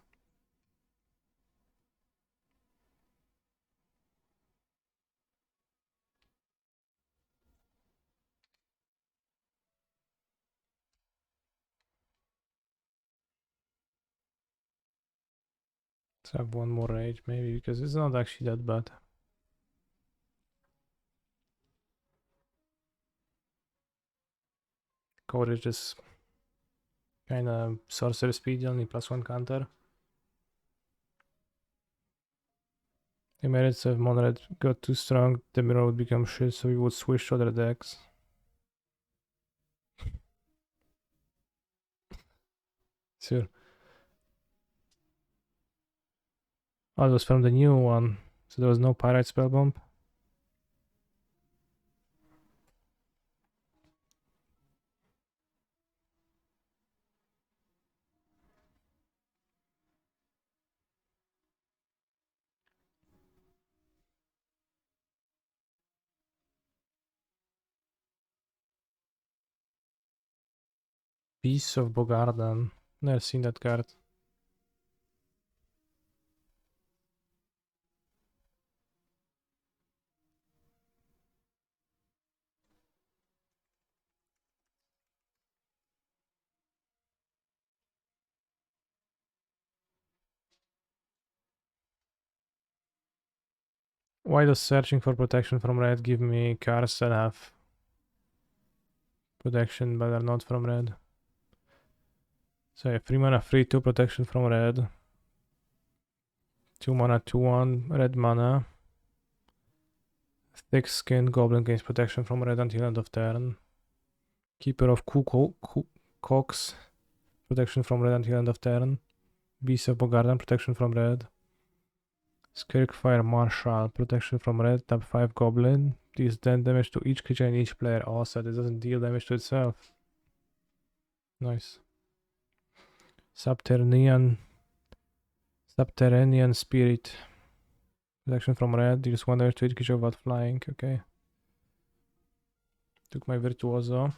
Let's have one more rage maybe, because it's not actually that bad. Courage is kind of sorcerer speed, only +1 counter. The merits of mono red got too strong, the mirror would become shit, so we would switch to other decks. Sure. Oh, it was from the new one, so there was no pirate spell bump. Beast of Bogardan. Never seen that card. Why does searching for protection from red give me cards that have protection but are not from red? So yeah, 3 mana 3/2 protection from red. 2 mana 2/1 red mana. Thick Skin Goblin gains protection from red until end of turn. Keeper of Cox, protection from red until end of turn. Beast of Bogardan, protection from red. Skirkfire Marshal, protection from red, tap 5 Goblin. Deals 10 damage to each creature and each player. Also, this doesn't deal damage to itself. Nice. Subterranean Spirit. Protection from red. Deals 1 damage to each creature without flying. Okay. Took my Virtuoso.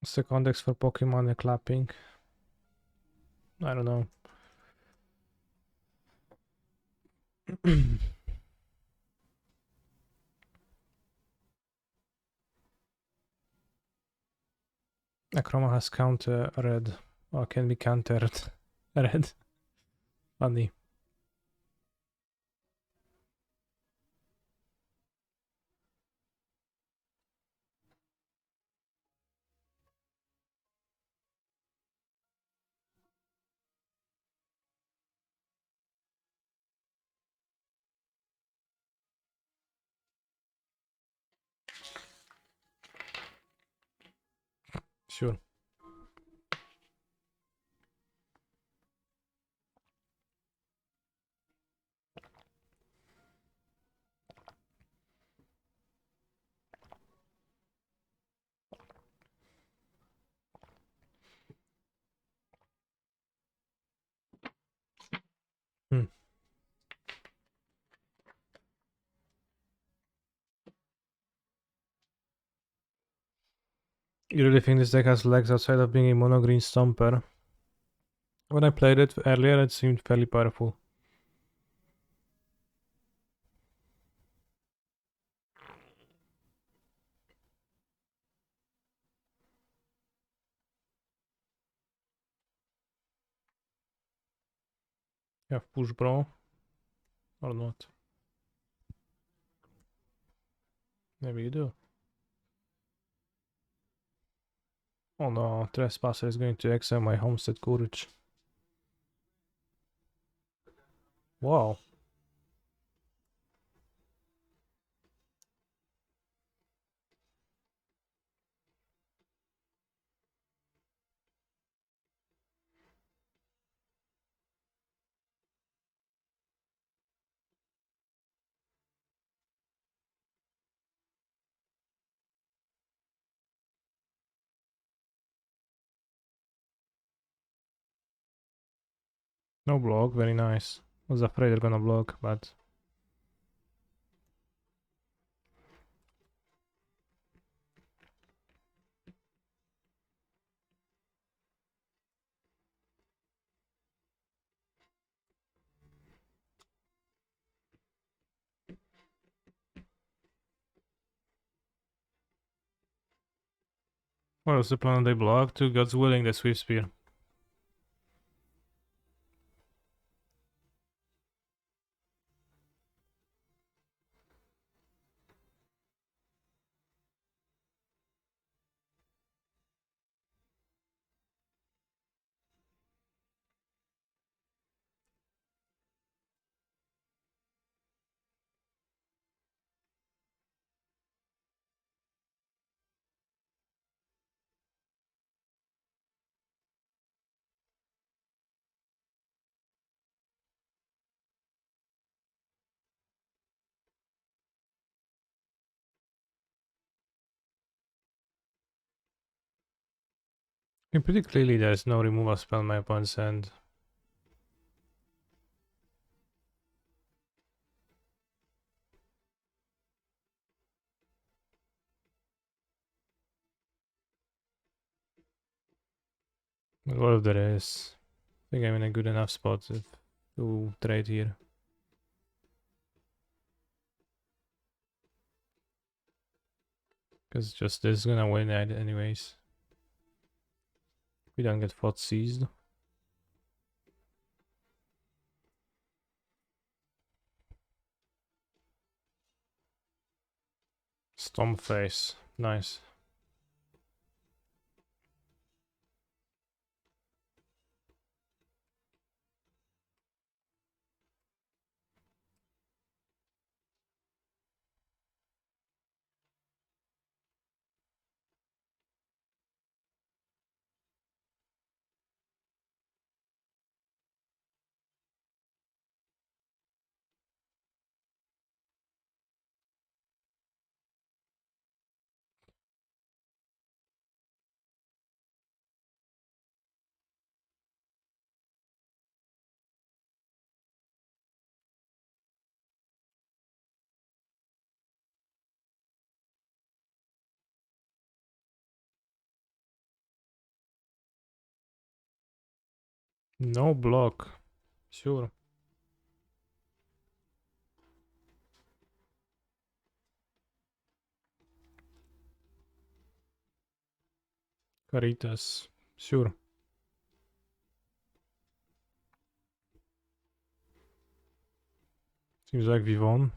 Second X for Pokemon and clapping. I don't know. Acroma has counter red. Or can be countered red. Funny. Sure. Hmm. You really think this deck has legs outside of being a mono green stomper? When I played it earlier, it seemed fairly powerful. You have push bro or not? Maybe you do. Oh no, Trespasser is going to exile my Homestead Courage. Wow. No block, very nice. Was afraid they're gonna block, but what was the plan? They block to God's willing the Swift Spear. I mean, pretty clearly there's no removal spell in my opponent's hand. But what if there is? I think I'm in a good enough spot to trade here. Because just this is gonna win it anyways. We don't get fought seized. Stomp face. Nice. No block. Sure. Caritas. Sure. Seems like we won.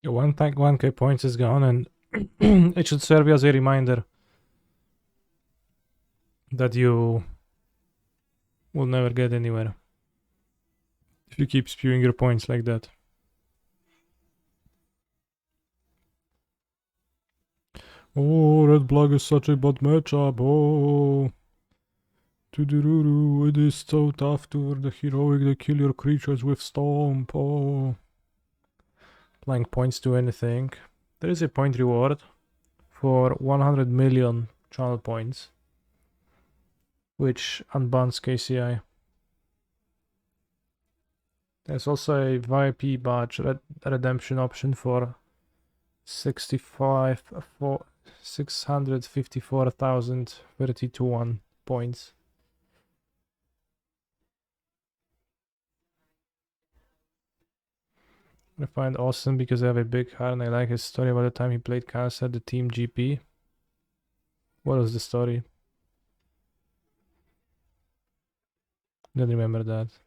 Your 1K points is gone, and it should serve you as a reminder that you will never get anywhere if you keep spewing your points like that. Oh, Red Block is such a bad matchup. Oh. Tudururu, it is so tough to the heroic to kill your creatures with Stomp. Oh. Applying points to anything. There is a point reward for 100 million channel points, which unbans KCI. There's also a VIP badge redemption option for 654,032 points. I find awesome because I have a big heart and I like his story about the time he played Chaos at the Team GP. What was the story? Don't remember that.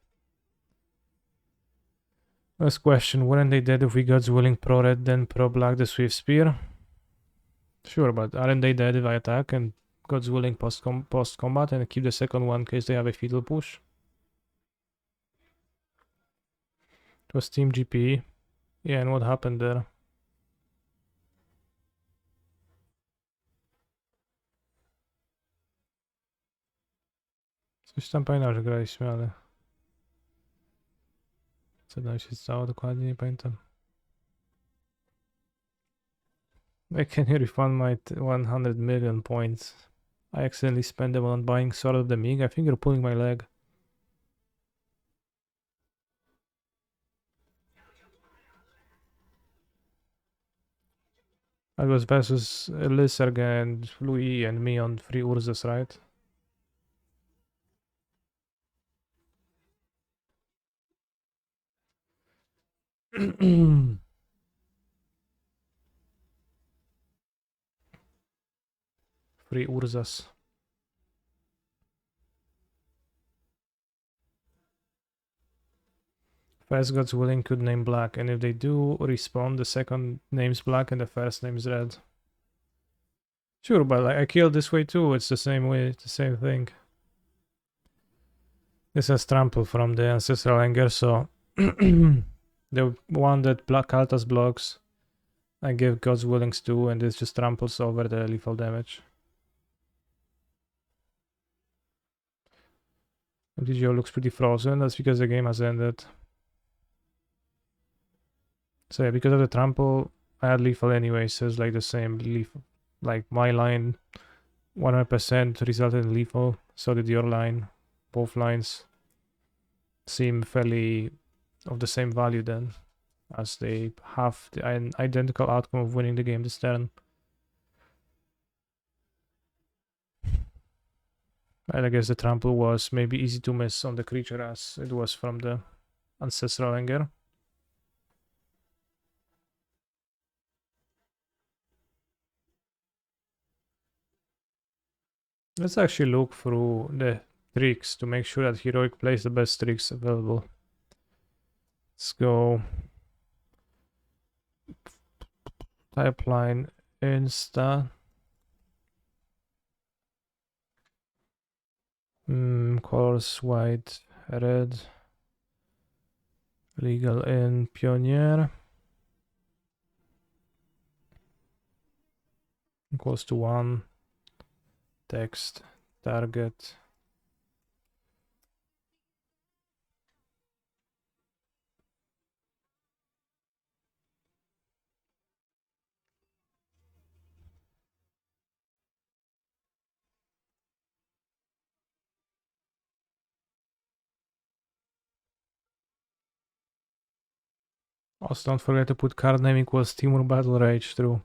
Last question, weren't they dead if we God's willing pro red then pro black the Swift Spear? Sure, but aren't they dead if I attack and God's willing post combat and keep the second one in case they have a fetal push? It was Team GP. Yeah, and what happened there? Coś tam pamiętam, że graliśmy, ale... Co tam się stało dokładnie, nie pamiętam. Can you refund my 100 million points? I accidentally spent them on buying Sword of the Mig. I think you're pulling my leg. I was versus Lizarg and Louis and me on 3 Urzas, right? Three Urzas. First God's willing could name black, and if they do respawn, the second name's black and the first name's red. Sure, but like, I killed this way too, it's the same way, it's the same thing. This has trample from the ancestral anger, so the one that black Kaltas blocks, I give God's willings to, and this just tramples over the lethal damage. MTGO looks pretty frozen, that's because the game has ended. So yeah, because of the trample, I had lethal anyway, so it's like the same lethal. Like my line 100% resulted in lethal, so did your line. Both lines seem fairly of the same value then, as they have an identical outcome of winning the game this turn. And I guess the trample was maybe easy to miss on the creature as it was from the Ancestral Anger. Let's actually look through the tricks to make sure that Heroic plays the best tricks available. Let's go. Pipeline Insta. Colors white, red. Legal in Pioneer. Equals to 1. Text. Target. Also, don't forget to put card name equals Timur Battle Rage through.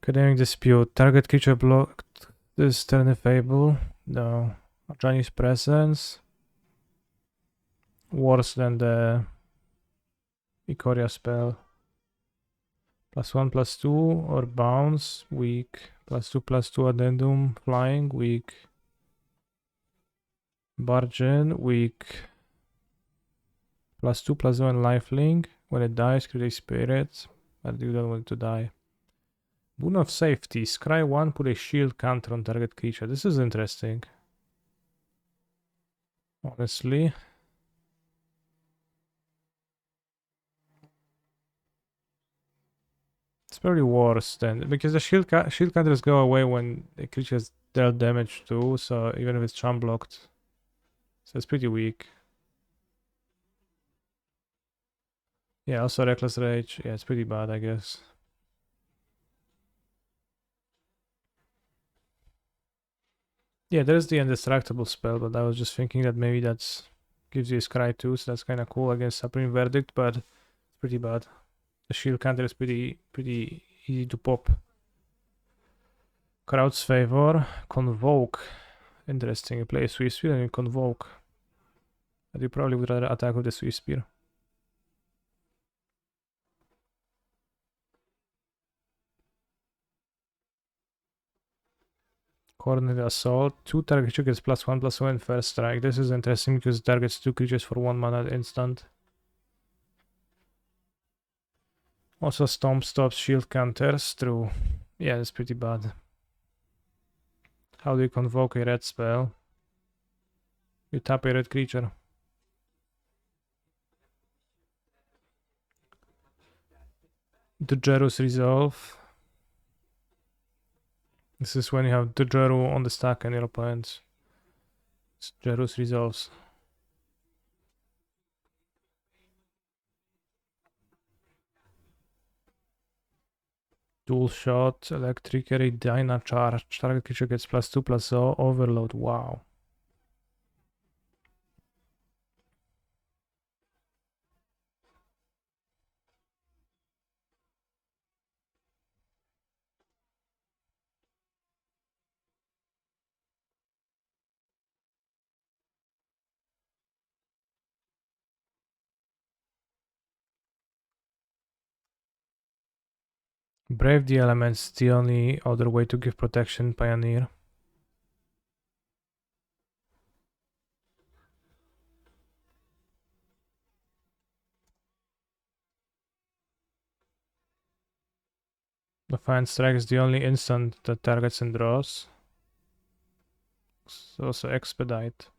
Academic Dispute. Target creature blocked. This turn Fable. No. Chinese Presence. Worse than the Ikoria spell. +1/+2 or bounce. Weak. +2/+2 addendum. Flying. Weak. Bargain. Weak. +2/+1 lifelink. When it dies, create a spirit. But you don't want it to die. Boon of Safety. Scry 1, put a shield counter on target creature. This is interesting. Honestly. It's probably worse than... Because the shield counters go away when the creature's dealt damage too, so even if it's charm blocked. So it's pretty weak. Yeah, also Reckless Rage. Yeah, it's pretty bad, I guess. Yeah, there's the Indestructible spell, but I was just thinking that maybe that's gives you a Scry too, so that's kind of cool against Supreme Verdict, but it's pretty bad. The shield counter is pretty easy to pop. Crowd's Favor, Convoke. Interesting, you play a Swiss Spear and you Convoke. But you probably would rather attack with the Swiss Spear. Cornered Assault. 2 target creature gets +1/+1 first strike. This is interesting because it targets 2 creatures for 1 mana instant. Also Stomp stops shield counters through. Yeah, that's pretty bad. How do you convoke a red spell? You tap a red creature. Dujerus Resolve. This is when you have Dujeru on the stack and your opponents. Dujerus Resolves. Dual shot, electric array, Dyna charge. Target creature gets +2/+0, overload. Wow. Brave the Elements, the only other way to give protection, Pioneer. Defiant Strike is the only instant that targets and draws. It's also Expedite.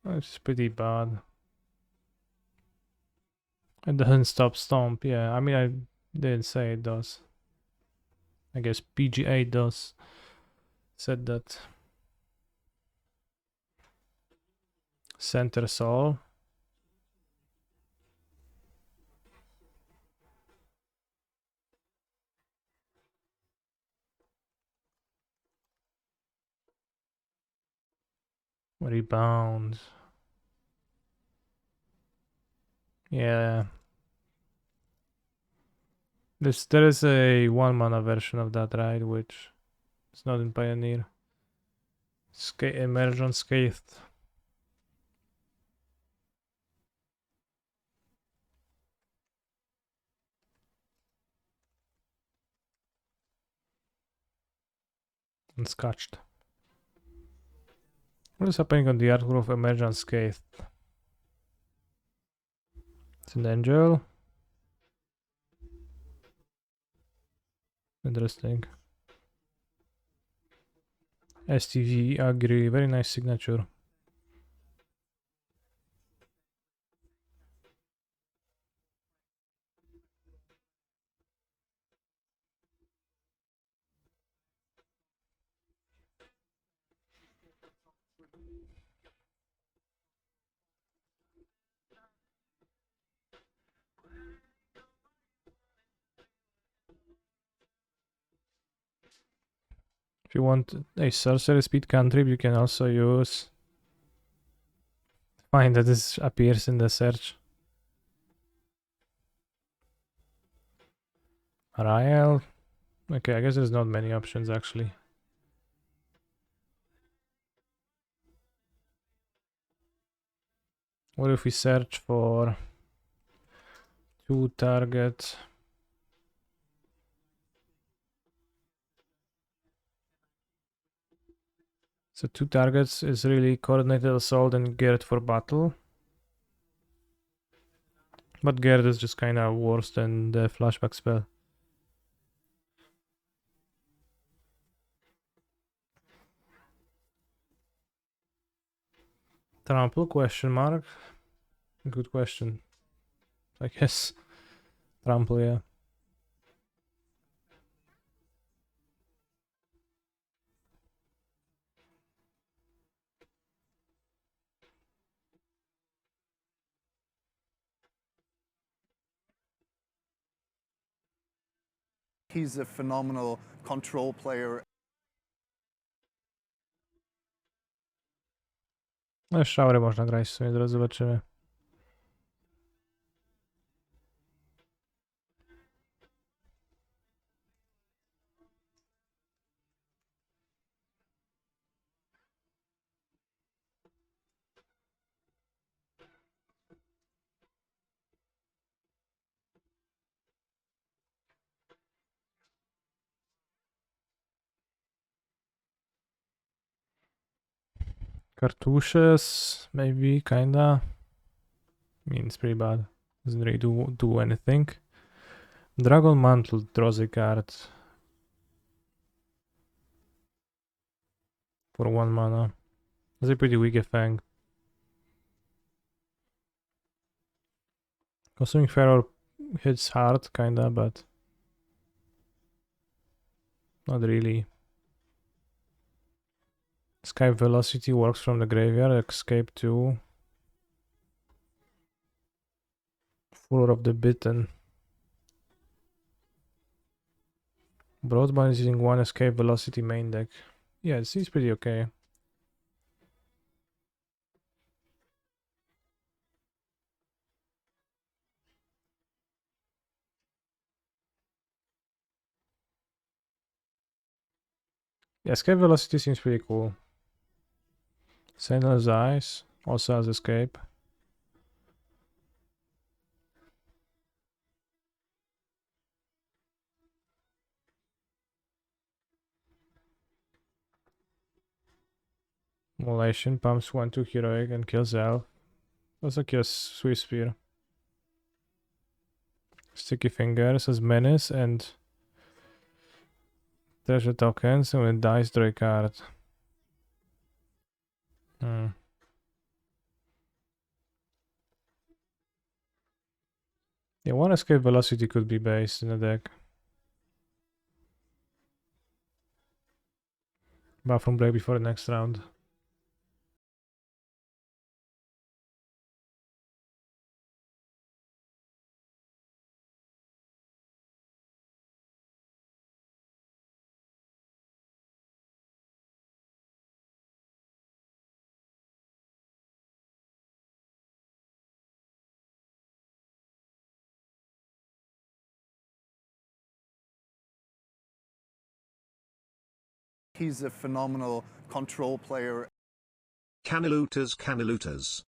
It's pretty bad. It doesn't stop Stomp, yeah. I mean, I didn't say it does. I guess PGA does. Said that. Center Soul. Rebound. Yeah. There is a 1 mana version of that, right? Which It's not in Pioneer. Emerge unscathed. Unscotched. What is happening on the artwork of Emerge unscathed? It's an angel. Interesting. STV agree. Very nice signature. If you want a sorcery speed cantrip, you can also use. Find that this appears in the search. Rael. Okay, I guess there's not many options actually. What if we search for 2 target? So 2 targets is really coordinated assault and Gerd for battle. But Gerd is just kinda worse than the flashback spell. Trample question mark? Good question. I guess. Trample, yeah. He's a phenomenal control player. No, Showery można grać w sumie, zaraz zobaczymy. Cartouches, maybe, kinda. I mean, it's pretty bad. Doesn't really do anything. Dragon Mantle draws a card. For 1 mana. It's a pretty weak effect. Consuming Ferror hits hard, kinda, but not really. Escape Velocity works from the graveyard. Escape 2. Fuller of the Bitten. Broadband is using 1 Escape Velocity main deck. Yeah, it seems pretty okay. Yeah, Escape Velocity seems pretty cool. Sentinel's Eyes also has Escape. Molation pumps 1/2 heroic and kills elf. Also kills Swift Spear. Sticky Fingers has Menace and treasure tokens, and when it dies, draw a card. Yeah, 1 Escape Velocity could be based in a deck. Bathroom break before the next round. He's a phenomenal control player. Caniluters.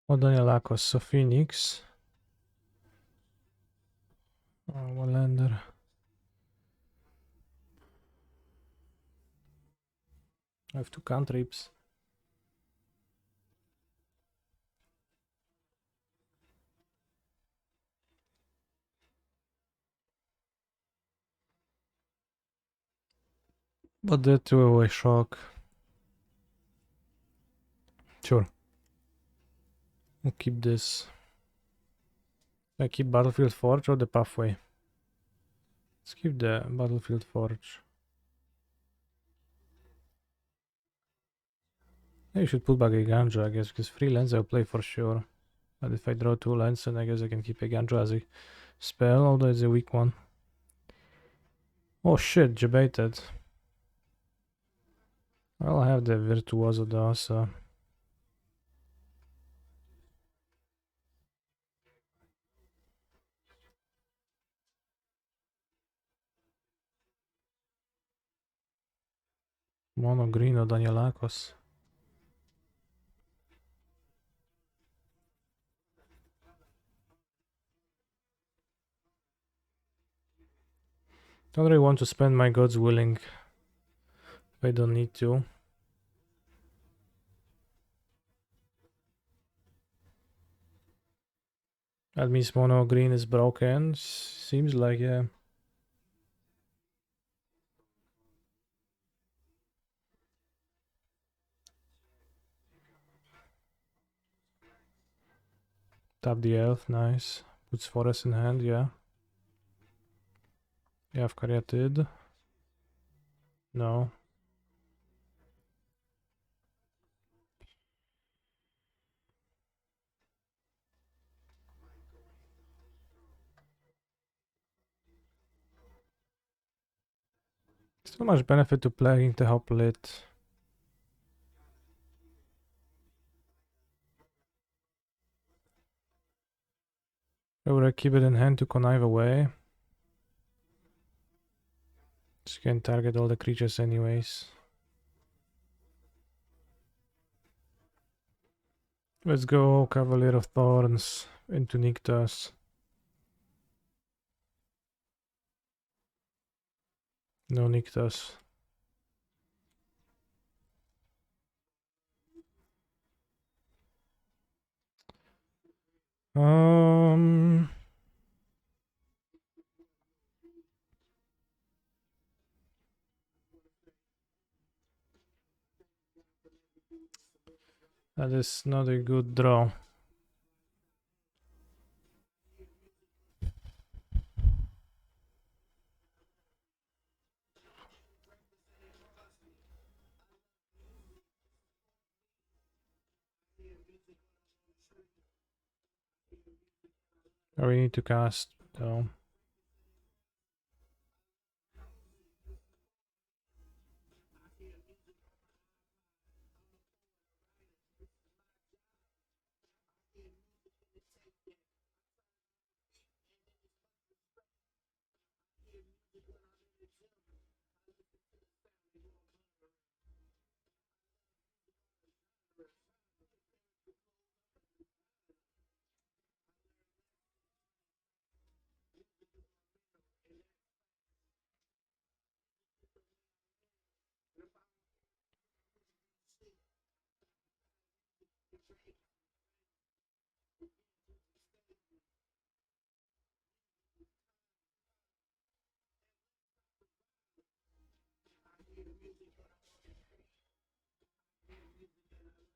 Oddania Lakos, so Phoenix. One lander. I have 2 cantrips. But the 2-away shock. Sure. We'll keep this. I keep Battlefield Forge or the Pathway? Let's keep the Battlefield Forge. I should put back a Ganja, I guess, because 3 lands I'll play for sure. But if I draw 2 lands, then I guess I can keep a Ganja as a spell, although it's a weak one. Oh shit, debated. I'll have the Virtuoso though, so... Mono green or Danielakos. Don't really want to spend my God's Willing. I don't need to. That means mono green is broken. Seems like, yeah. Tap the elf, nice. Puts forest in hand, yeah. You have Caryatid. No. So much benefit to playing the Hoplite. I would keep it in hand to connive away. Just can target all the creatures anyways. Let's go Cavalier of Thorns into Nykthos. No Nykthos. That is not a good draw. We need to cast though.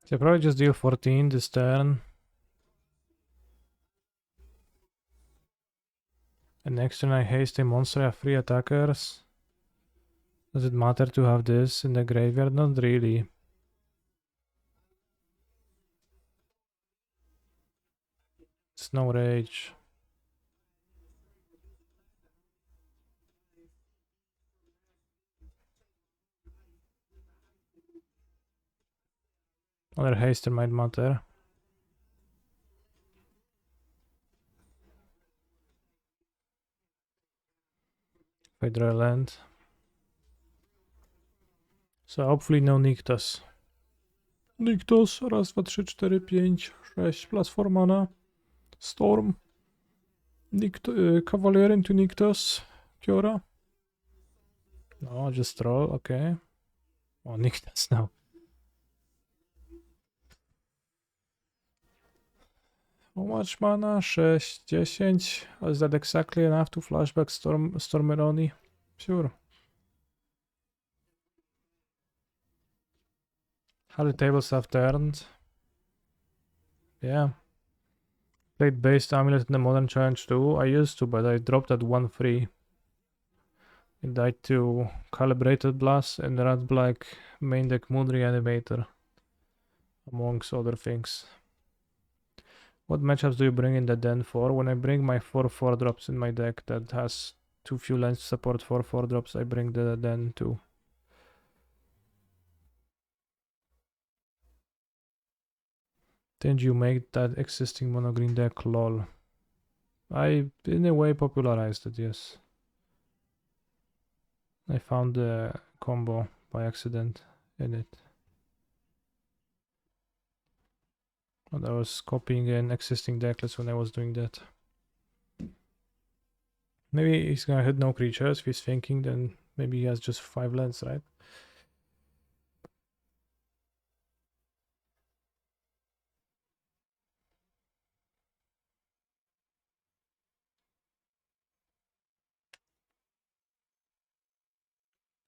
So probably just deal 14 this turn. And next turn I haste a monster, I have 3 attackers. Does it matter to have this in the graveyard? Not really. It's no rage. Other haster might matter. If I draw a land. So hopefully no Nykthos. Nyktos, raz, dwa, trzy, cztery, pięć, sześć, plus 4 mana. Storm. Cavalier into Nyktos. Kiora. No, just troll, okay. Oh, Nyktos now. How much mana? 6, 10. Is that exactly enough to flashback Stormeroni? Sure. How the tables have turned. Yeah. Played based Amulet in the Modern Challenge too. I used to, but I dropped at 1-3. It died to Calibrated Blast and Red Black main deck Moon Reanimator, amongst other things. What matchups do you bring in the den for? When I bring my 4/4 drops in my deck that has too few lands to support 4/4 drops, I bring the den too. Didn't you make that existing mono green deck? Lol. I in a way popularized it, yes. I found the combo by accident in it. And I was copying an existing decklist when I was doing that. Maybe he's gonna hit no creatures if he's thinking, then maybe he has just 5 lands, right?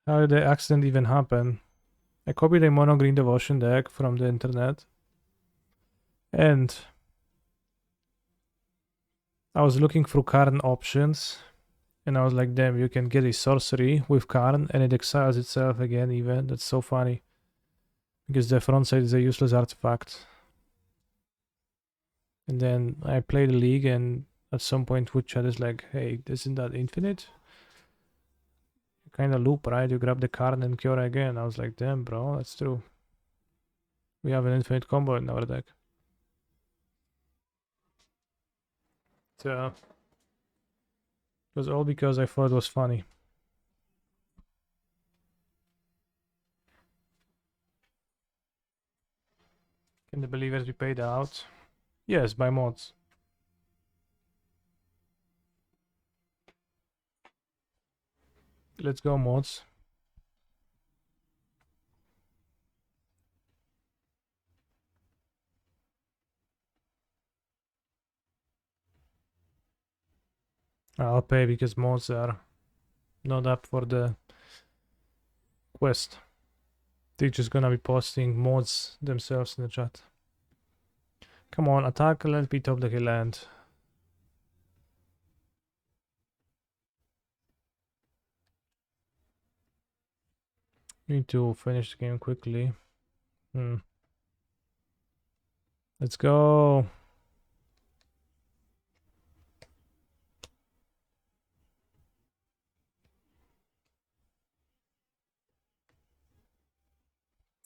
How did the accident even happen? I copied a mono green devotion deck from the internet. And I was looking through Karn options. And I was like, damn, you can get a sorcery with Karn and it exiles itself again even. That's so funny. Because the front side is a useless artifact. And then I played the league and at some point Woodchat is like, hey, isn't that infinite? You kinda loop, right? You grab the Karn and Kiora again. I was like, damn bro, that's true. We have an infinite combo in our deck. So it was all because I thought it was funny. Can the believers be paid out? Yes, by mods. Let's go, mods. I'll pay because mods are not up for the quest. They're just gonna be posting mods themselves in the chat. Come on, attack, let me top deck a land. Need to finish the game quickly. Let's go.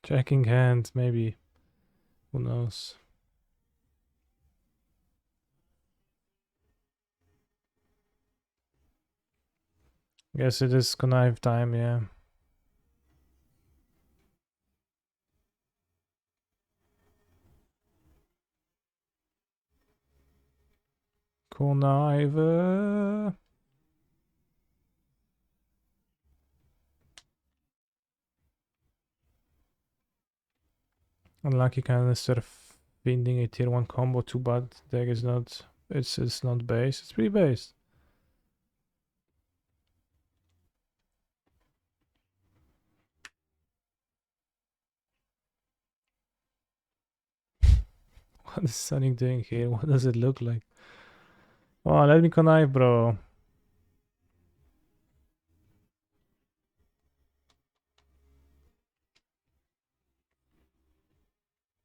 Checking hand, maybe. Who knows? Guess it is connive time, yeah. Connive. Unlucky canister finding a tier 1 combo, too bad deck is not it's not base. It's pretty base. What is Sonic doing here? What does it look like? Oh, let me connive, bro.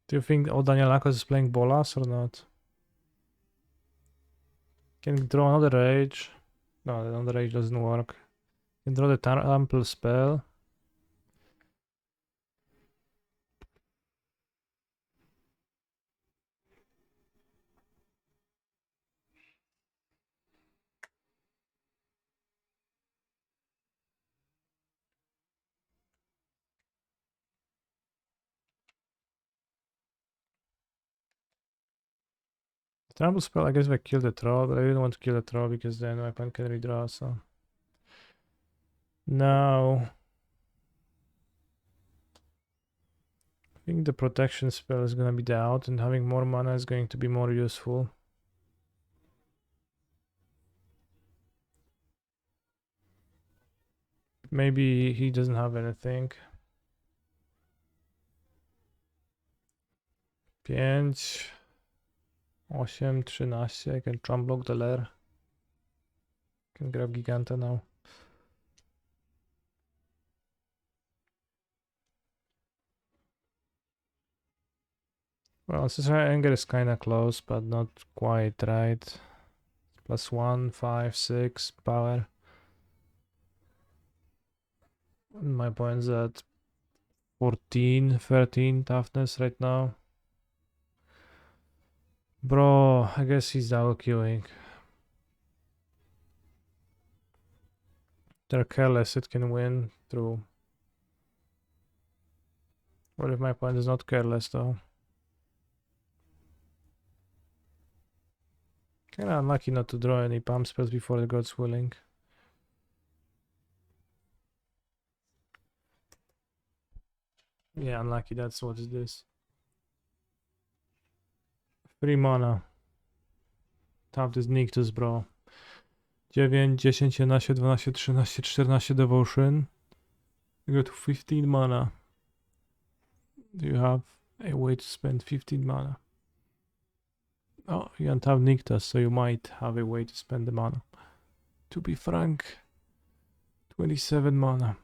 Do you think Danielakos is playing Bolas or not? Can draw another rage. No, another rage doesn't work. Can draw the Trample spell. Trample spell, I guess if I kill the troll, but I didn't want to kill the troll because then my opponent can redraw, so. Now. I think the protection spell is gonna be the out, and having more mana is going to be more useful. Maybe he doesn't have anything. 5, 8, 13. I can trump block the lair. Can grab Giganta now. Well, Ancestral Anger is kinda close, but not quite, right? +1, 5, 6 power. And my point's at 14, 13 toughness right now. Bro, I guess he's double queuing. They're careless, it can win through. What if my opponent is not careless though? Kinda unlucky not to draw any pump spells before the God's Willing. Yeah, unlucky, that's what it is. 3 mana. Tap is Nictus, bro. 9, 10, 11, 12, 13, 14 devotion. You go to 15 mana. Do you have a way to spend 15 mana? Oh, you don't have Nictus, so you might have a way to spend the mana. To be frank, 27 mana.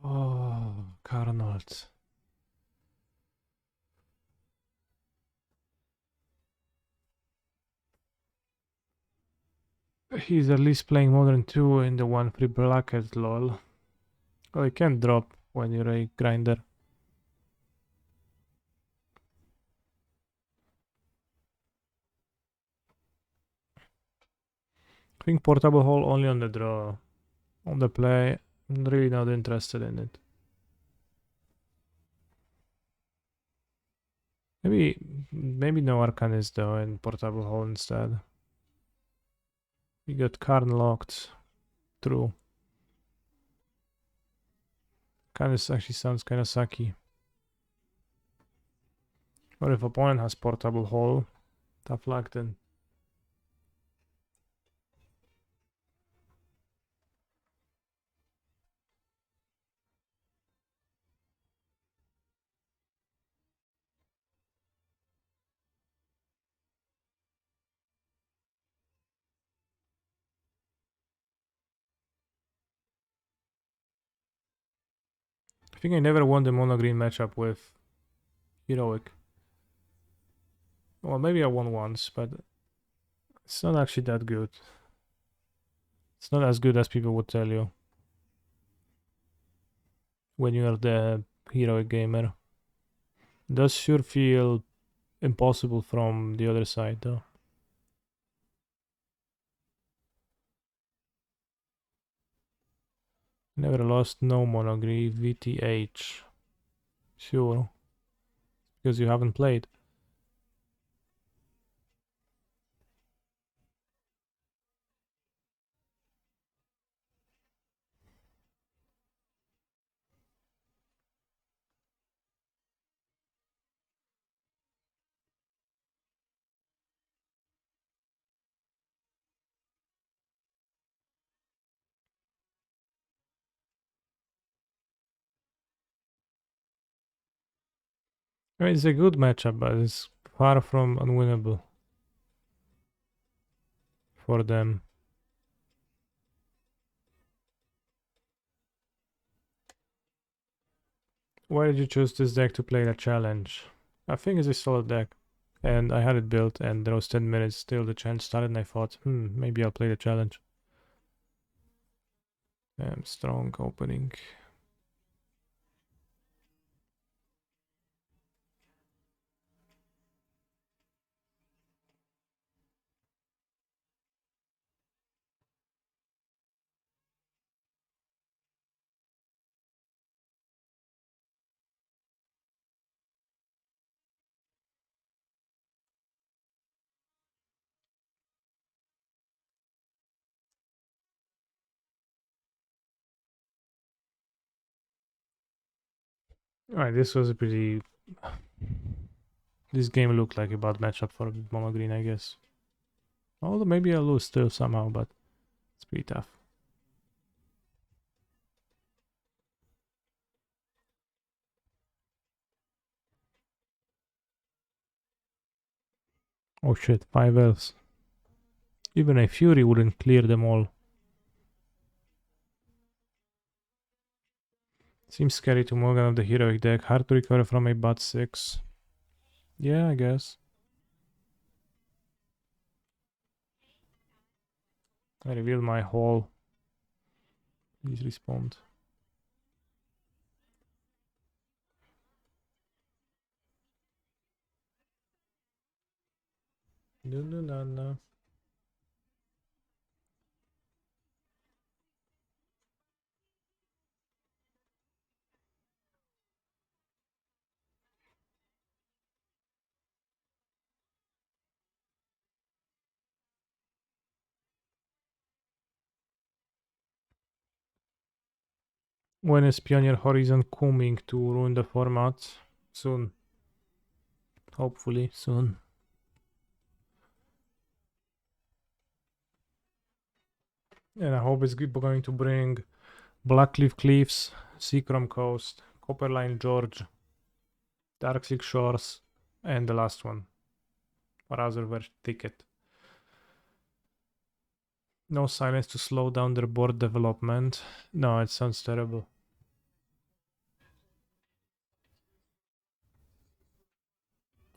Oh, Carnold. He's at least playing Modern 2 in the 1-free bracket, lol. Oh, you can't drop when you're a grinder. I think Portable Hole only on the draw. On the play, I'm really not interested in it. Maybe no Arcanist though, and Portable Hole instead. We got Karn locked. True. Arcanist actually sounds kinda sucky. Or if opponent has Portable Hole, tough luck then. I think I never won the mono green matchup with Heroic. Well, maybe I won once, but it's not actually that good. It's not as good as people would tell you when you are the Heroic gamer. It does sure feel impossible from the other side though. Never lost, no monogram, VTH. Sure. Because you haven't played. I mean, it's a good matchup, but it's far from unwinnable for them. Why did you choose this deck to play the challenge? I think it's a solid deck. And I had it built, and there was 10 minutes till the challenge started, and I thought, maybe I'll play the challenge. Strong opening. Alright, this was a pretty... This game looked like a bad matchup for Mono Green, I guess. Although maybe I'll lose still somehow, but it's pretty tough. Oh shit, 5 elves. Even a Fury wouldn't clear them all. Seems scary to Morgan of the heroic deck. Hard to recover from a bot 6. Yeah, I guess. I revealed my haul. Please respond. No. When is Pioneer Horizon coming to ruin the format? Soon. Hopefully, soon. And I hope it's going to bring Blackcliff Cliffs, Seacrom Coast, Copperline George, Darkslick Shores, and the last one. Razorware Ticket. No silence to slow down their board development. No, it sounds terrible.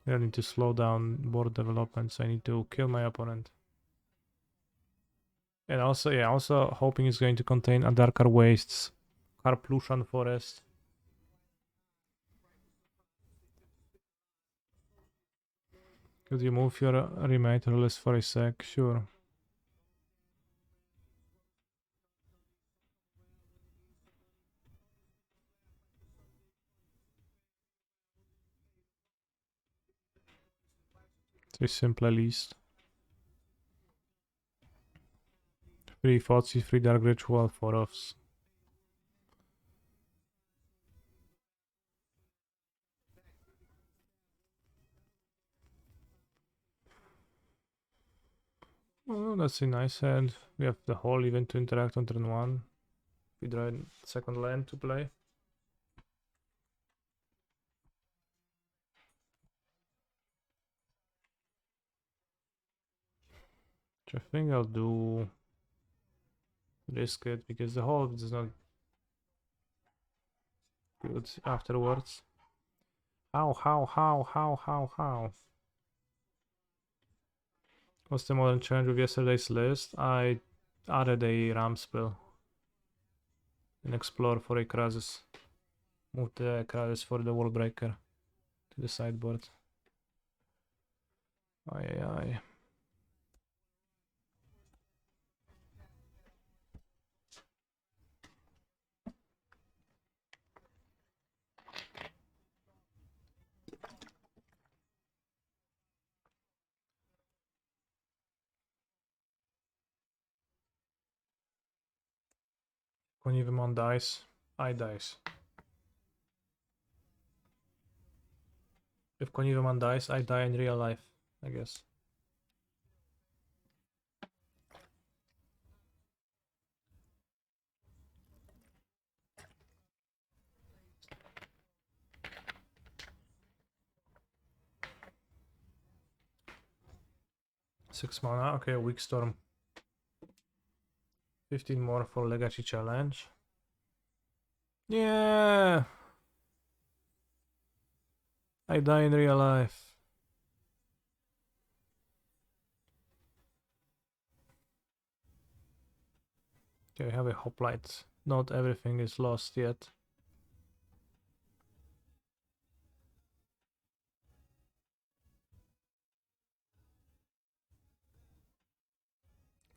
I need to slow down board development, so I need to kill my opponent. And also, yeah, also hoping it's going to contain a Darker Wastes, Carplushan Forest. Could you move your Reanimator list for a sec? Sure. It's a simple list. 3 Thoughtseize, 3 Dark Ritual, 4 offs. Oh, that's a nice hand. We have the whole event to interact on turn 1. We draw a second land to play. Which I think I'll do risk it because the whole is not good afterwards. How? What's the modern challenge with yesterday's list? I added a Ram spell. And explore for a Krasis. Move the Krasis for the wall breaker to the sideboard. Ay. Conivemon dies. I dies. If Conivemon dies, I die in real life, I guess. Six mana, okay, Weak Storm. 15 more for Legacy Challenge. Yeah! I die in real life. Okay, we have a hoplite. Not everything is lost yet.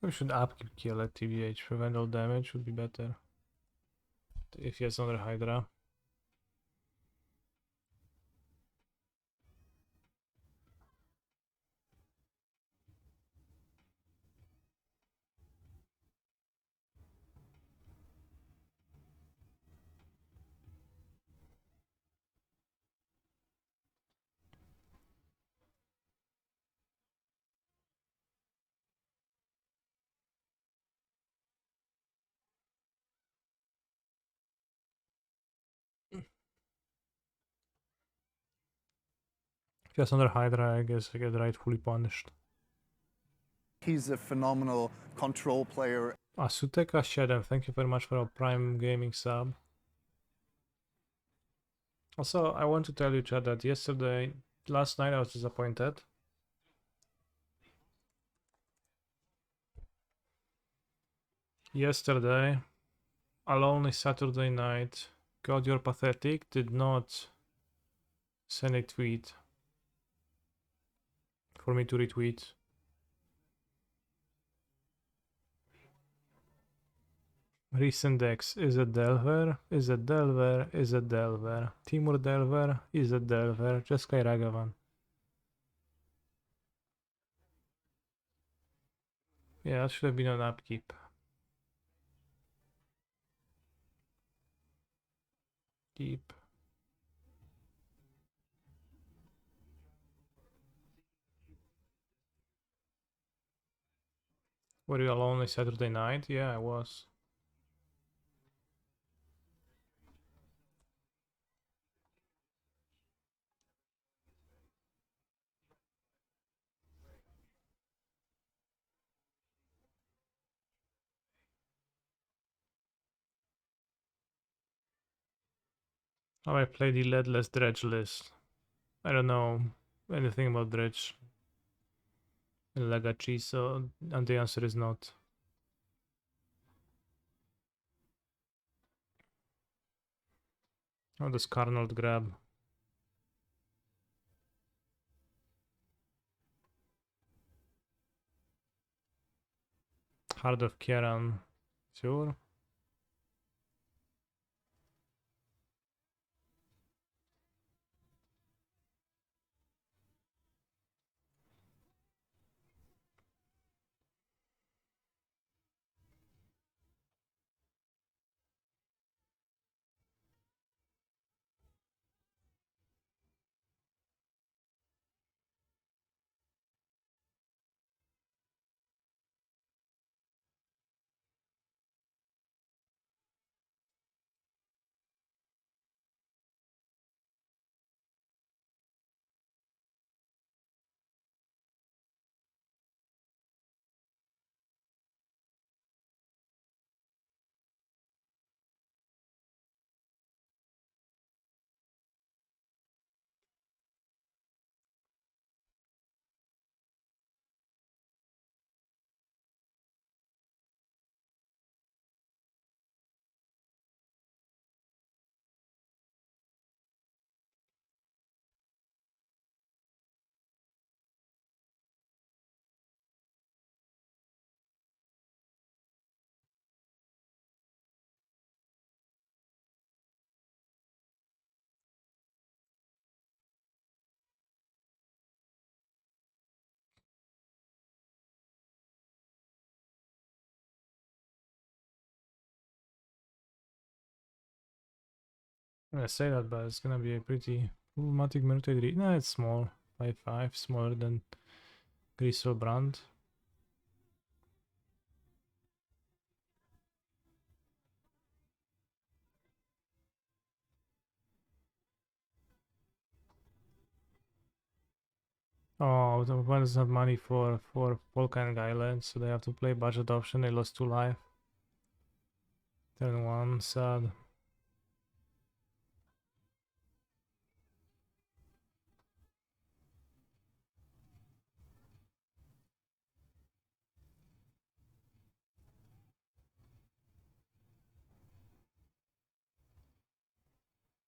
We should upkeep kill at TVH. Prevent all damage would be better. If he has another Hydra. If he has another Hydra, I guess I get rightfully punished. He's a phenomenal control player. Asuteka Shedem, thank you very much for a Prime Gaming sub. Also, I want to tell you, Chad, that last night I was disappointed. Yesterday, a lonely Saturday night, God, you're pathetic, did not send a tweet for me to retweet. Recent decks, is it Delver? Is it Delver? Is it Delver? Timur Delver? Is it Delver? Jeskai Ragavan. Yeah, that should have been an upkeep. Keep. Were you alone on Saturday night? Yeah, I was. How I play the leadless dredge list. I don't know anything about dredge in Legacy, so and the answer is not. How does Carnold grab? Heart of Kieran. Sure. I say that, but it's gonna be a pretty problematic Murted. No, it's small. 5-5, smaller than Griselbrand. Oh, the opponent doesn't have money for Volcanic Island, so they have to play budget option. They lost 2 life. Turn 1, sad.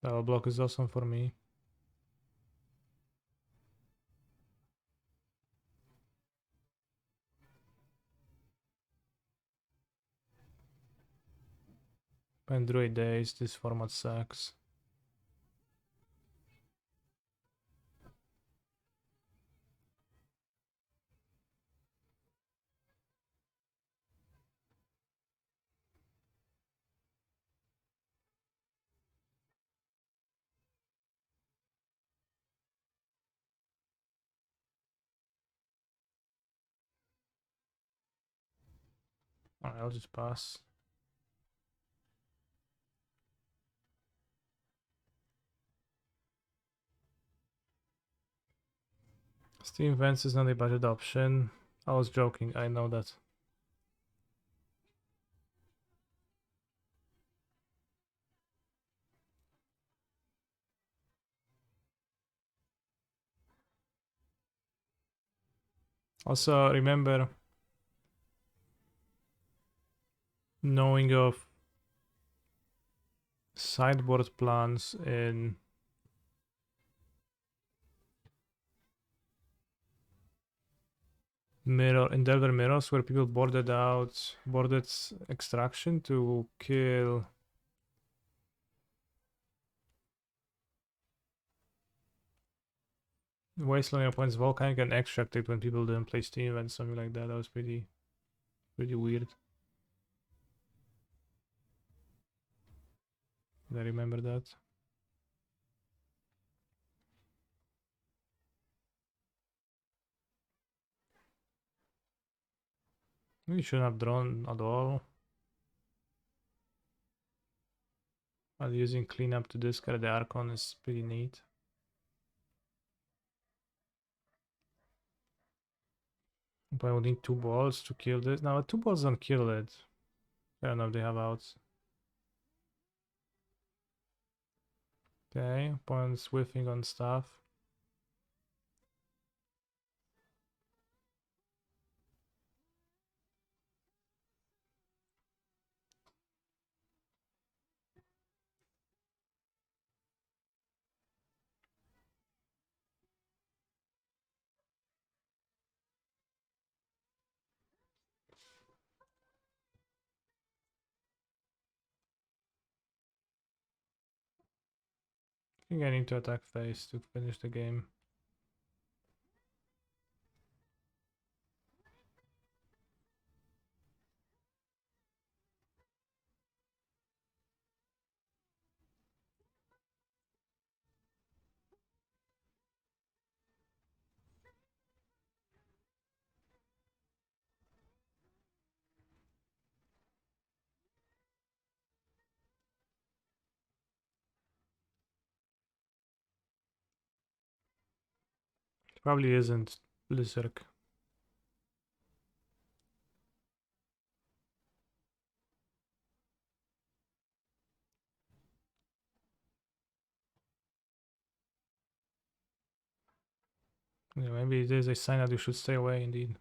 Double block is awesome for me. Android days, this format sucks. Alright, I'll just pass. Steam Vents is not a budget option. I was joking, I know that. Also, remember knowing of sideboard plans in Delver Mirrors where people boarded extraction to kill Wasteland points Volcanic and extracted when people didn't play Steam events, something like that. That was pretty weird. I remember that. We shouldn't have drawn at all. But using cleanup to discard the Archon is pretty neat. But I would need 2 balls to kill this. Now 2 balls don't kill it. I don't know if they have outs. Okay, opponent's whiffing on stuff. I think I need to attack phase to finish the game. Probably isn't Blizzard. Yeah, maybe it is a sign that you should stay away indeed.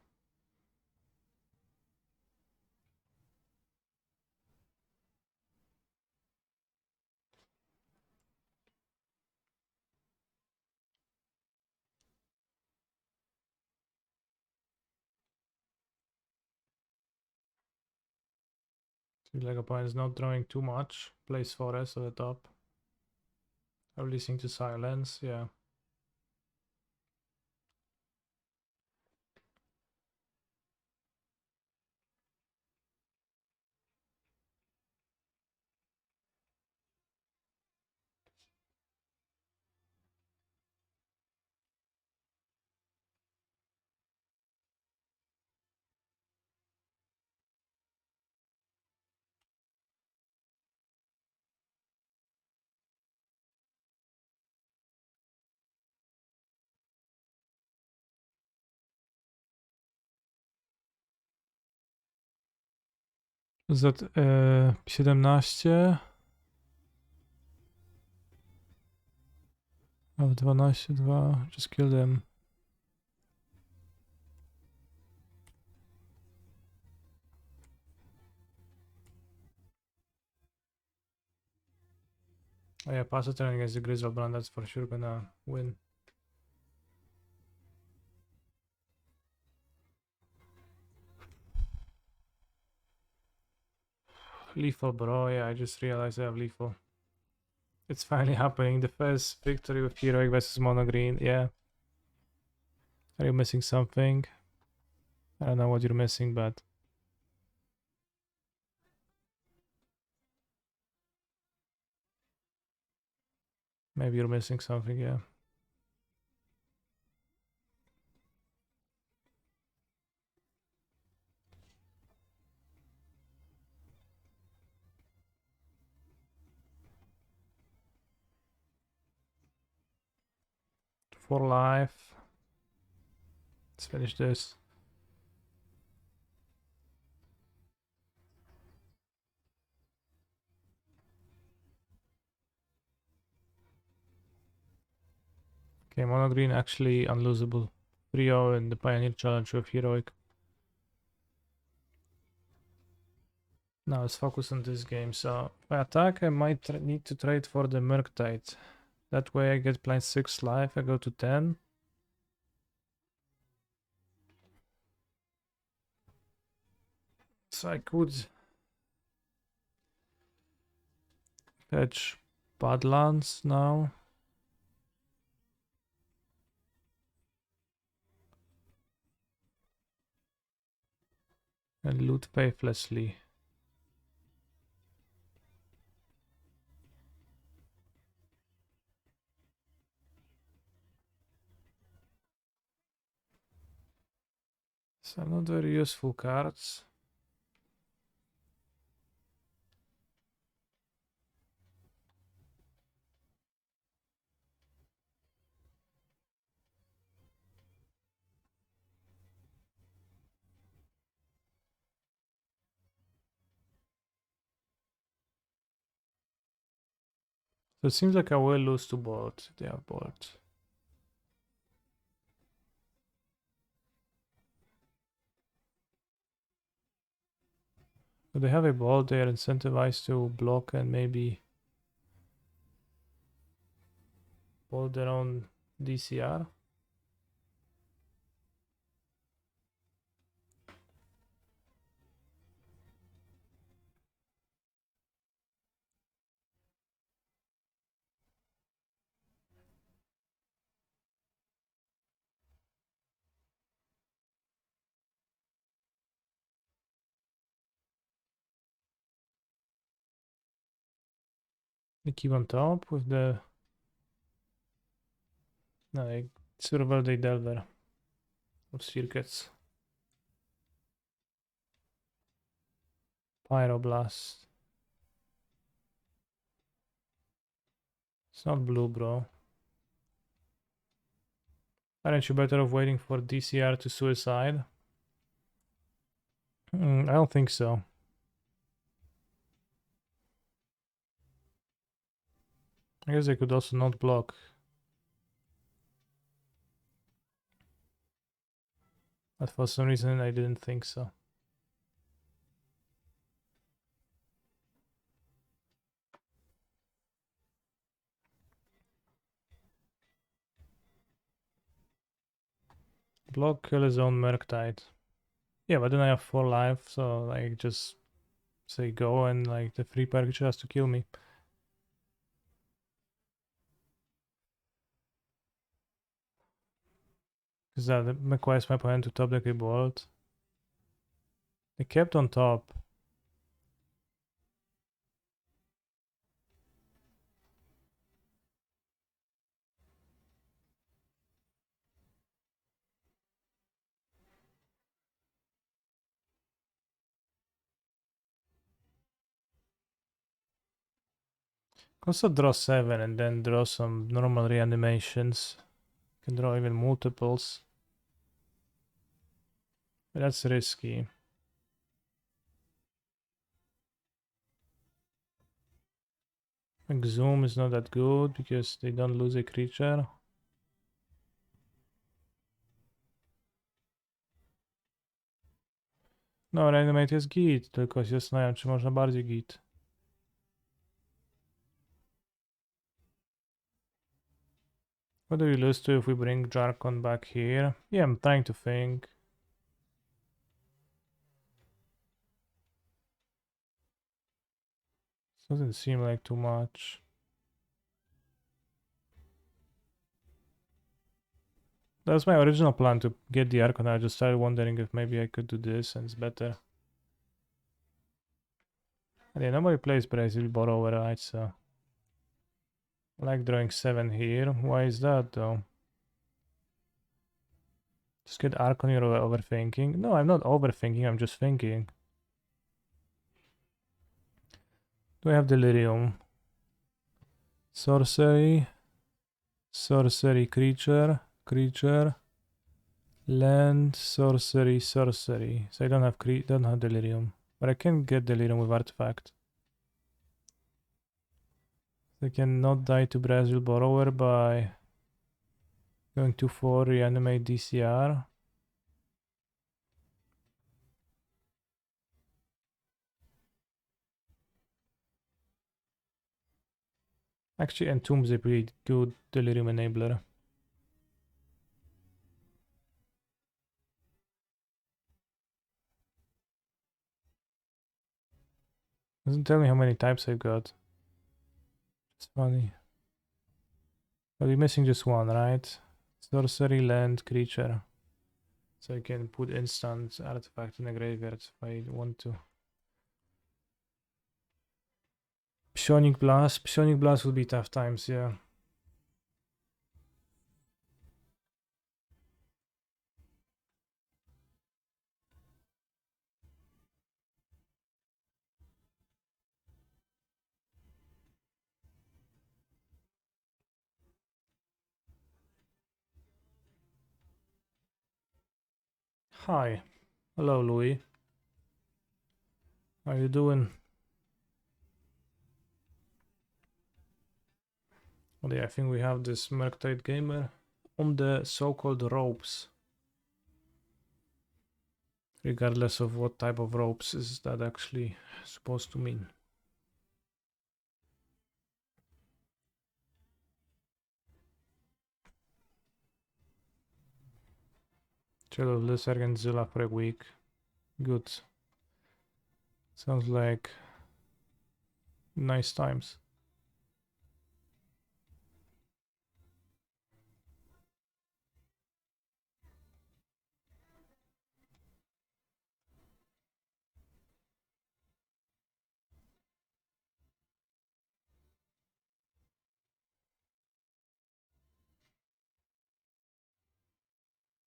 Seems like opponent is not drawing too much. Plays Forest at the top. Releasing to silence, yeah. Z 17 w 12, just kill them. Oh yeah, pass a turn against the Grizzled Brand, that's for sure gonna win. Lethal, bro, yeah, I just realized I have lethal. It's finally happening, the first victory with Heroic versus Mono Green, yeah. Are you missing something? I don't know what you're missing, but... maybe you're missing something, yeah. For life. Let's finish this. Okay, mono green actually unlosable. 3-0 in the Pioneer Challenge with Heroic. Now let's focus on this game. So if I attack, I might need to trade for the Murktide. That way I get +6 life, I go to 10. So I could fetch Badlands now. And loot faithlessly. So not very useful cards. So it seems like I will lose to both. They have both. But they have a ball, they are incentivized to block and maybe hold their own DCR. They keep on top with the Survival Day Delver of circuits. Pyroblast. It's not blue, bro. Aren't you better off waiting for DCR to suicide? I don't think so. I guess I could also not block. But for some reason I didn't think so. Block, kill his own Murktide. Yeah, but then I have 4 life, so I just say go and like the free perk has to kill me. Because that requires my opponent to top deck a bolt. They kept on top. Also draw 7 and then draw some normal reanimations. Can draw even multiples. But that's risky. Zoom is not that good because they don't lose a creature. No, Reanimate jest git, tylko się zastanawiam, czy można bardziej git. What do we lose to if we bring Jarkon back here? Yeah, I'm trying to think. Doesn't seem like too much. That was my original plan to get the Archon. I just started wondering if maybe I could do this and it's better. And yeah, nobody plays Brazil Borrower, right? So I like drawing 7 here. Why is that though? Just get Archon, you're overthinking. No, I'm not overthinking, I'm just thinking. Do I have Delirium? Sorcery. Sorcery creature. Creature. Land, sorcery, sorcery. So I don't have delirium. But I can get delirium with artifact. I can not die to Brazil borrower by going to 4, reanimate DCR. Actually, Entomb is a pretty good delirium enabler. Doesn't tell me how many types I've got. It's funny. But we're missing just one, right? Sorcery, land, creature. So I can put instant artifact in the graveyard if I want to. Psionic Blast. Psionic Blast will be tough times, yeah. Hi. Hello, Louis. How you doing? Well, yeah, I think we have this Murktide Gamer on the so-called ropes. Regardless of what type of ropes is that actually supposed to mean. Chill of Lizard and Zilla for a week. Good. Sounds like nice times.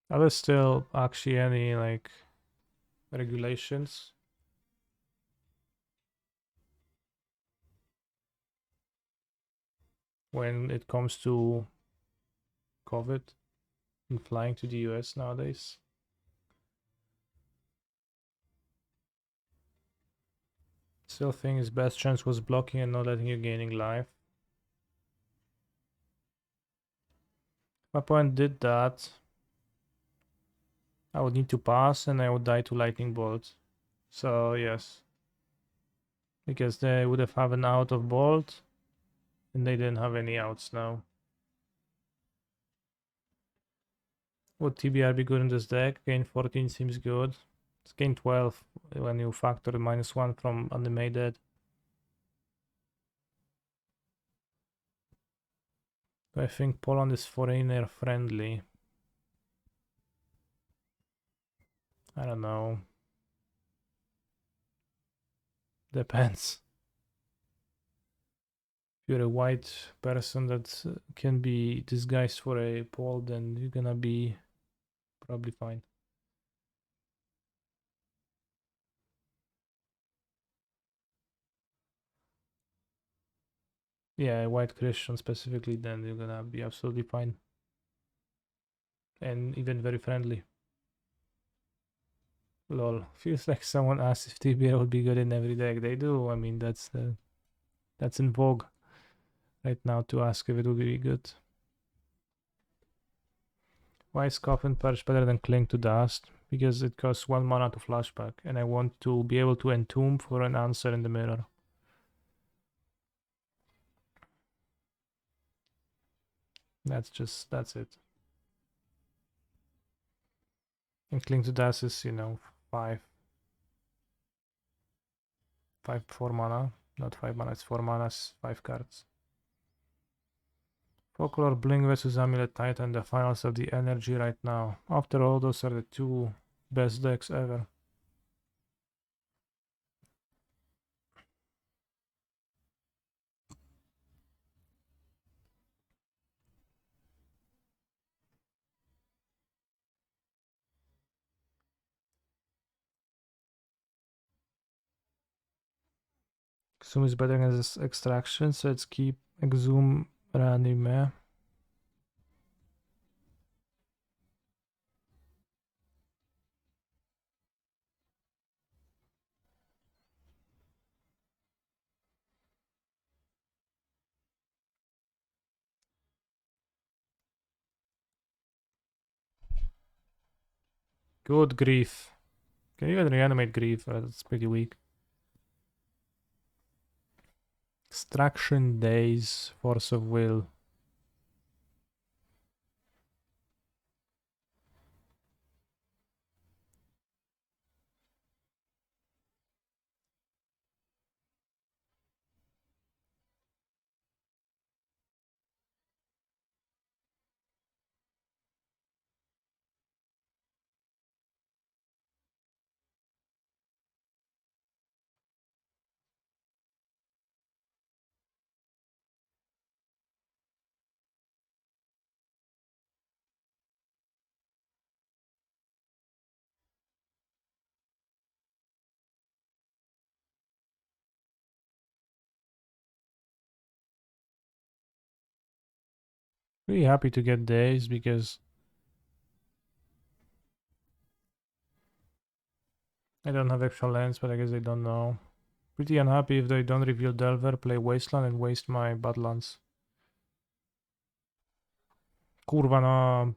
Are there still actually any like regulations when it comes to COVID and flying to the US nowadays? Still think his best chance was blocking and not letting you gaining life. My opponent did that. I would need to pass and I would die to lightning bolt. So yes. Because they would have an out of bolt and they didn't have any outs now. Would TBR be good in this deck? Gain 14 seems good. It's gain 12 when you factor the -1 from animated. I think Poland is foreigner friendly. I don't know. Depends. If you're a white person that can be disguised for a Pole, then you're gonna be probably fine. Yeah, a white Christian specifically, then you're gonna be absolutely fine. And even very friendly. Lol. Feels like someone asked if TBR would be good in every deck. They do. I mean, that's in vogue right now to ask if it would be good. Why is Coffin Perch better than Cling to Dust? Because it costs 1 mana to flashback, and I want to be able to entomb for an answer in the mirror. That's it. And Cling to Dust is, 5 4 mana. Not 5 mana, it's 4 mana, 5 cards. Folklore Blink versus Amulet Titan, the finals of the energy right now. After all, those are the 2 best decks ever. Exhume is better against extraction, so let's keep Exhume Reanimate. Good grief. Can you even reanimate grief? That's pretty weak. Extraction days, force of will. Really happy to get days because I don't have extra lands, but I guess they don't know. Pretty unhappy if they don't reveal Delver, play Wasteland and waste my Badlands. Kurwa no.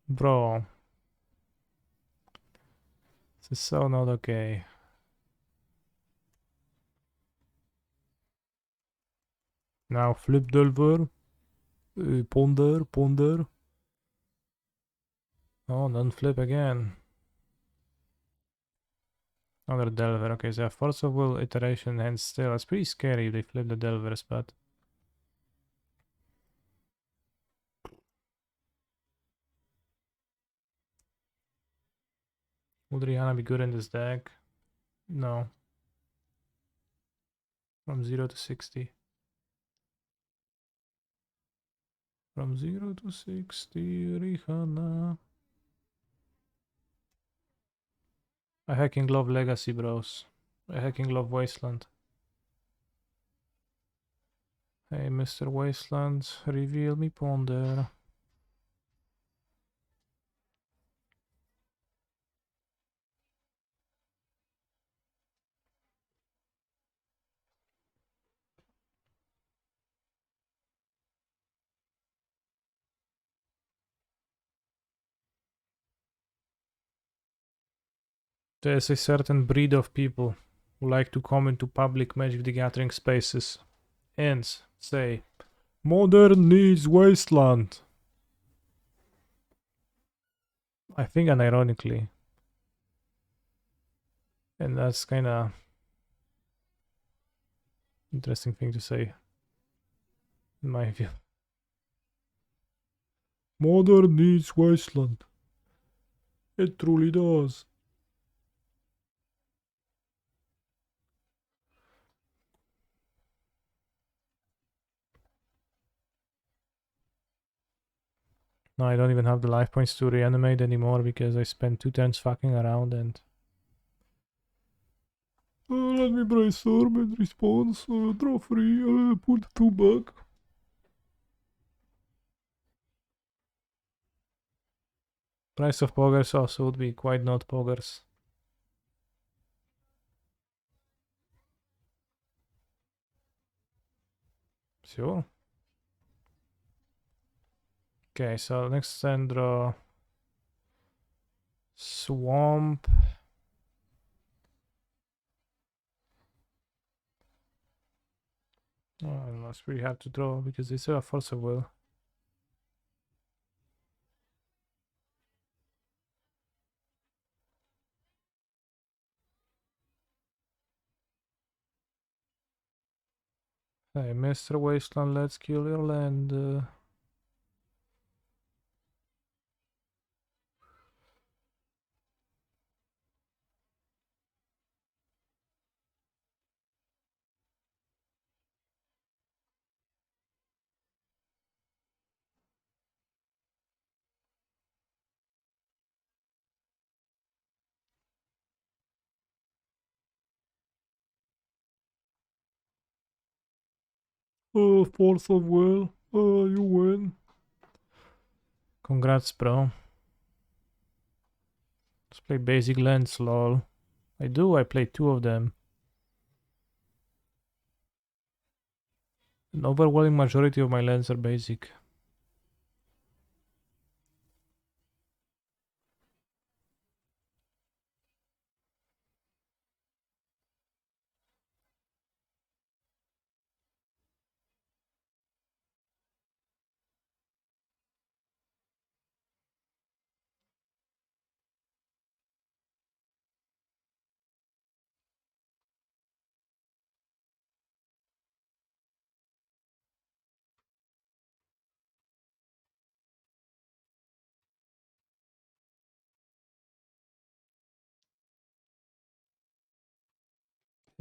Bro. This is so not okay. Now flip Delver. Ponder. Oh, non-flip again. Another Delver. Okay, so Force of Will, Iteration, and still. It's pretty scary if they flip the Delver spot. Would Rihanna be good in this deck? No. From 0 to 60. From 0 to 60, Rihanna. I hacking love Legacy, bros. I hacking love Wasteland. Hey, Mr. Wasteland, reveal me Ponder. There's a certain breed of people who like to come into public Magic the Gathering spaces and say, Modern needs Wasteland. I think unironically. And that's kinda interesting thing to say, in my view. Modern needs Wasteland. It truly does. No, I don't even have the life points to reanimate anymore because I spent 2 turns fucking around and... let me brainstorm and response. Draw 3, put 2 back. Price of poggers also would be quite not poggers. Sure. Okay, so next turn draw Swamp. Oh, unless we have to draw because they still have Force of Will. Hey, Mr. Wasteland, let's kill your land. Force of Will. You win. Congrats, bro. Let's play basic lands, lol. I play 2 of them. An overwhelming majority of my lands are basic.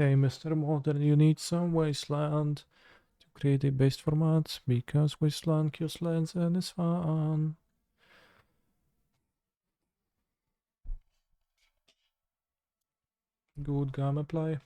Hey, Mr. Modern, you need some wasteland to create a based format because wasteland kills lands and is fun. Good game apply.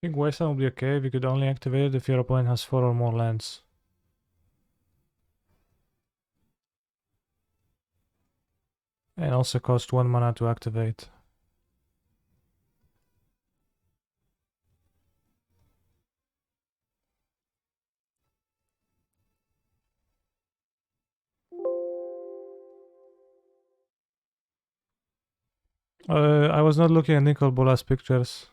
I think wasteland will be okay. We could only activate it if your opponent has 4 or more lands. And also cost 1 mana to activate. I was not looking at Nicol Bolas pictures.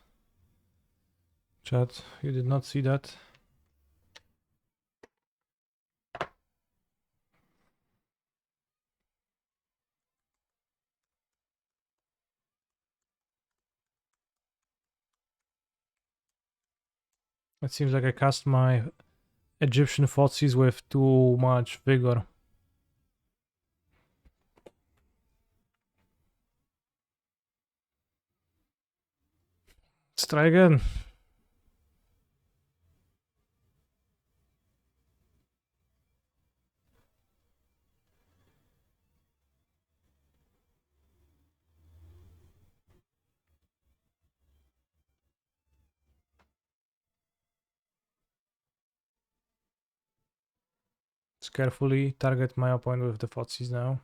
Chat, you did not see that. It seems like I cast my Egyptian Thoughtseize with too much vigor. Let's try again. Let's carefully target my opponent with the Thoughtseize now.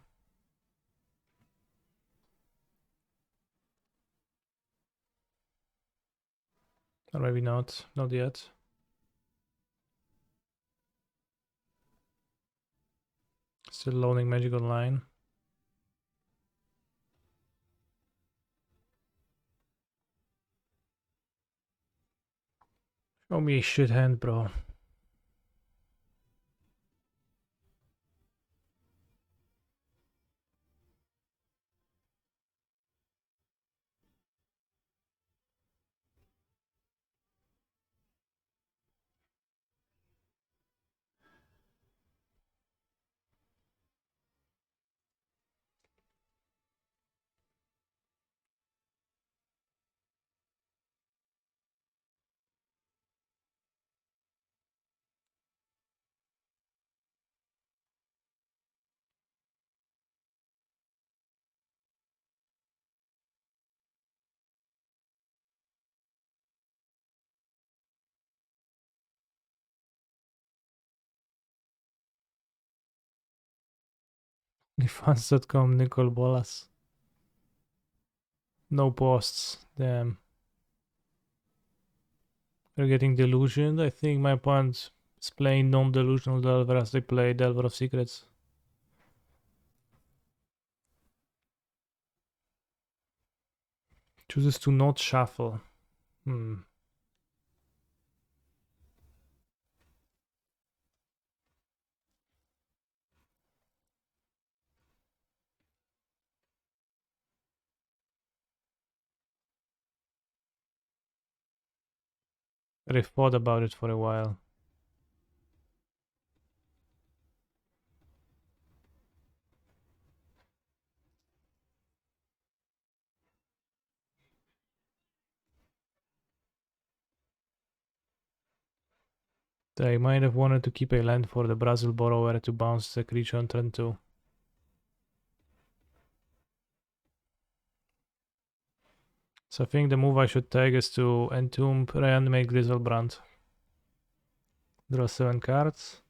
Or maybe not. Not yet. Still loading Magic Online. Show me a shit hand, bro. Defense.com, Nicol Bolas. No posts. Damn. They're getting delusioned. I think my opponent is playing non-delusional Delver as they play Delver of Secrets. Chooses to not shuffle. I thought about it for a while. They might have wanted to keep a land for the Brazil borrower to bounce the creature on turn 2. So I think the move I should take is to Entomb, Reanimate Griselbrand. Draw 7 cards.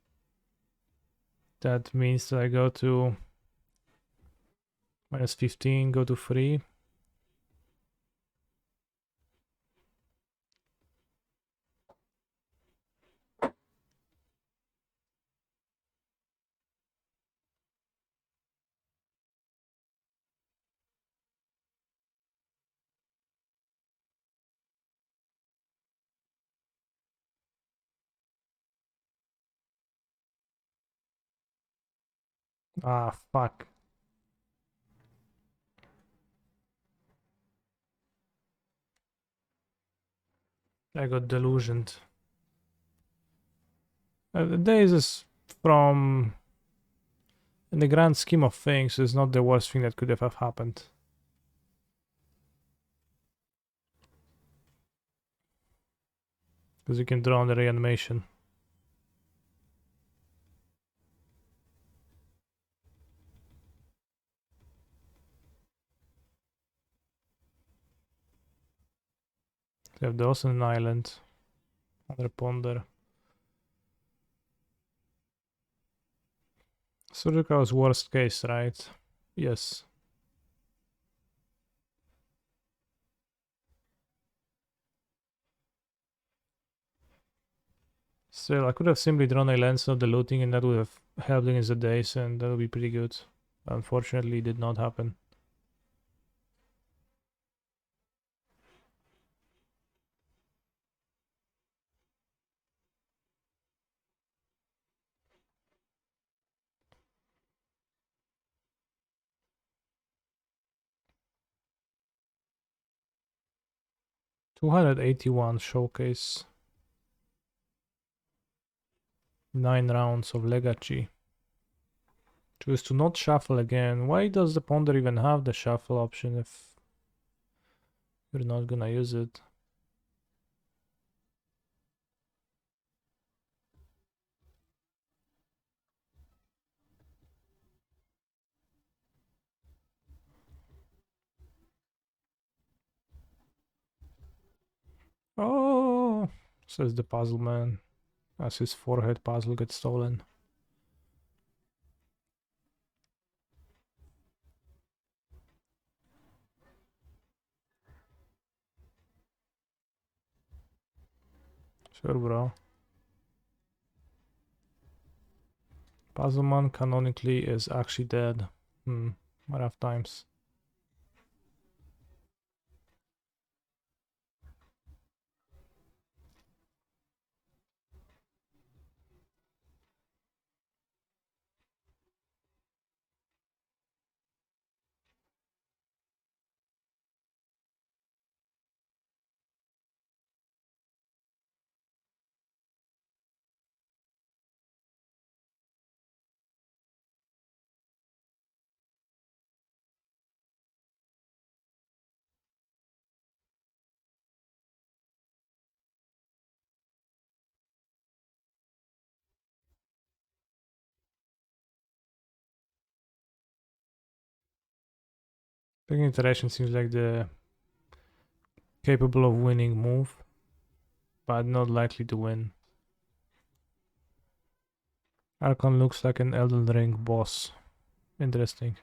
That means that I go to -15, go to 3. Ah, fuck. I got delusioned. This is from... In the grand scheme of things, is not the worst thing that could have happened. Because you can draw on the reanimation. You have the Ocean Island. Under Ponder. Surgical is worst case, right? Yes. Still, I could have simply drawn a lens of the looting and that would have helped against the days and that would be pretty good. Unfortunately, it did not happen. $281 showcase. 9 rounds of Legacy. Choose to not shuffle again. Why does the Ponder even have the shuffle option if you're not gonna use it? Oh, says the puzzle man, as his forehead puzzle gets stolen. Sure, bro. Puzzleman canonically is actually dead. Rough times. Big interaction seems like the capable of winning move, but not likely to win. Archon looks like an Elden Ring boss. Interesting.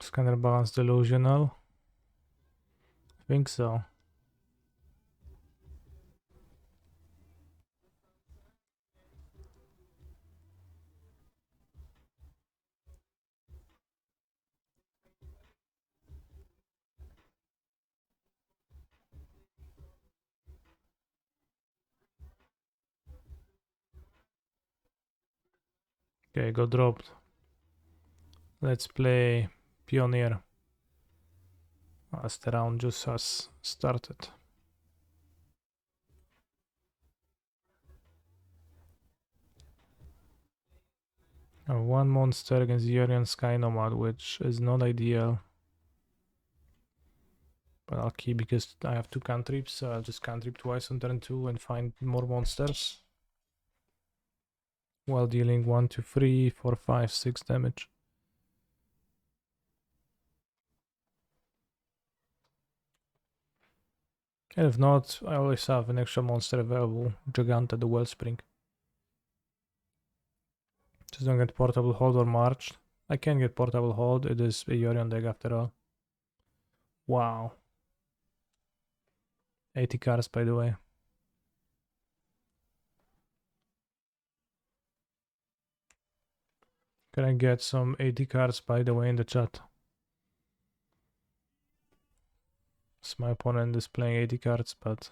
Scanner balance delusional. I think so. Okay, got dropped. Let's play Pioneer. As the round just has started. One monster against the Yorion Sky Nomad, which is not ideal. But I'll keep because I have 2 cantrips, so I'll just cantrip twice on turn 2 and find more monsters. While dealing 1, 2, 3, 4, 5, 6 damage. And if not, I always have an extra monster available, Giganta the Wellspring. Just don't get Portable Hold or March. I can get Portable Hold, it is a Yorion deck after all. Wow. 80 cards by the way. Can I get some 80 cards by the way in the chat? So my opponent is playing 80 cards, but...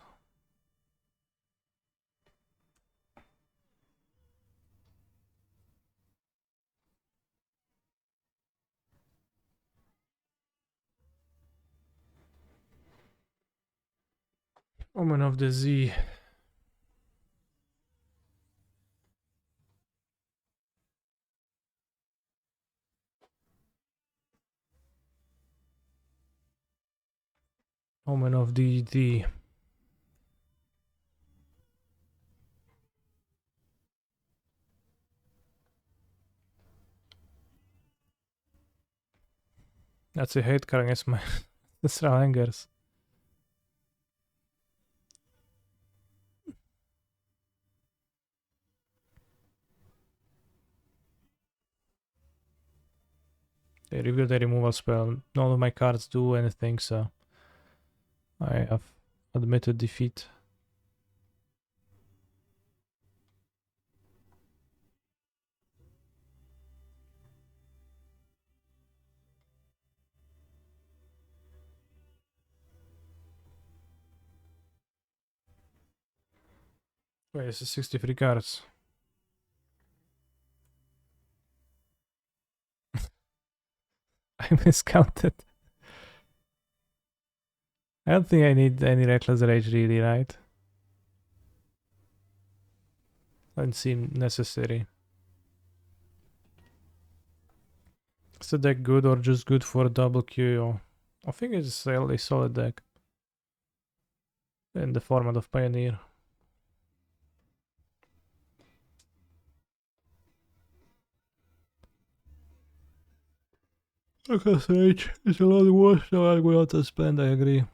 Omen of the Z. Omen of the... That's a hate card against my Stralangers. They reveal the removal spell. None of my cards do anything, so I have admitted defeat. Wait, this is 63 cards. I miscounted. I don't think I need any Reckless Rage really, right? Doesn't seem necessary. Is the deck good or just good for double Q? I think it's a really solid deck. In the format of Pioneer. Reckless Rage is a lot worse than I'm going to spend, I agree.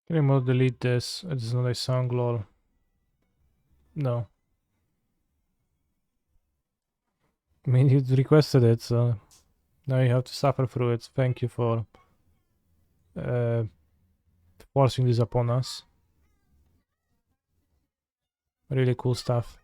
Can I mode delete this? It is not a song, lol. No. I mean, you requested it, so now you have to suffer through it. Thank you for forcing this upon us. Really cool stuff.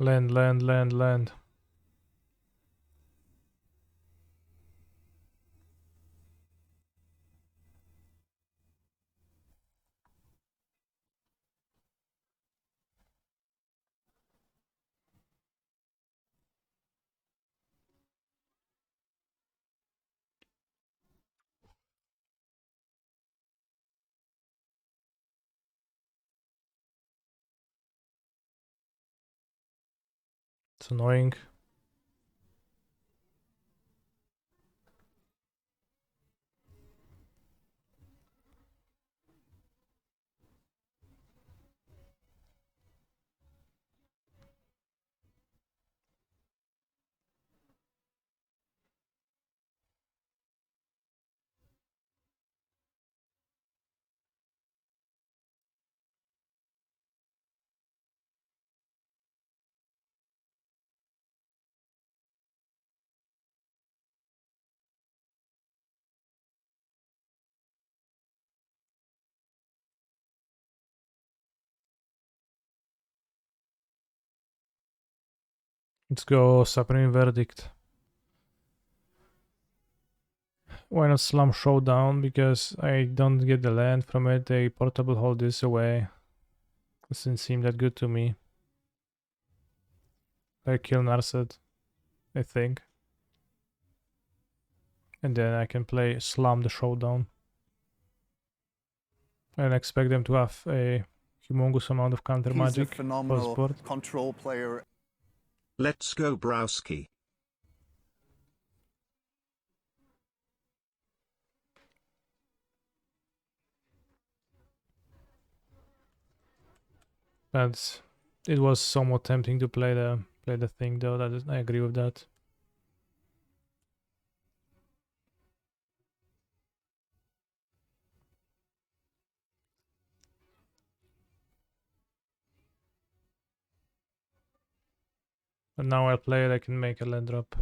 Land, land, land, land. It's annoying. Let's go Supreme Verdict. Why not Slum Showdown? Because I don't get the land from it. They portable hold this away. Doesn't seem that good to me. I kill Narset, I think. And then I can play Slum the Showdown. And expect them to have a humongous amount of counter He's magic a phenomenal post-board. control player. Let's go Browski. But it was somewhat tempting to play the thing though. I agree with that. But now I'll play it, I can make a land drop.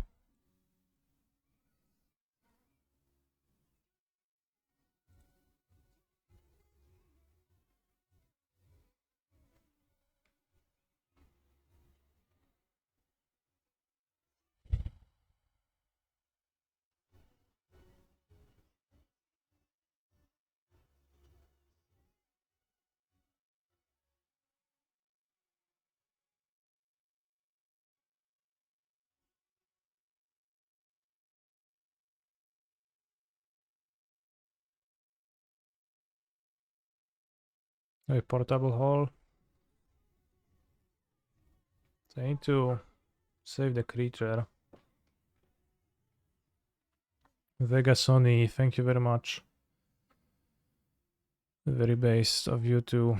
A portable hall. So I need to save the creature. Vegasoni, thank you very much. Very based of you to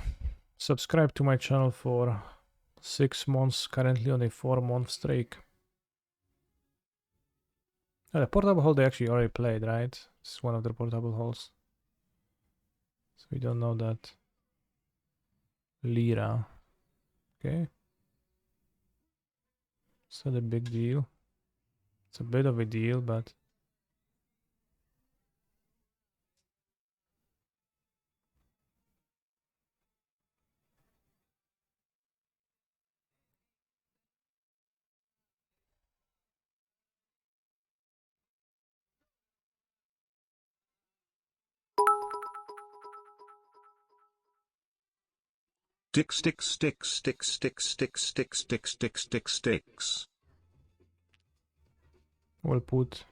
subscribe to my channel for 6 months, currently on a 4-month streak. The portable hall they actually already played, right? It's one of the portable halls. So we don't know that. Lira. Okay. It's not a big deal. It's a bit of a deal, but Sticks. well put.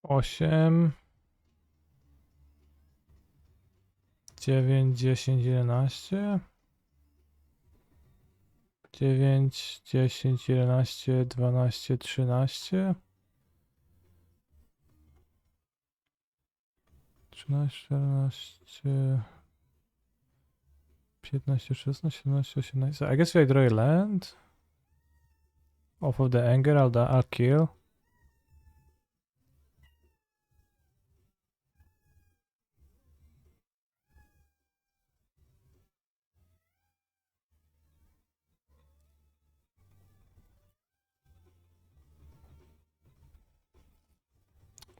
Osiem. 9, 10, 11. 9, 10, 11, 12, 13. 13, 14, 15, 16, 17, 18. So I guess if I draw a land off of the anger, I'll kill.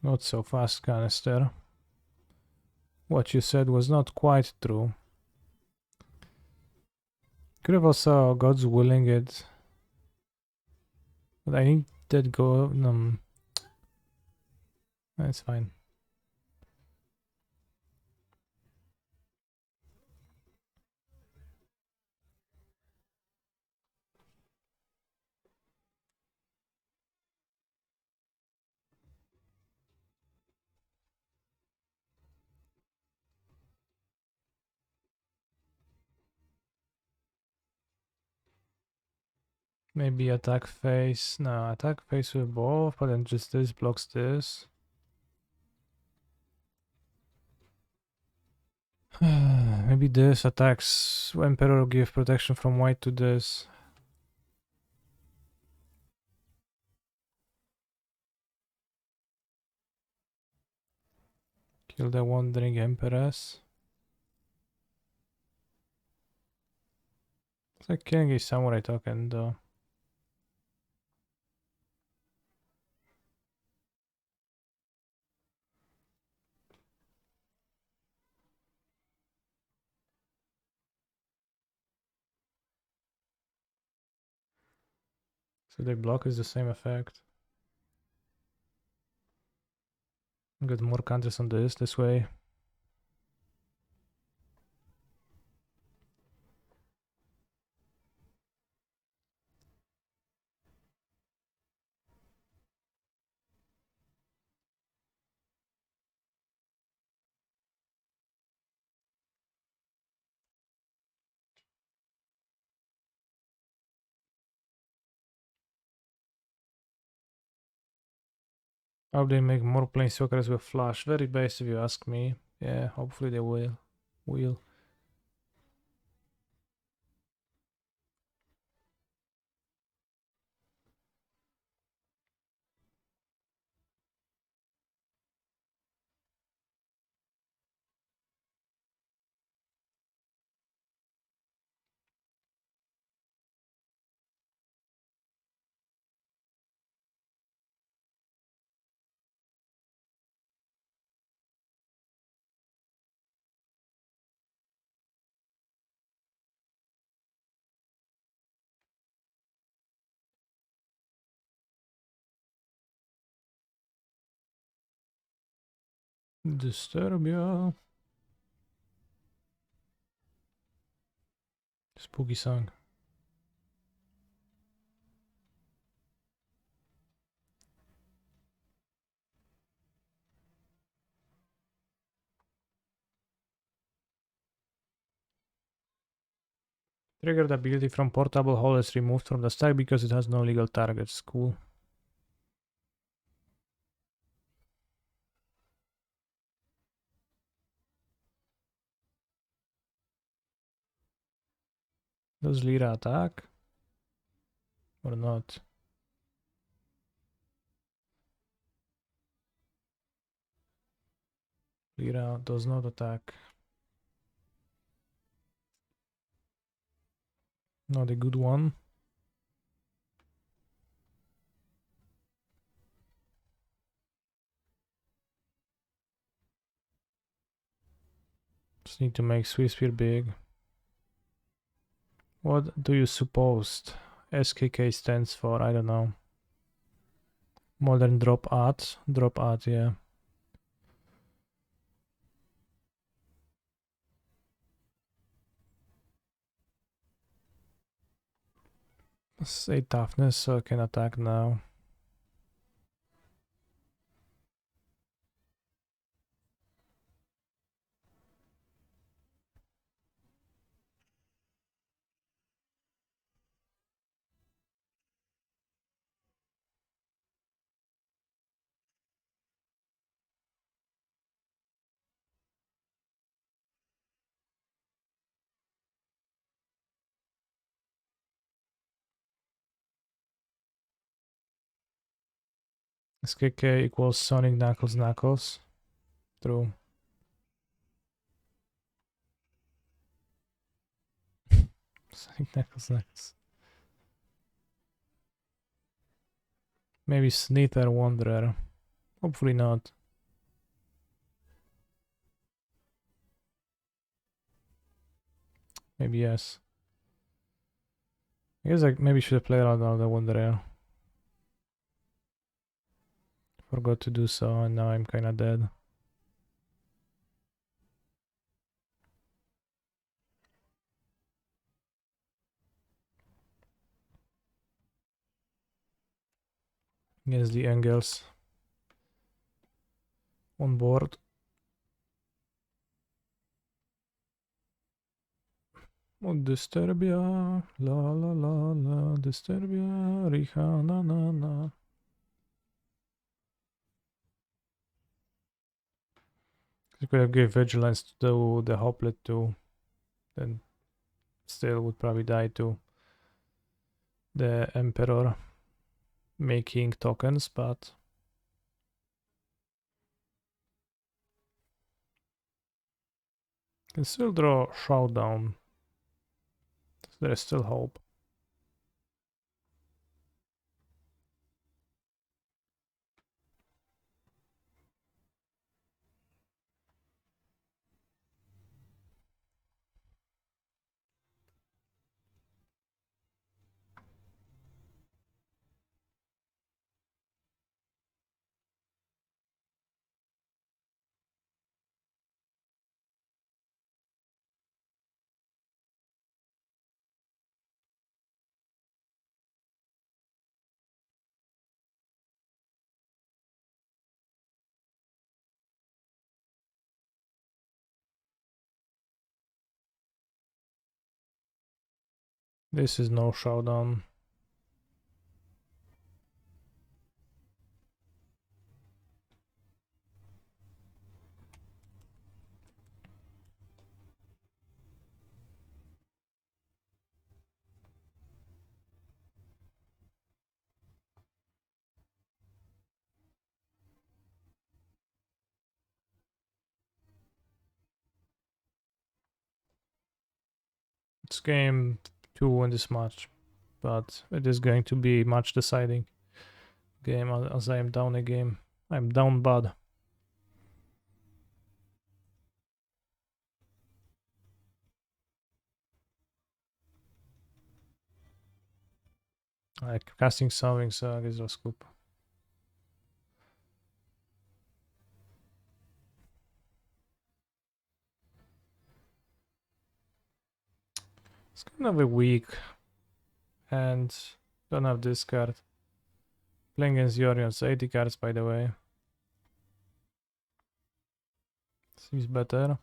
Not so fast, canister. What you said was not quite true. Could have also God's willing it. But I need that go. That's fine. Maybe attack phase. No, attack phase with both, but then just this blocks this. Maybe this attacks Emperor, give protection from white to this. Kill the Wandering Empress. It's like killing a samurai token though. So the block is the same effect. Get more counters on this way. How they make more planeswalkers with flash? Very base if you ask me. Yeah, hopefully they will. Disturbia. Spooky song. Triggered ability from portable hole is removed from the stack because it has no legal targets. Cool. Does Lyra attack? Or not? Lyra does not attack. Not a good one. Just need to make Swiftspear big. What do you suppose SKK stands for? I don't know. Modern drop art. Drop art, yeah. Say toughness, so I can attack now. SKK equals Sonic Knuckles Knuckles. True. Sonic Knuckles Knuckles. Maybe Snither Wanderer. Hopefully not. Maybe yes. I guess I maybe should have played out the Wanderer. Forgot to do so, and now I'm kinda dead. Against the angels. On board. Oh, Disturbia, la la la la, Disturbia, Riha, na na na. I could have gave Vigilance to the Hoplet too, then still would probably die to the Emperor making tokens, but can still draw Showdown. There is still hope. This is no Showdown. It's game 2 in this match, but it is going to be match deciding game as I am down a game. I'm down bad. Like casting something, so I guess I'll scoop. It's kind of a weak and don't have this card. Playing against Yorion's 80 cards, by the way. Seems better.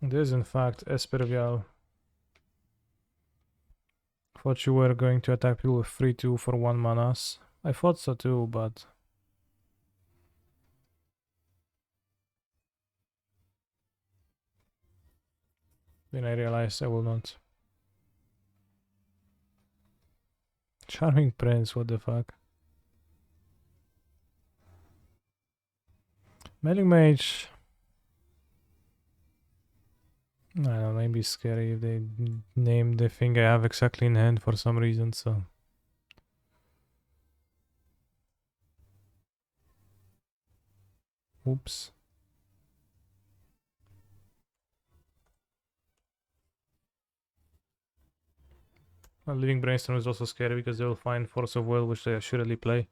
This is in fact Espervial. Thought you were going to attack people with 3-2 for 1 manas. I thought so too, but then I realized I will not. Charming Prince, what the fuck. Melee Mage. I don't know, maybe scary if they name the thing I have exactly in hand for some reason, so. Oops. Well, Living Brainstorm is also scary because they will find Force of Will, which they assuredly play.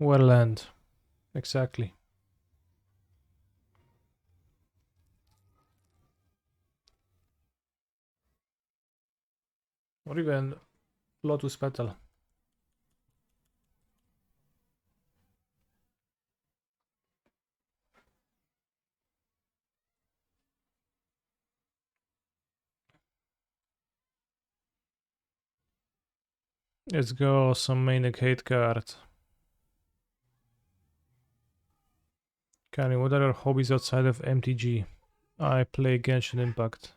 Where land? Exactly. Or even Lotus Petal. Let's go some main hate card. Karen, what are your hobbies outside of MTG? I play Genshin Impact.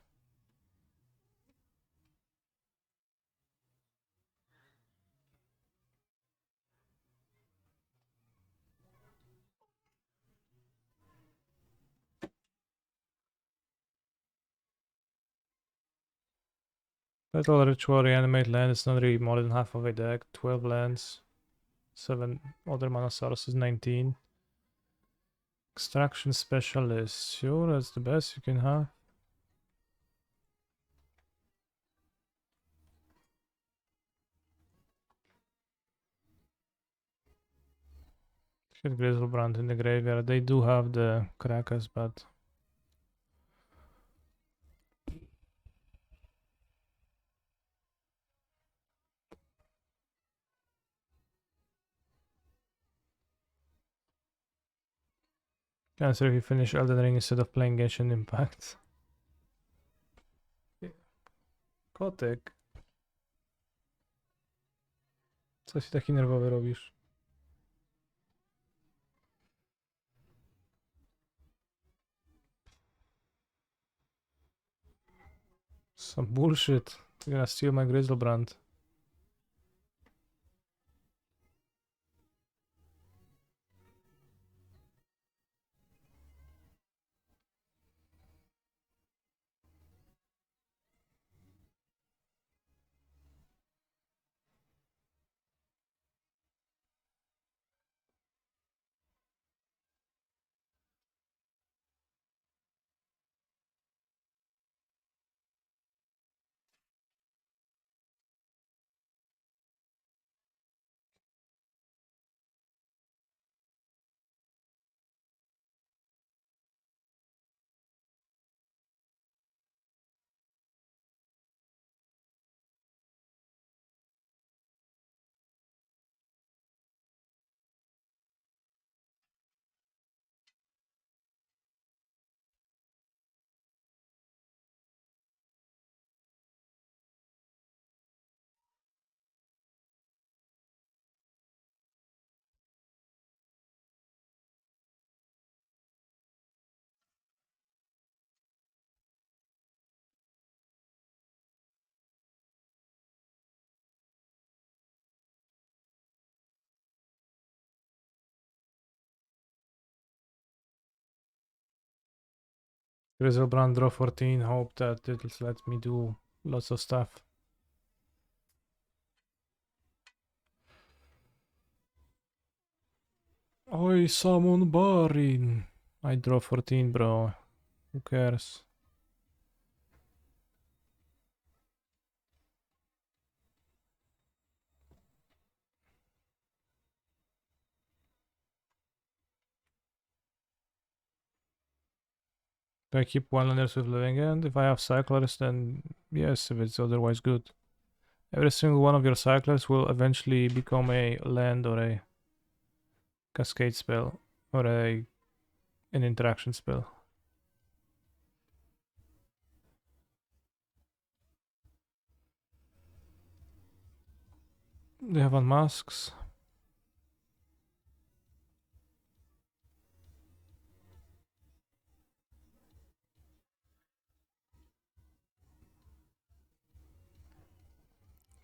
Battle Ritual Reanimate land is not really more than half of a deck. 12 lands. 7 other mana sources, 19. Extraction Specialist. Sure, that's the best you can have. Get Grizzlebrand in the graveyard. They do have the Krakas, but Cancer if you finish Elden Ring instead of playing Genshin Impact. Kotek. Co się taki nerwowy robisz? Some bullshit. You're gonna steal my Grizzlebrand. Grizzlebrand draw 14. Hope that it'll let me do lots of stuff. Oi, summon Barin. I draw 14, bro. Who cares? Do I keep one landers with Living End? If I have cyclers, then yes, if it's otherwise good. Every single one of your cyclers will eventually become a land or a cascade spell or an interaction spell. They have unmasks.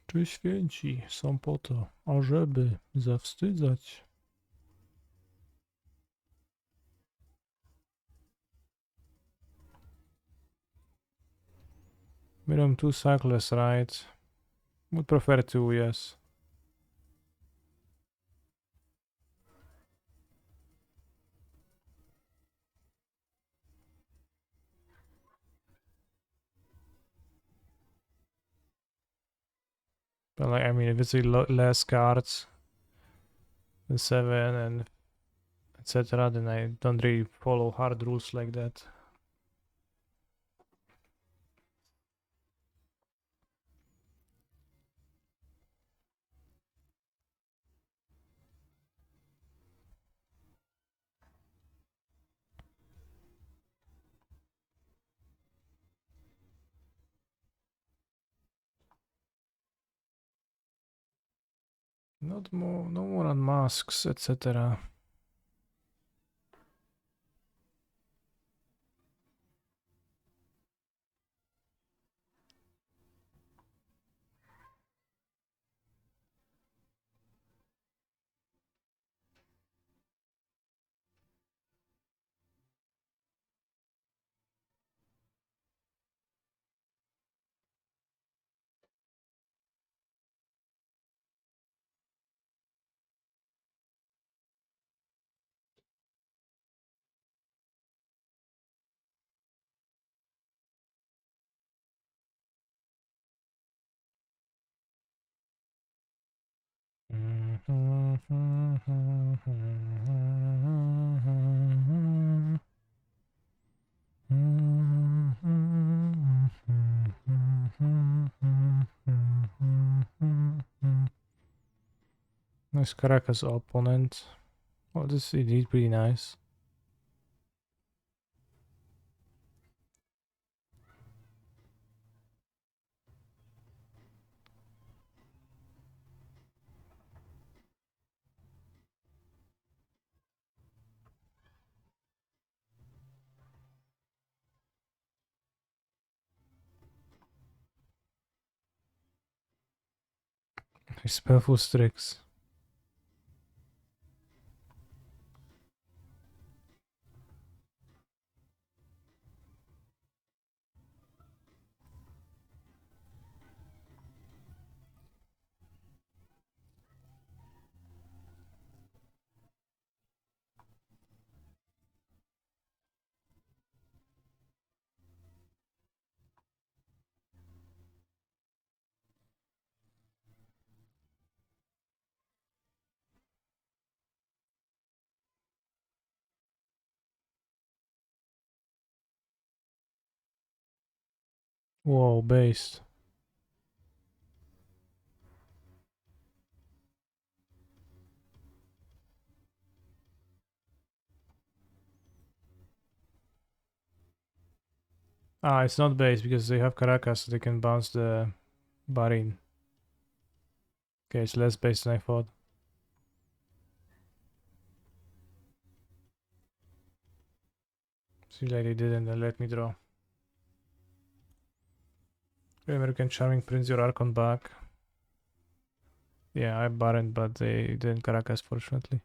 Czy święci są po to, ażeby zawstydzać? Minimum 2 cyclers, right? Would prefer 2, yes. But like, I mean, if it's less cards, the 7 and etc., then I don't really follow hard rules like that. No more unmasks, etc. Nice Caracas opponent. Oh, this is indeed pretty nice. Spellful Strix. Whoa, based. Ah, it's not based because they have Caracas, so they can bounce the Barin. Okay, it's less based than I thought. See, like they didn't let me draw. Okay, American Charming Prince your Archon back. Yeah, I Baron, but they didn't Caracas, fortunately.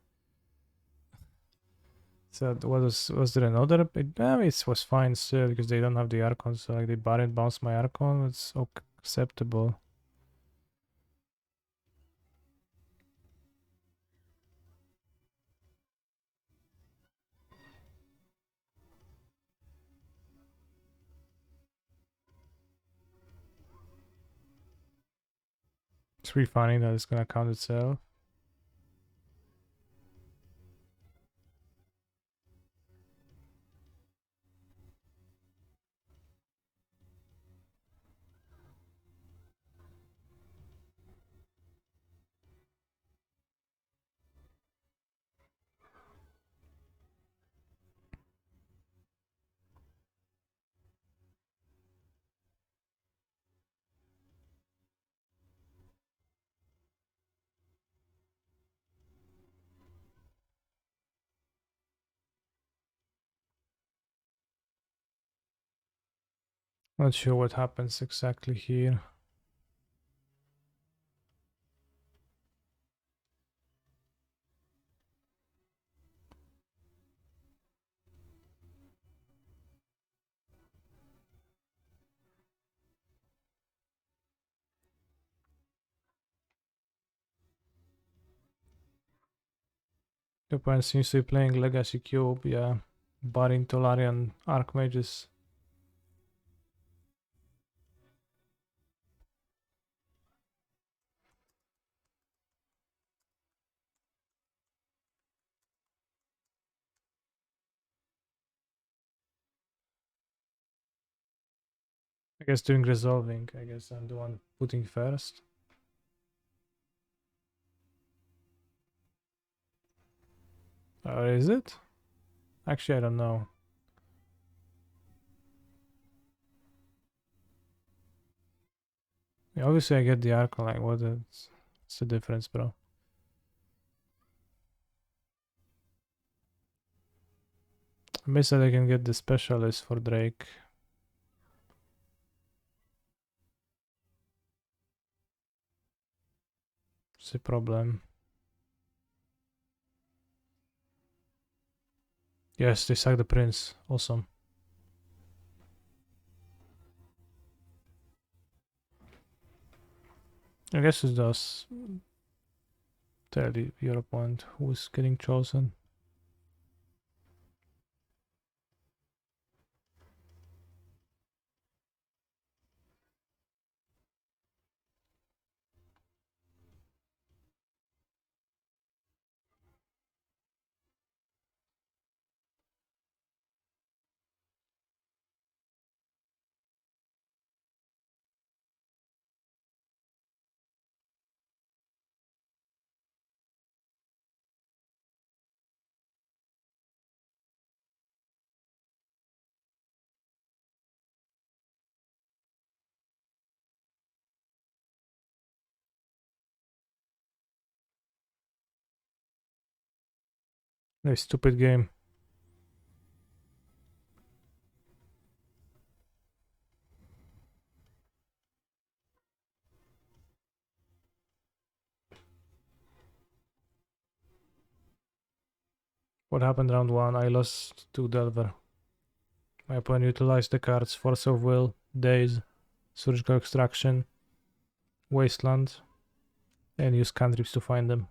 So was there another? It was fine still because they don't have the Archon, so like they Baron bounce my Archon. It's acceptable. It's pretty funny that it's gonna count itself. Not sure what happens exactly here. The opponent seems to be playing Legacy Cube, yeah. Barin Tolarian Archmages. guess doing resolving. I guess I'm the one putting first. Or is it? Actually, I don't know. Yeah, obviously, I get the arc. Like, what's the difference, bro? Basically, I can get the specialist for Drake. What's the problem? Yes, they sack the prince. Awesome. I guess it does tell your opponent who's getting chosen. A stupid game. What happened round 1? I lost to Delver. My opponent utilized the cards Force of Will, Daze, Surgical Extraction, Wasteland, and used cantrips to find them.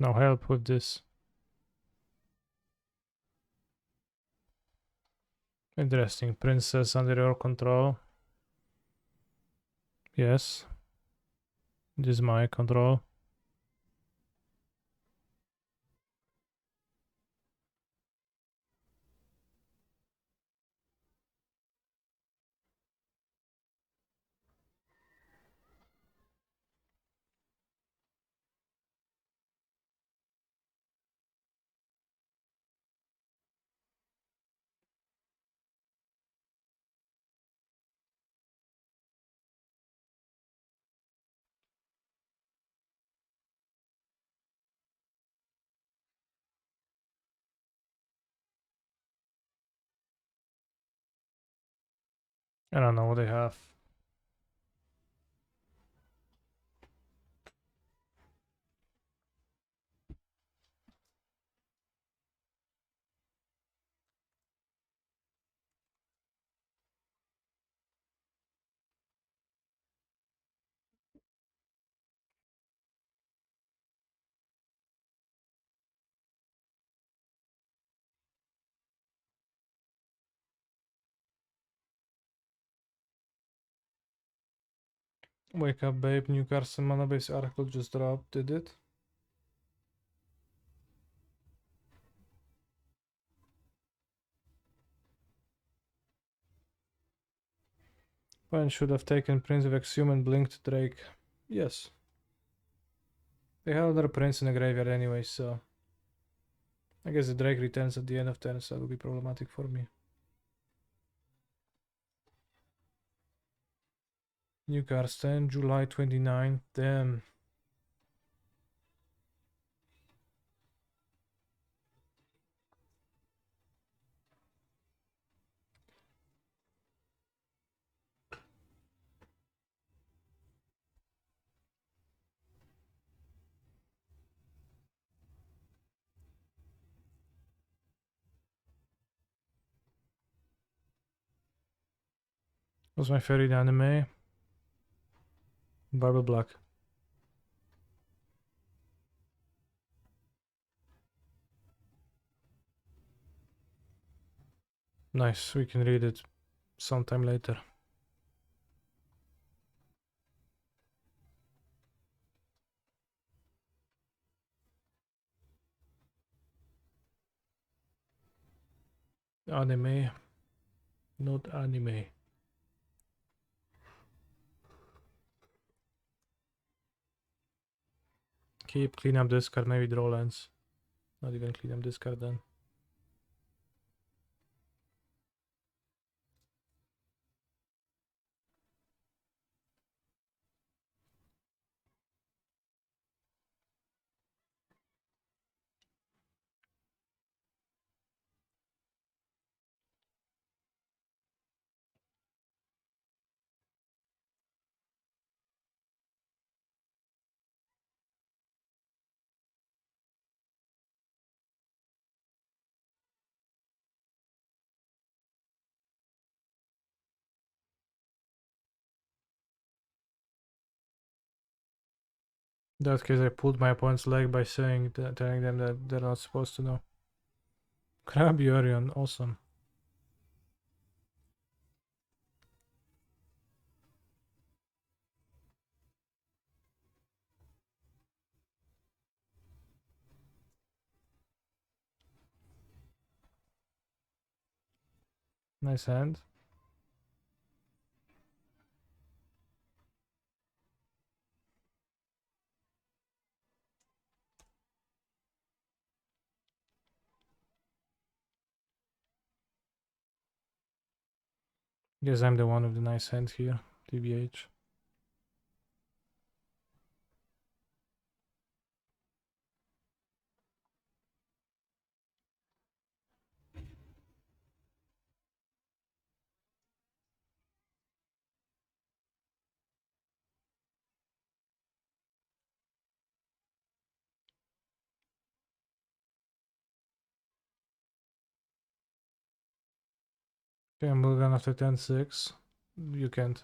There's no help with this. Interesting. Princess under your control. Yes. This is my control. I don't know what they have. Wake up, babe. New Carson Mana Base Oracle just dropped. Did it? When should have taken Prince of Exhume and blinked Drake. Yes. They have another prince in the graveyard anyway, so I guess the Drake returns at the end of turn, so that will be problematic for me. New Carson, July 29th. Damn. Was my favorite anime? Barber Black. Nice, we can read it sometime later. Anime, not anime. Keep, clean up this card, maybe draw lands. Not even clean up this card then. In that case, I pulled my opponent's leg by saying that, telling them that they're not supposed to know. Grab Yorion, awesome. Nice hand. Guess I'm the one with the nice hand here, TBH. Okay, I'm moving after 10-6. You can't.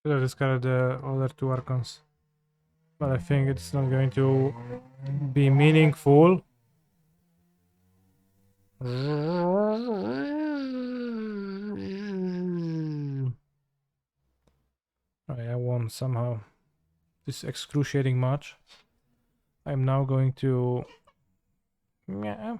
Should have discarded the other two Archons. But I think it's not going to be meaningful. I won somehow this excruciating match. I'm now going to... Yeah.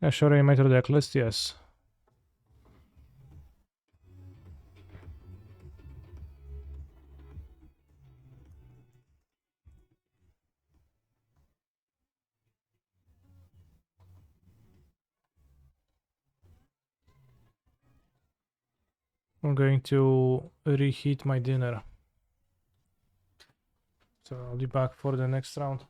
Yeah, sure, Reanimator deck list, yes. I'm going to reheat my dinner. So I'll be back for the next round.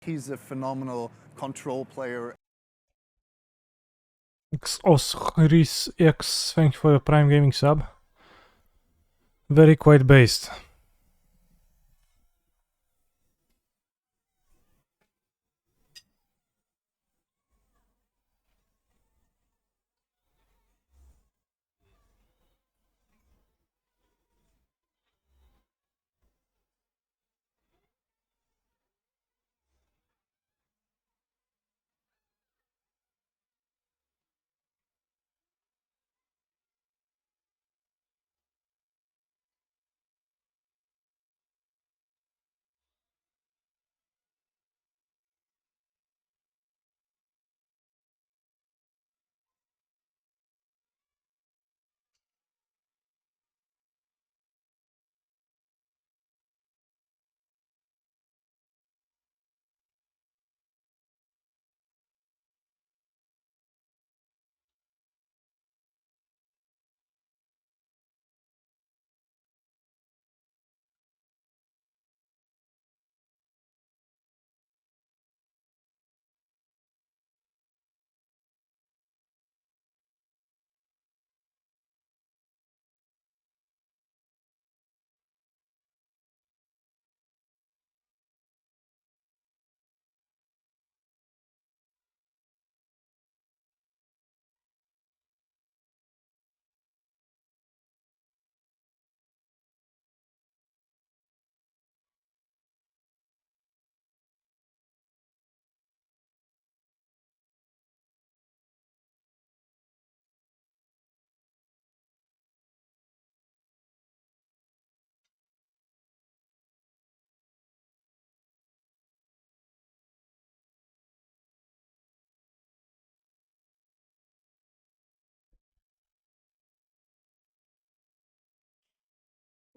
He's a phenomenal control player. Osris X, thank you for your Prime Gaming sub. Very quite based.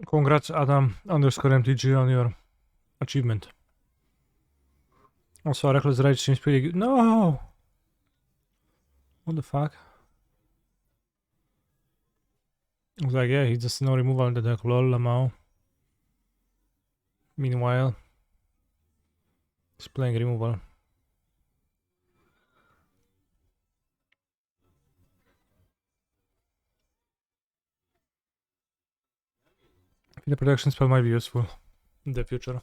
Congrats Adam underscore MTG on your achievement. Also, Reckless Rage seems pretty good. No! What the fuck? I was like, yeah, he just no removal in the deck. Lol, Lamau. Meanwhile, he's playing removal. The protection spell might be useful in the future.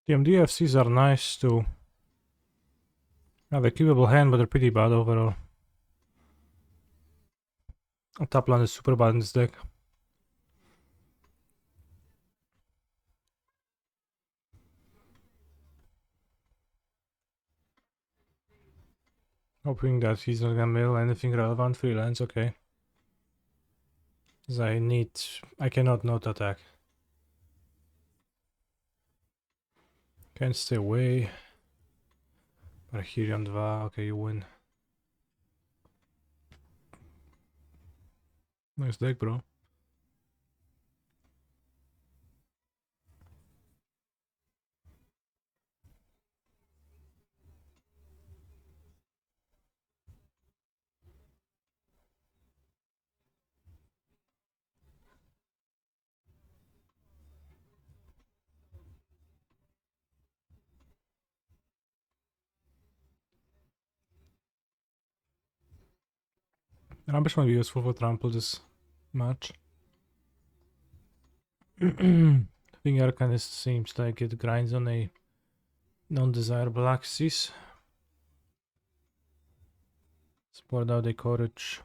TMD FCs are nice too. Have a keepable hand, but they're pretty bad overall. Top land is super bad in this deck. Hoping that he's not gonna mill anything relevant. Freelance, okay. Cause I cannot not attack. Can't stay away. Parhirion 2, okay, you win. Nice deck, bro. Rambish might be useful for trample this match. I think Arcanist seems like it grinds on a non-desirable axis. Sport out the courage.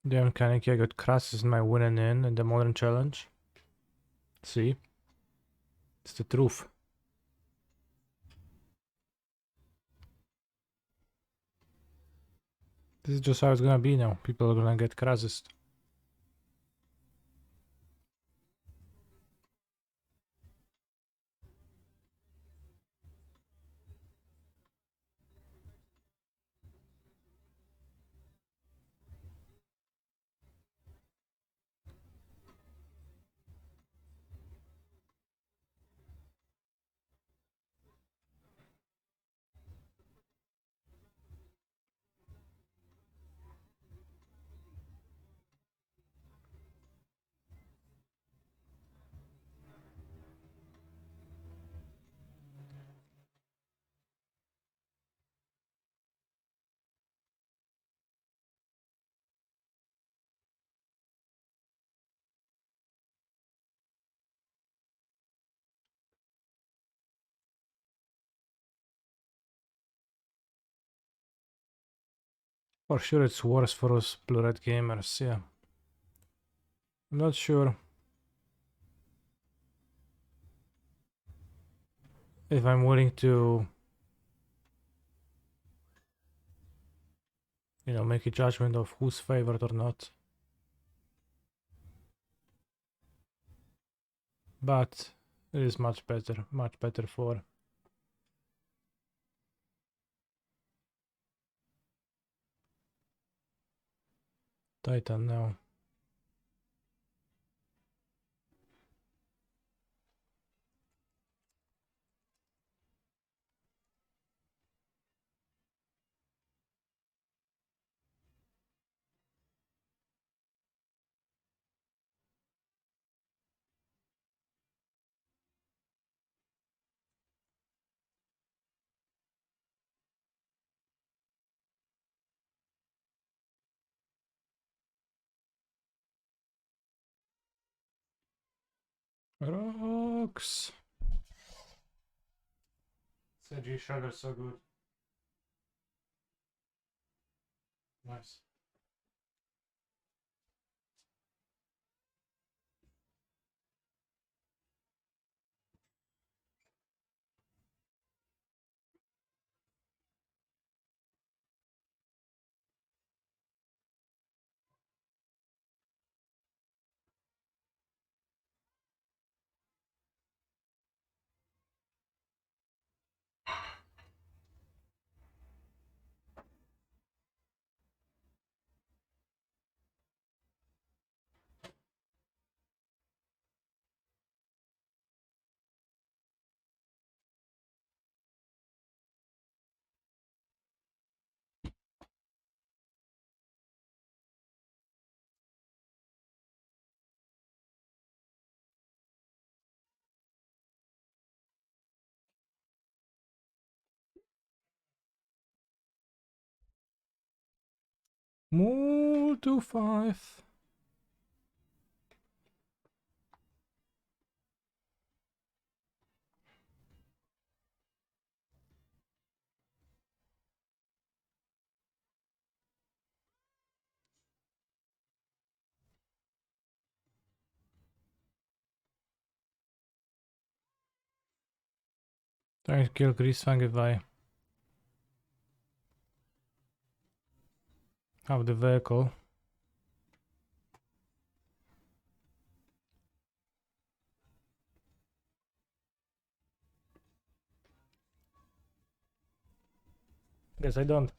The Uncanny I got Krasis in my winning in the modern challenge. See? It's the truth. This is just how it's gonna be now. People are gonna get Krasis. For sure it's worse for us blue-red gamers, yeah. I'm not sure if I'm willing to, you know, make a judgment of who's favored or not. But it is much better for Titan now. Rocks. CG Shredder so good. Nice. More to 5. Trying to kill Grisfang if I have the vehicle. Guess I don't.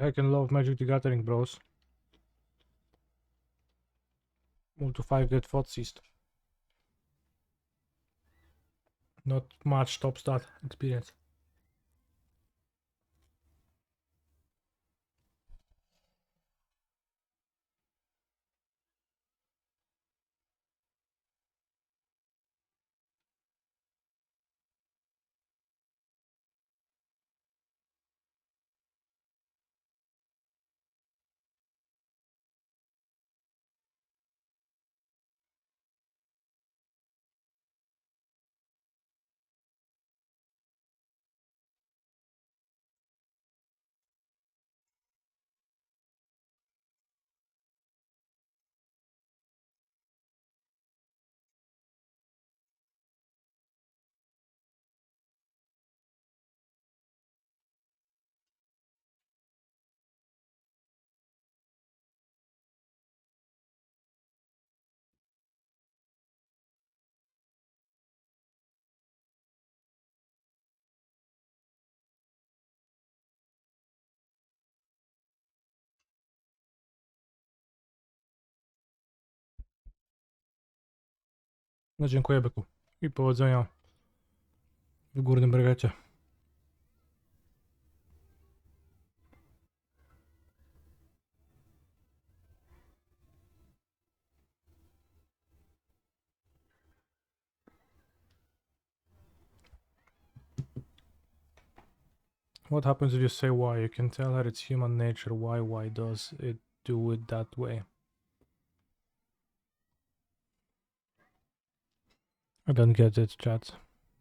I can love Magic the Gathering, bros. Move to 5, get Thoughtseized. Not much tops that experience. No dziękuję, byku. I powodzenia w górnym brygecie. What happens if you say why? You can tell her it's human nature. Why does it do it that way? I don't get it, chat.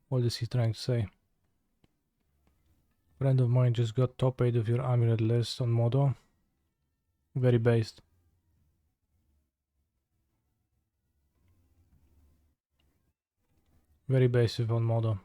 What is he trying to say? Friend of mine just got top 8 of your amulet list on Modo. Very based. Very basic on Modo.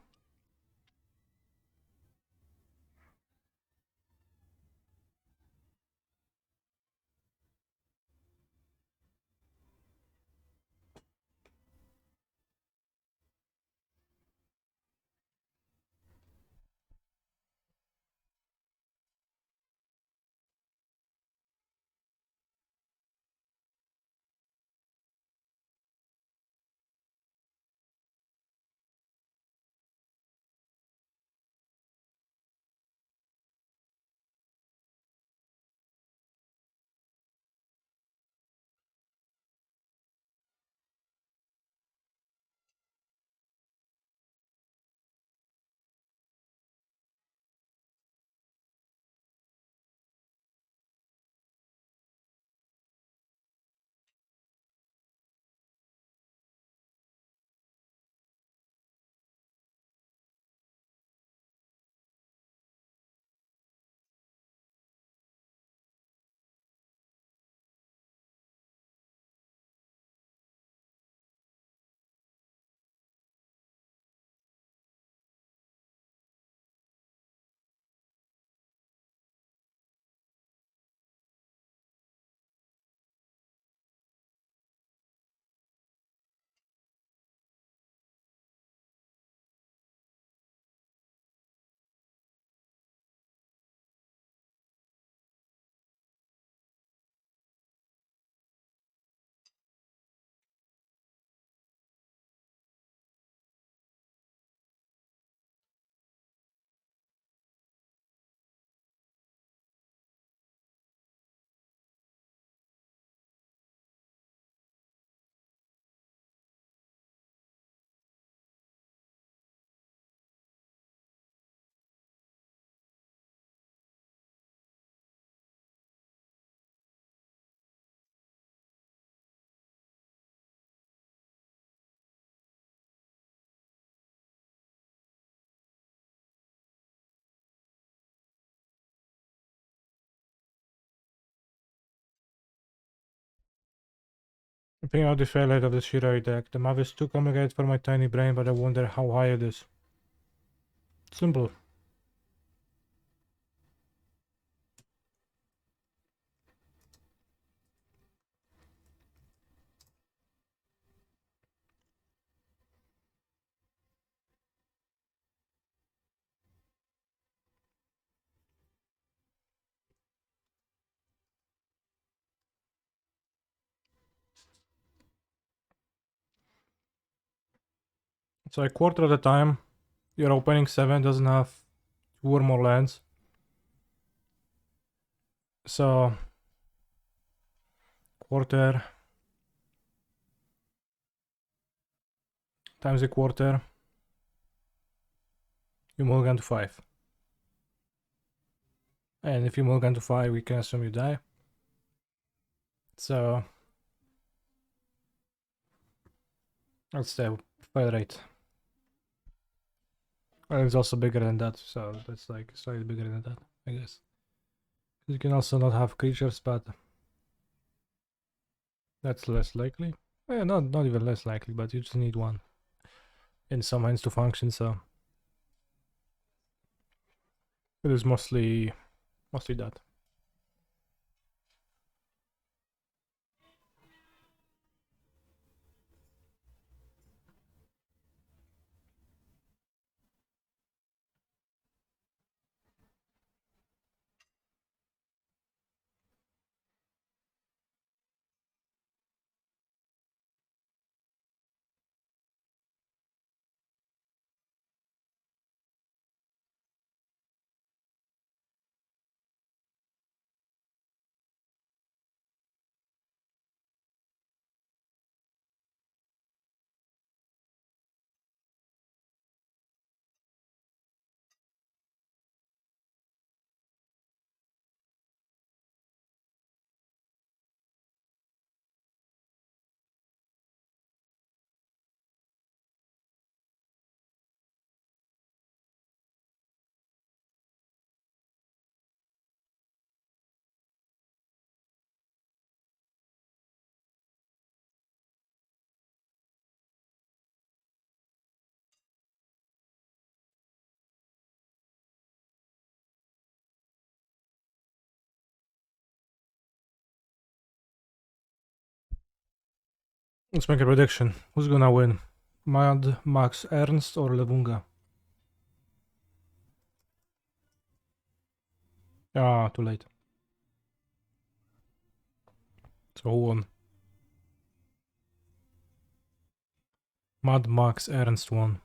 Thinking of the failure of the Shiroi deck. The math is too complicated for my tiny brain, but I wonder how high it is. Simple. So a quarter of the time, your opening 7 doesn't have 2 or more lands. So quarter times a quarter, you mulligan to 5. And if you mulligan to 5, we can assume you die. So that's the fail rate. And it's also bigger than that, so that's like slightly bigger than that, I guess. You can also not have creatures, but that's less likely. Not even less likely, but you just need one in some hands to function, so it is mostly that. Let's make a prediction. Who's gonna win? Mad Max Ernst or Levunga? Ah, too late. So who won? Mad Max Ernst won.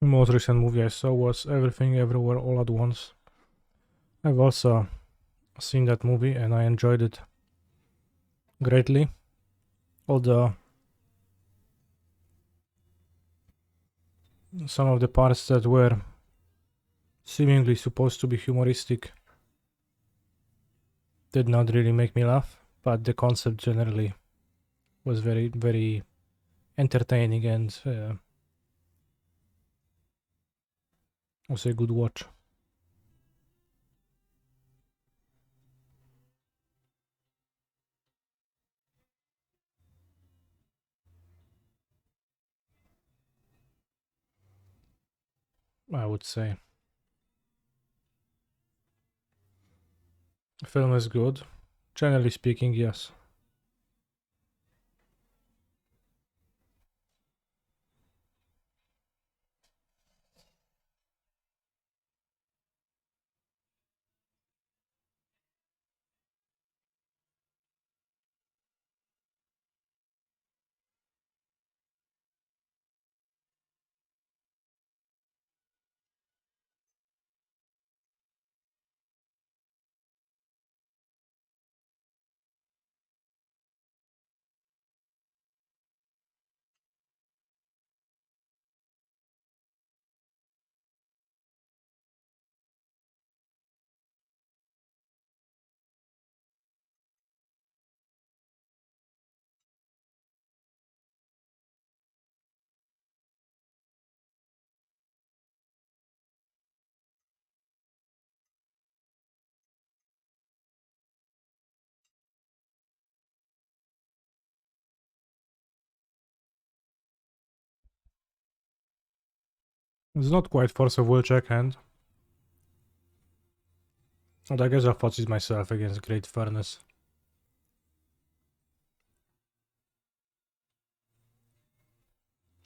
The most recent movie I saw was Everything Everywhere All at Once. I've also seen that movie and I enjoyed it greatly. Although some of the parts that were seemingly supposed to be humoristic did not really make me laugh, but the concept generally was very, very entertaining and was a good watch. I would say. The film is good. Generally speaking, yes. It's not quite force of will check hand. But I guess I fought myself against Great Furnace.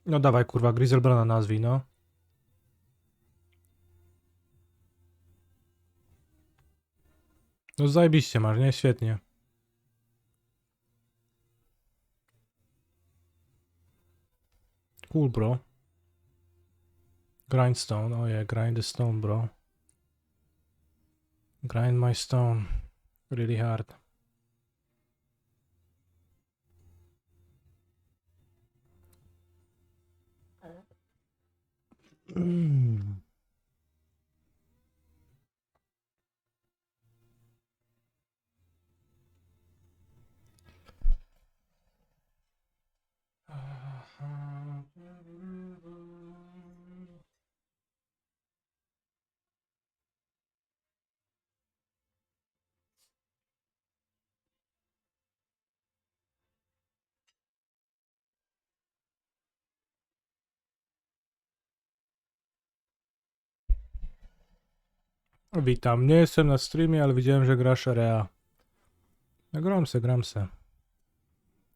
No dawaj kurwa, Griselbrana nazwij, no. No zajebiście masz, nie? Świetnie. Cool, bro. Grindstone, oh yeah, grind the stone, bro. Grind my stone. Really hard. Witam, nie jestem na streamie, ale widziałem, że grasz Rea. No gram se.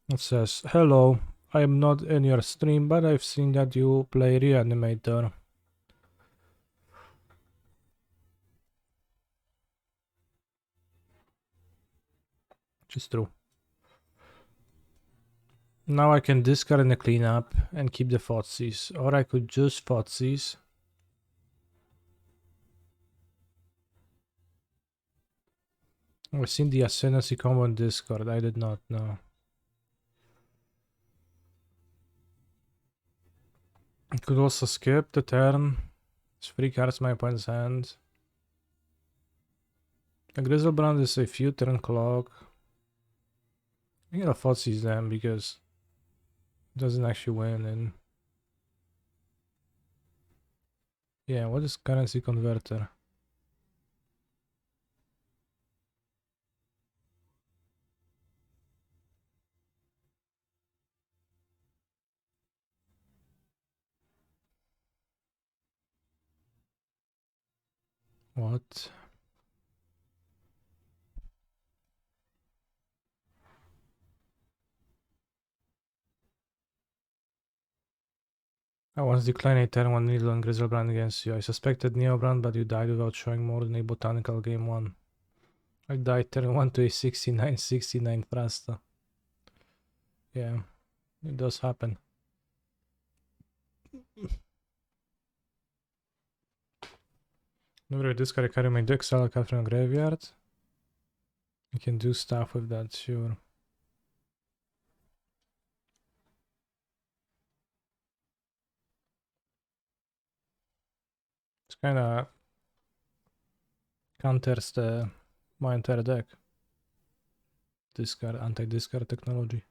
It says, hello, I am not in your stream, but I've seen that you play Reanimator. Which is true. Now I can discard in the cleanup and keep the Fotsies, or I could just Fotsies. I've seen the Ascendancy combo in Discord, I did not know. I could also skip the turn. It's 3 cards in my opponent's hand. A Griselbrand is a few turn clock. I'm gonna Fotsies them because it doesn't actually win and yeah, what is currency converter? What? I once declined a turn 1 needle on Griselbrand against you. I suspected Neobrand, but you died without showing more than a botanical game 1. I died turn 1 to a 69 Frasta. Yeah, it does happen. Whenever I discard a card in my deck, exile a card from a graveyard. You can do stuff with that, sure. It's kinda counters my entire deck. Discard, anti-discard technology.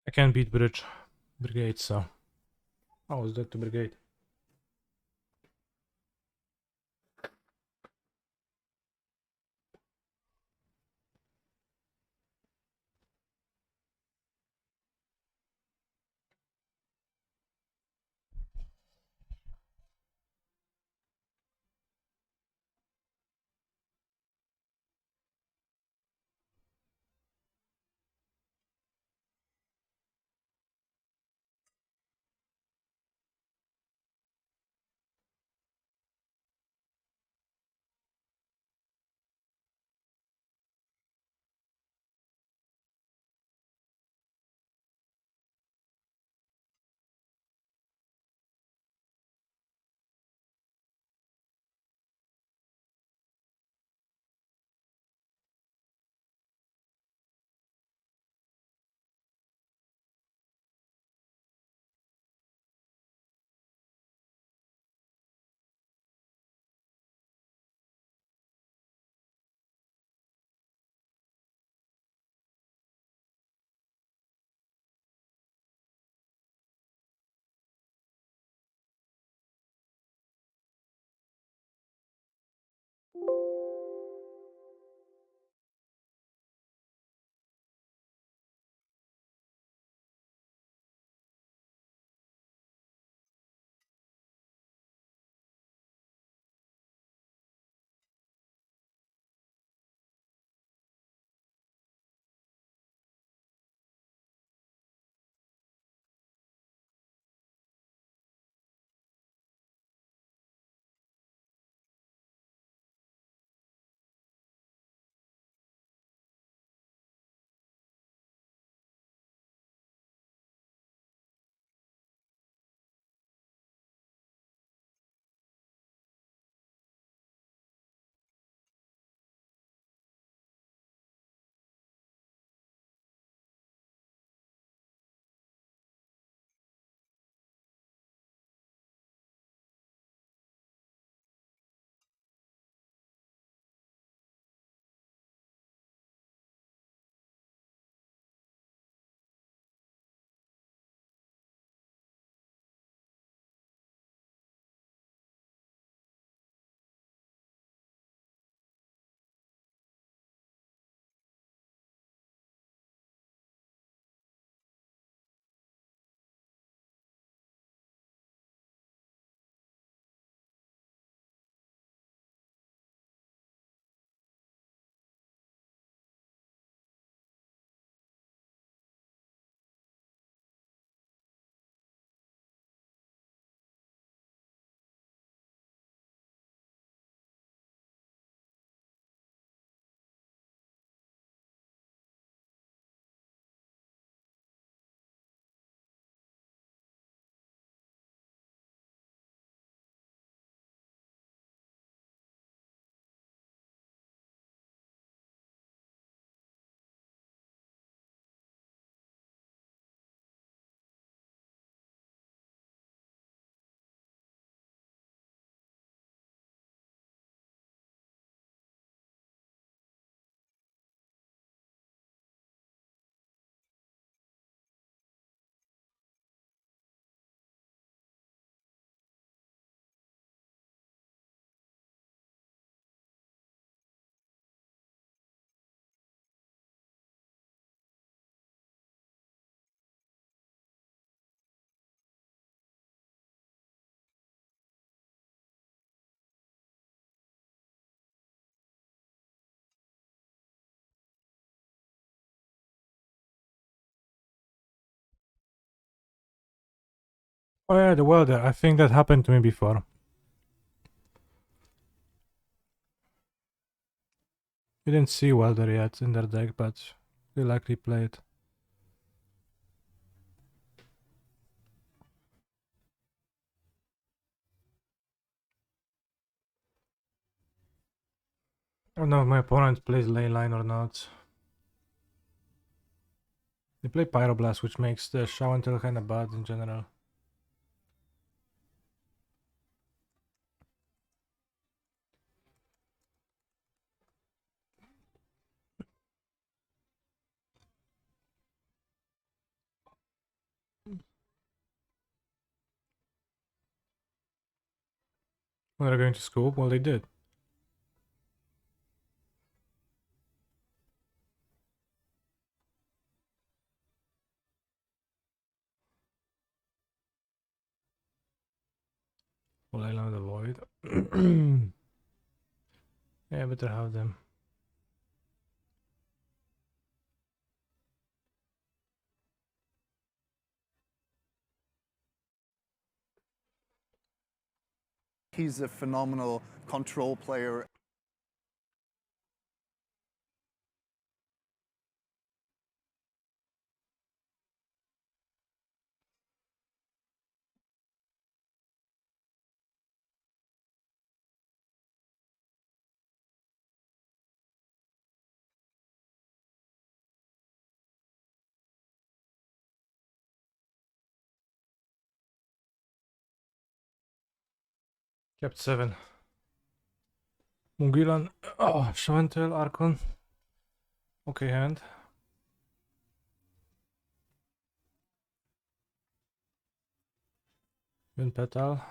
I can't beat Brigade, so I was dead to Brigade. Oh yeah, the welder. I think that happened to me before. You didn't see welder yet in their deck, but they likely play it. I don't know if my opponent plays ley line or not. They play Pyroblast, which makes the Show and Tell kinda bad in general. When they're going to school? Well, they did. Well, I love the void. Yeah, better have them. He's a phenomenal control player. Kept 7. Mungilan. Oh, Shamantel, Archon. Okay, hand. Wind Petal.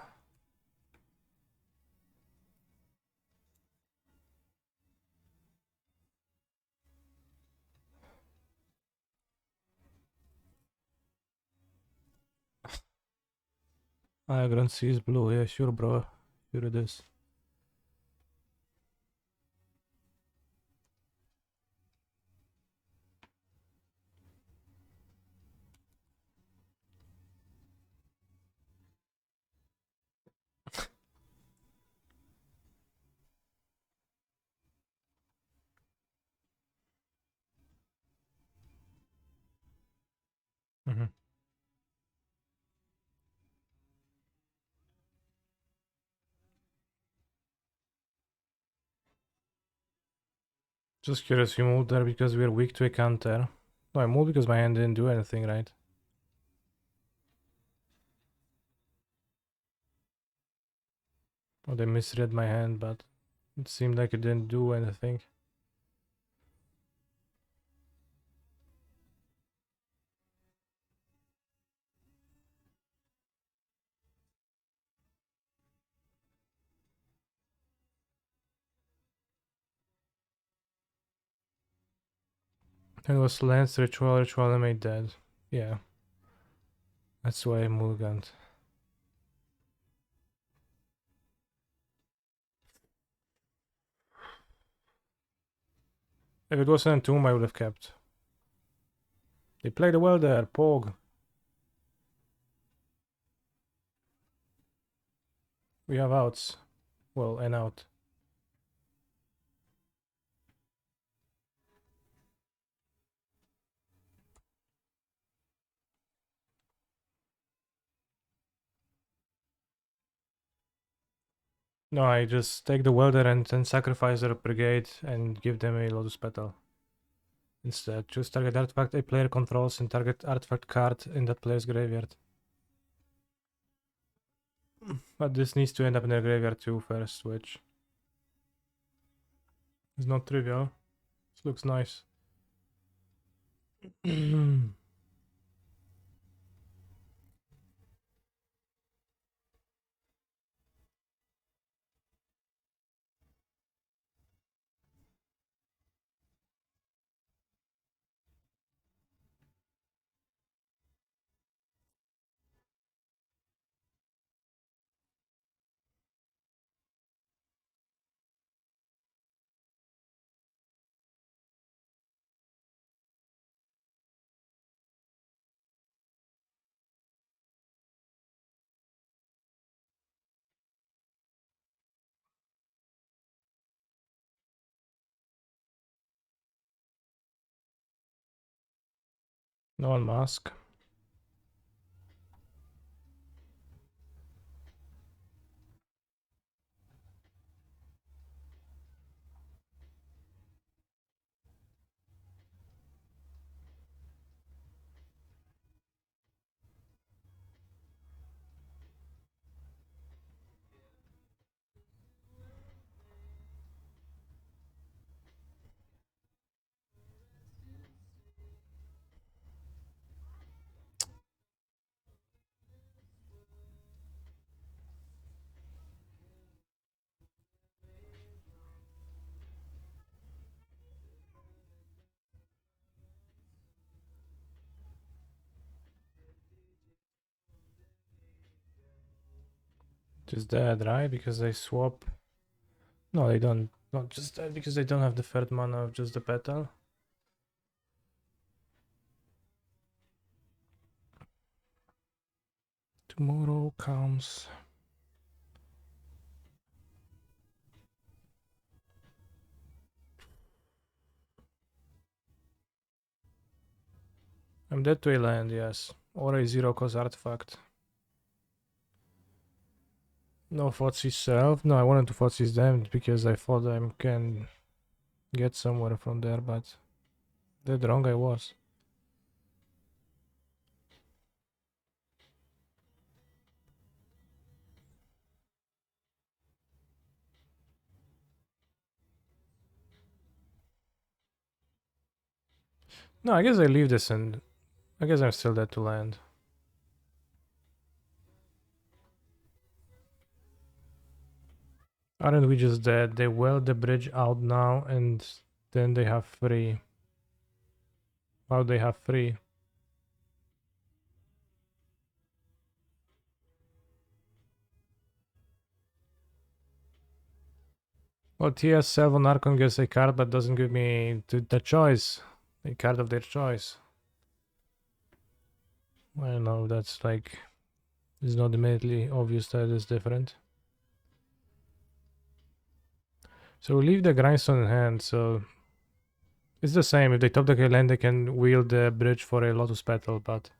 Ah, Grand Sea is blue. Yeah, sure, bro. Sure it is. Mm-hmm. Just curious, you moved there because we're weak to a counter. No, I moved because my hand didn't do anything, right? Or they misread my hand, but it seemed like it didn't do anything. And it was Lance Ritual, Ritual made dead. Yeah. That's why I mulligant. If it was an Entomb, I would have kept. They played well there, Pog. We have outs. Well, an out. No, I just take the welder and then sacrifice their brigade and give them a Lotus Petal. Instead, choose target artifact a player controls and target artifact card in that player's graveyard. But this needs to end up in their graveyard too first, which is not trivial. This looks nice. No one mask. Just dead, right? Because they swap. No, they don't. Not just dead because they don't have the third mana of just the petal. Tomorrow comes. I'm dead to a land, yes. Or a zero cost artifact. No Thoughtseize self. No, I wanted to Thoughtseize them because I thought I can get somewhere from there, but dead wrong I was. No, I guess I leave this and I guess I'm still dead to land. Aren't we just dead? They weld the bridge out now and then they have free. How they have free? Well, TS7 Archon gets a card but doesn't give me the choice. A card of their choice. I don't know, that's like... It's not immediately obvious that it's different. So we leave the grindstone in hand, so... It's the same, if they top deck a land they can wield the bridge for a Lotus Petal, but...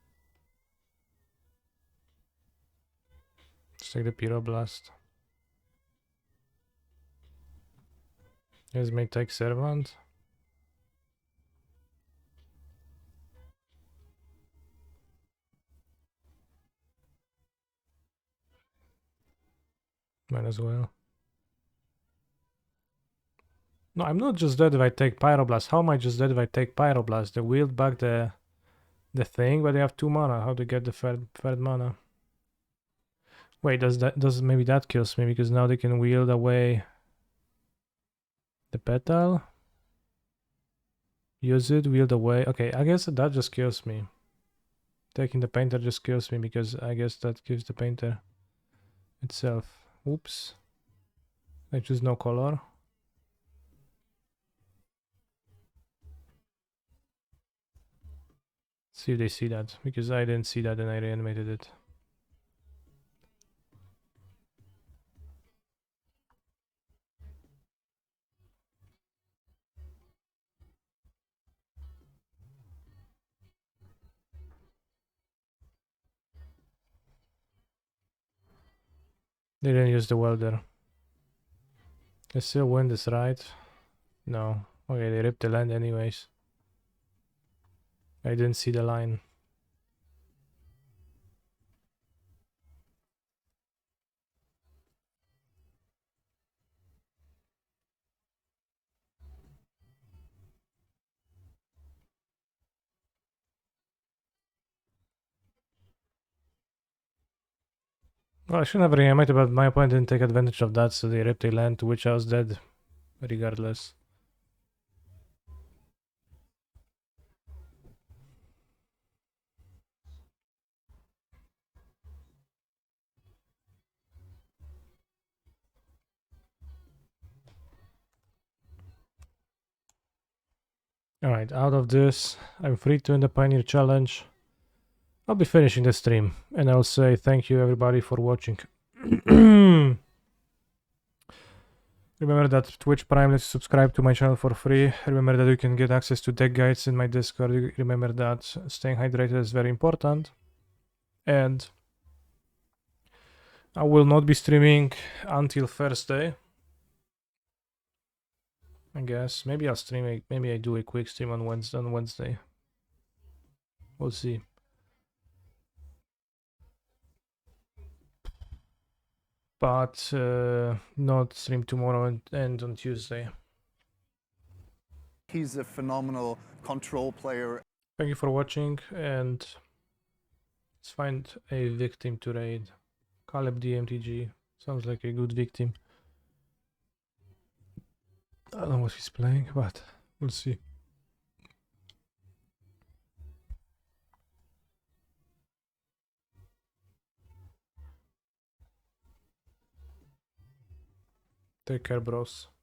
Let's take the Pyroblast. Yes, may take Servant. Might as well. No, I'm not just dead if I take Pyroblast. How am I just dead if I take Pyroblast? They wield back the thing, but they have 2 mana. How to get the third mana? Wait, does maybe that kills me because now they can wield away the petal? Use it, wield away. Okay, I guess that just kills me. Taking the painter just kills me because I guess that gives the painter itself. Oops. I choose no color. See if they see that, because I didn't see that and I reanimated it. They didn't use the welder. I still win this, right? No. Okay, they ripped the land anyways. I didn't see the line. Well, I shouldn't have reanimated, but my opponent didn't take advantage of that, so they ripped a land to which I was dead, regardless. Alright, out of this, I'm free to end the Pioneer Challenge. I'll be finishing the stream, and I'll say thank you everybody for watching. Remember that Twitch Prime lets you subscribe to my channel for free. Remember that you can get access to deck guides in my Discord. Remember that staying hydrated is very important. And I will not be streaming until Thursday. I guess. Maybe I'll stream maybe I do a quick stream on Wednesday. We'll see. But not stream tomorrow and on Tuesday. He's a phenomenal control player. Thank you for watching, and let's find a victim to raid. Caleb DMTG. Sounds like a good victim. I don't know what he's playing, but we'll see. Take care, bros.